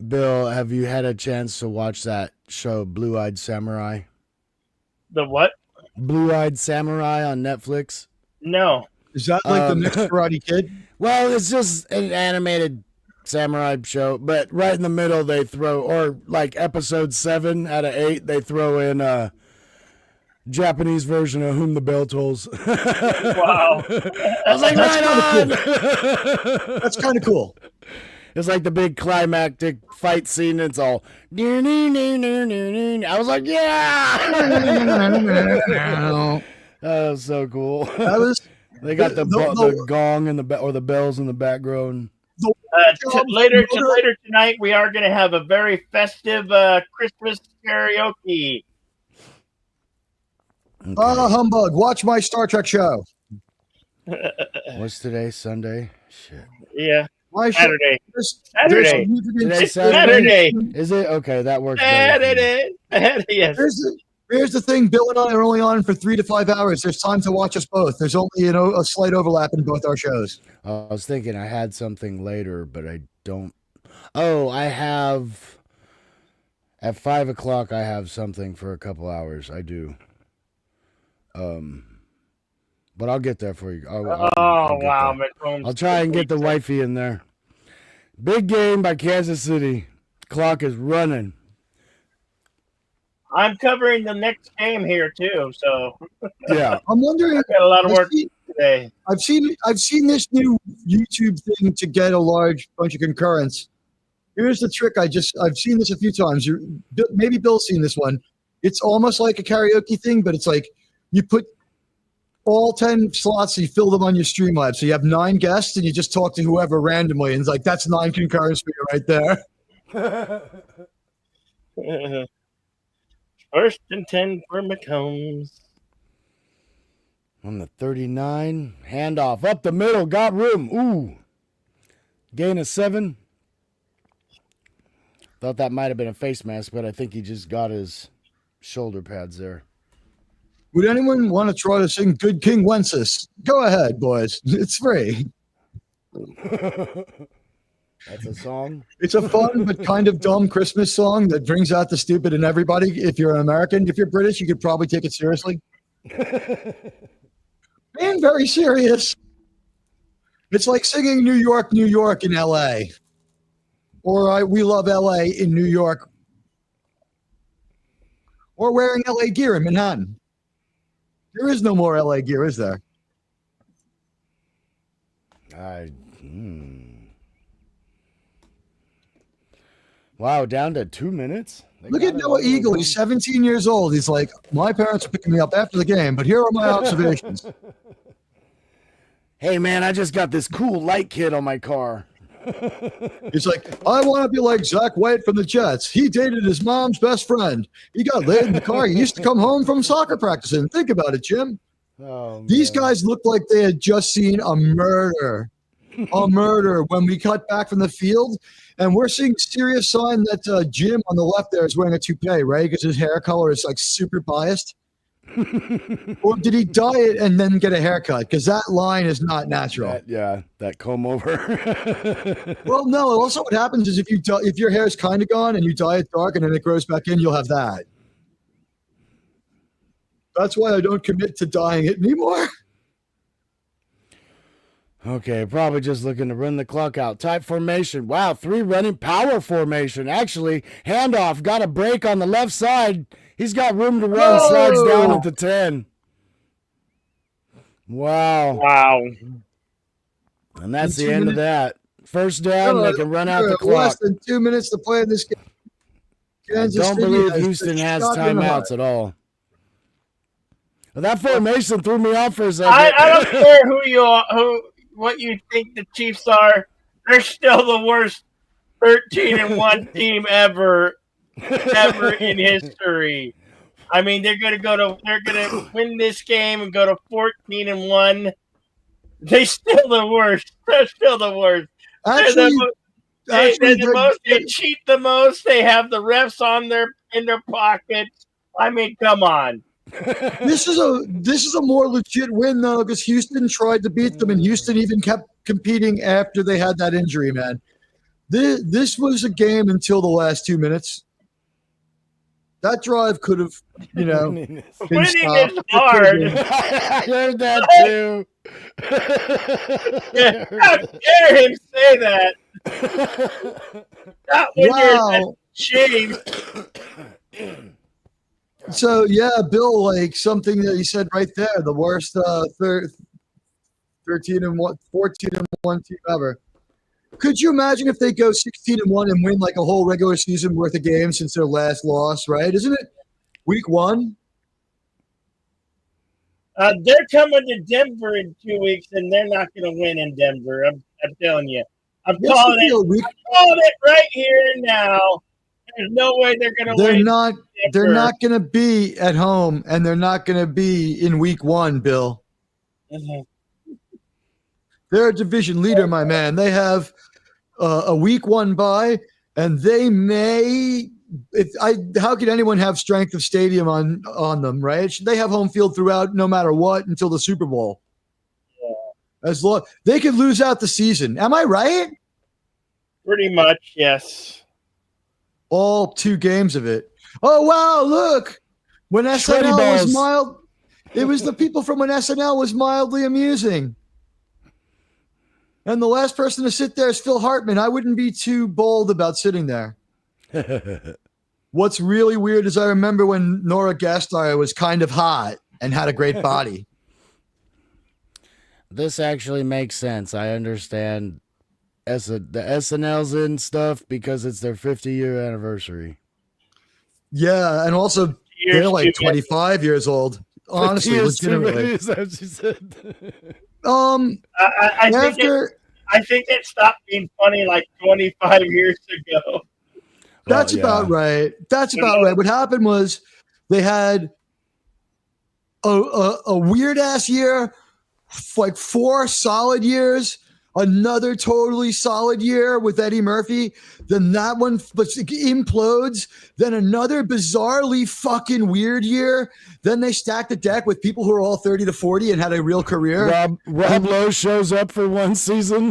Speaker 4: Bill, have you had a chance to watch that show, Blue-Eyed Samurai?
Speaker 2: The what?
Speaker 4: Blue-Eyed Samurai on Netflix?
Speaker 2: No.
Speaker 3: Is that like the next Karate Kid?
Speaker 4: Well, it's just an animated samurai show, but right in the middle they throw, or like episode 7 out of 8, they throw in a Japanese version of Whom the Bell Tolls.
Speaker 2: Wow.
Speaker 4: I was like, right on!
Speaker 3: Cool. That's kind of cool.
Speaker 4: It's like the big climactic fight scene. It's all. I was like, yeah! That was so cool. They got the gong and the bells in the background.
Speaker 2: Later tonight, we are going to have a very festive Christmas karaoke.
Speaker 3: Okay. Humbug. Watch my Star Trek show.
Speaker 4: What's today? Sunday? Shit.
Speaker 2: Yeah.
Speaker 3: Saturday.
Speaker 2: Saturday.
Speaker 4: Is it? Okay, that works.
Speaker 2: Saturday. Yes.
Speaker 3: Here's the thing. Bill and I are only on for 3 to 5 hours. There's time to watch us both. There's only, a slight overlap in both our shows.
Speaker 4: I was thinking I had something later, but I don't. Oh, I have. At 5 o'clock, I have something for a couple hours. I do. But I'll get there for you. I'll try and get the wifey in there. Big game by Kansas City. Clock is running.
Speaker 2: I'm covering the next game here too, so
Speaker 4: Yeah.
Speaker 3: I'm wondering.
Speaker 2: I've got a lot of work today.
Speaker 3: I've seen this new YouTube thing to get a large bunch of concurrence. Here's the trick. I've seen this a few times. Maybe Bill's seen this one. It's almost like a karaoke thing, but it's like you put all 10 slots, you fill them on your Streamlabs. So you have 9 guests and you just talk to whoever randomly. And it's like, that's 9 concurrence for you right there.
Speaker 2: First and 10 for McCombs.
Speaker 4: On the 39, handoff up the middle, got room. Ooh. Gain of 7. Thought that might have been a face mask, but I think he just got his shoulder pads there.
Speaker 3: Would anyone want to try to sing Good King Wenceslas? Go ahead, boys. It's free.
Speaker 4: That's a song?
Speaker 3: It's a fun but kind of dumb Christmas song that brings out the stupid in everybody. If you're an American, if you're British, you could probably take it seriously. Man, very serious. It's like singing New York, New York in L.A. Or We Love L.A. in New York. Or wearing L.A. gear in Manhattan. There is no more L.A. gear, is there?
Speaker 4: Wow, down to 2 minutes?
Speaker 3: Look at Noah Eagle. He's 17 years old. He's like, my parents are picking me up after the game, but here are my observations.
Speaker 4: Hey, man, I just got this cool light kit on my car.
Speaker 3: He's like, I want to be like Zach White from the Jets. He dated his mom's best friend. He got laid in the car. He used to come home from soccer practice. And think about it, Jim.
Speaker 4: Oh,
Speaker 3: These guys looked like they had just seen a murder. A murder when we cut back from the field. And we're seeing serious sign that Jim on the left there is wearing a toupee, right? Because his hair color is like super biased. Or did he dye it and then get a haircut? Because that line is not natural.
Speaker 4: That comb over.
Speaker 3: Well, no. Also, what happens is if your hair is kind of gone and you dye it dark and then it grows back in, you'll have that. That's why I don't commit to dyeing it anymore.
Speaker 4: Okay, probably just looking to run the clock out. Tight formation. Wow, 3 running power formation. Actually, handoff. Got a break on the left side. He's got room to run.
Speaker 3: Oh!
Speaker 4: Slides down at the 10. Wow.
Speaker 2: Wow.
Speaker 4: And that's the end of that. First down, they can run out the clock.
Speaker 3: Less than 2 minutes to play in this game.
Speaker 4: I don't believe Houston has timeouts at all. Well, that formation threw me off for a second.
Speaker 2: I don't care who you are, what you think the Chiefs are. They're still the worst 13-1 team ever in history. I mean, they're gonna win this game and go to 14-1. They're still the worst. They're still the worst.
Speaker 3: Actually,
Speaker 2: they're the most. They cheat the most. They have the refs in their pockets. I mean, come on.
Speaker 3: This is a more legit win though, because Houston tried to beat them, and Houston even kept competing after they had that injury. Man, this was a game until the last 2 minutes. That drive could have, been
Speaker 2: Winning
Speaker 3: stopped.
Speaker 2: is hard.
Speaker 4: I heard that too.
Speaker 2: How dare him say that? Not when you're ashamed.
Speaker 3: So yeah, Bill, like something that he said right there, the worst 13-1, 14-1 team ever. Could you imagine if they go 16-1 and win like a whole regular season worth of games since their last loss? Right? Isn't it week 1?
Speaker 2: They're coming to Denver in 2 weeks, and they're not going to win in Denver. I'm telling you. I'm calling it right here and now. There's no way they're going to win.
Speaker 3: They're not going to be at home, and they're not going to be in week 1, Bill.
Speaker 2: Mm-hmm.
Speaker 3: They're a division leader, my man. They have a week 1 bye, and they may. How could anyone have strength of stadium on them, right? They have home field throughout, no matter what, until the Super Bowl. Yeah. As long they could lose out the season. Am I right?
Speaker 2: Pretty much, yes.
Speaker 3: All 2 games of it. Oh wow! Look, when SNL was mild, it was the people from when SNL was mildly amusing. And the last person to sit there is Phil Hartman. I wouldn't be too bold about sitting there. What's really weird is I remember when Nora Gasteyer was kind of hot and had a great body.
Speaker 4: This actually makes sense. I understand the SNL's in stuff because it's their 50-year anniversary.
Speaker 3: Yeah, and also they're like 25 years old. Honestly, legitimately.
Speaker 4: Is that what you said?
Speaker 2: I think it stopped being funny like 25 years ago.
Speaker 3: That's about right. That's about right. What happened was they had a weird ass year, like 4 solid years, another totally solid year with Eddie Murphy. Then that one implodes. Then another bizarrely fucking weird year. Then they stacked the deck with people who are all 30 to 40 and had a real career.
Speaker 4: Rob Lowe shows up for one season.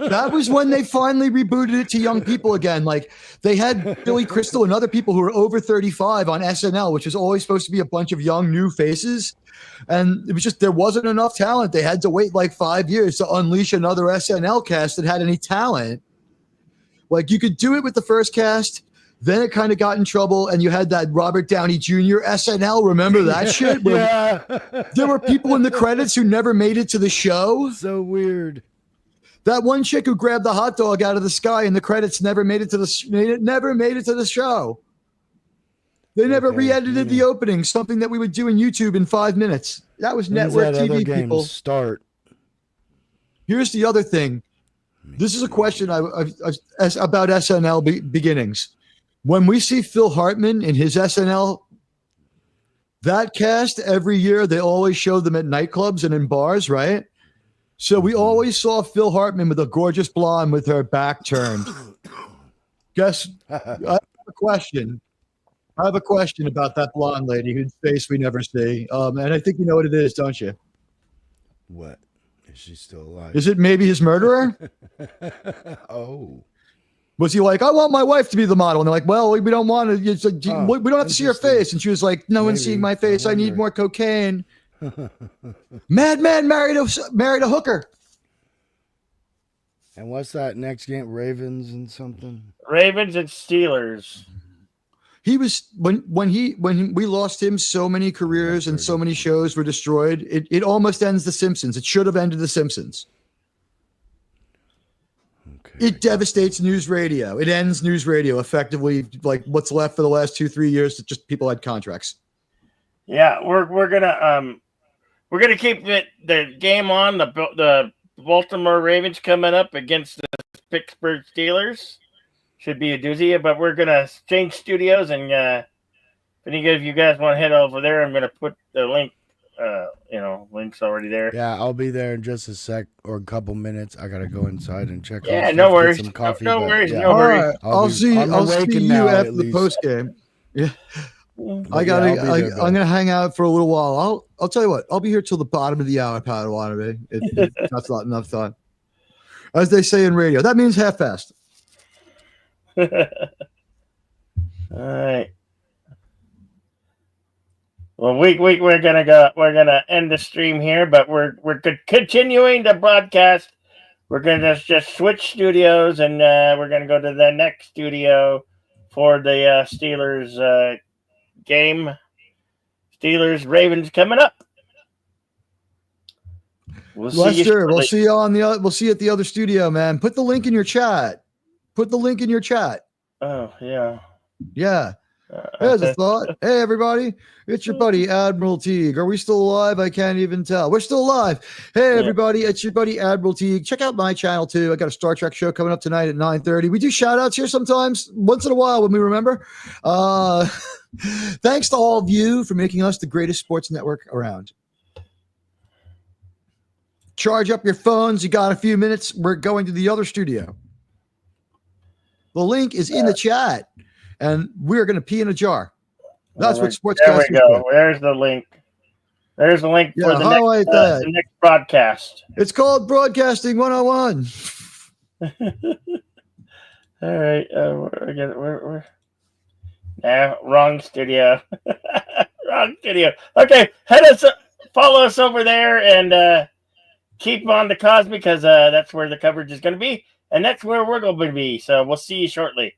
Speaker 3: That was when they finally rebooted it to young people again. Like they had Billy Crystal and other people who were over 35 on SNL, which is always supposed to be a bunch of young new faces. And it was just, there wasn't enough talent. They had to wait like 5 years to unleash another SNL cast that had any talent. Like you could do it with the first cast, then it kind of got in trouble, and you had that Robert Downey Jr. SNL. Remember that shit?
Speaker 4: Yeah.
Speaker 3: There were people in the credits who never made it to the show.
Speaker 4: So weird.
Speaker 3: That one chick who grabbed the hot dog out of the sky in the credits never made it to the show. They never re-edited the opening, something that we would do in YouTube in 5 minutes. That was network TV people.
Speaker 4: Start.
Speaker 3: Here's the other thing. This is a question about SNL beginnings. When we see Phil Hartman in his SNL, that cast every year, they always show them at nightclubs and in bars, right? So we always saw Phil Hartman with a gorgeous blonde with her back turned. Guess I have a question. I have a question about that blonde lady whose face we never see. And I think you know what it is, don't you?
Speaker 4: What? Is she still alive?
Speaker 3: Is it maybe his murderer?
Speaker 4: Oh.
Speaker 3: Was he like, I want my wife to be the model? And they're like, well, we don't want to. It's like, we don't have to see her face. And she was like, no one's seeing my face. I need more cocaine. Madman married a hooker.
Speaker 4: And what's that next game? Ravens and something?
Speaker 2: Ravens and Steelers.
Speaker 3: He was when we lost him, so many careers and so many shows were destroyed. It almost ends The Simpsons. It should have ended The Simpsons. Okay. It devastates news radio. It ends news radio effectively. Like what's left for the last 2-3 years, just people had contracts.
Speaker 2: Yeah, we're gonna keep the game on. The Baltimore Ravens coming up against the Pittsburgh Steelers. Should be a doozy, but we're gonna change studios, and if any of you guys want to head over there, I'm gonna put the link. Link's already there.
Speaker 4: Yeah, I'll be there in just a sec or a couple minutes. I gotta go inside and check.
Speaker 2: Yeah, no worries. Some coffee, no worries. No worries.
Speaker 3: Right. I'll see you after the post game. Yeah. I'm gonna hang out for a little while. I'll tell you what. I'll be here till the bottom of the hour, Padawan. That's not enough time, as they say in radio. That means half-assed.
Speaker 2: All right. Well, we're gonna end the stream here, but we're continuing the broadcast. We're gonna just switch studios, and we're gonna go to the next studio for the Steelers game. Steelers Ravens coming up.
Speaker 3: Lester, we'll see you at the other studio, man. Put the link in your chat.
Speaker 2: Oh yeah.
Speaker 3: Yeah. There's a thought. Hey, everybody. It's your buddy, Admiral Teague. Are we still alive? I can't even tell. We're still alive. Hey, everybody. It's your buddy, Admiral Teague. Check out my channel, too. I got a Star Trek show coming up tonight at 9:30. We do shout-outs here sometimes, once in a while when we remember. Thanks to all of you for making us the greatest sports network around. Charge up your phones. You got a few minutes. We're going to the other studio. The link is in the chat. And we're going to pee in a jar. That's what sportscasters do.
Speaker 2: There we go. There's the link. There's the link for the next broadcast.
Speaker 3: It's called Broadcasting 101.
Speaker 2: All right. We're wrong studio. Wrong studio. Okay. Follow us over there and keep on the Cosby because that's where the coverage is going to be. And that's where we're going to be. So we'll see you shortly.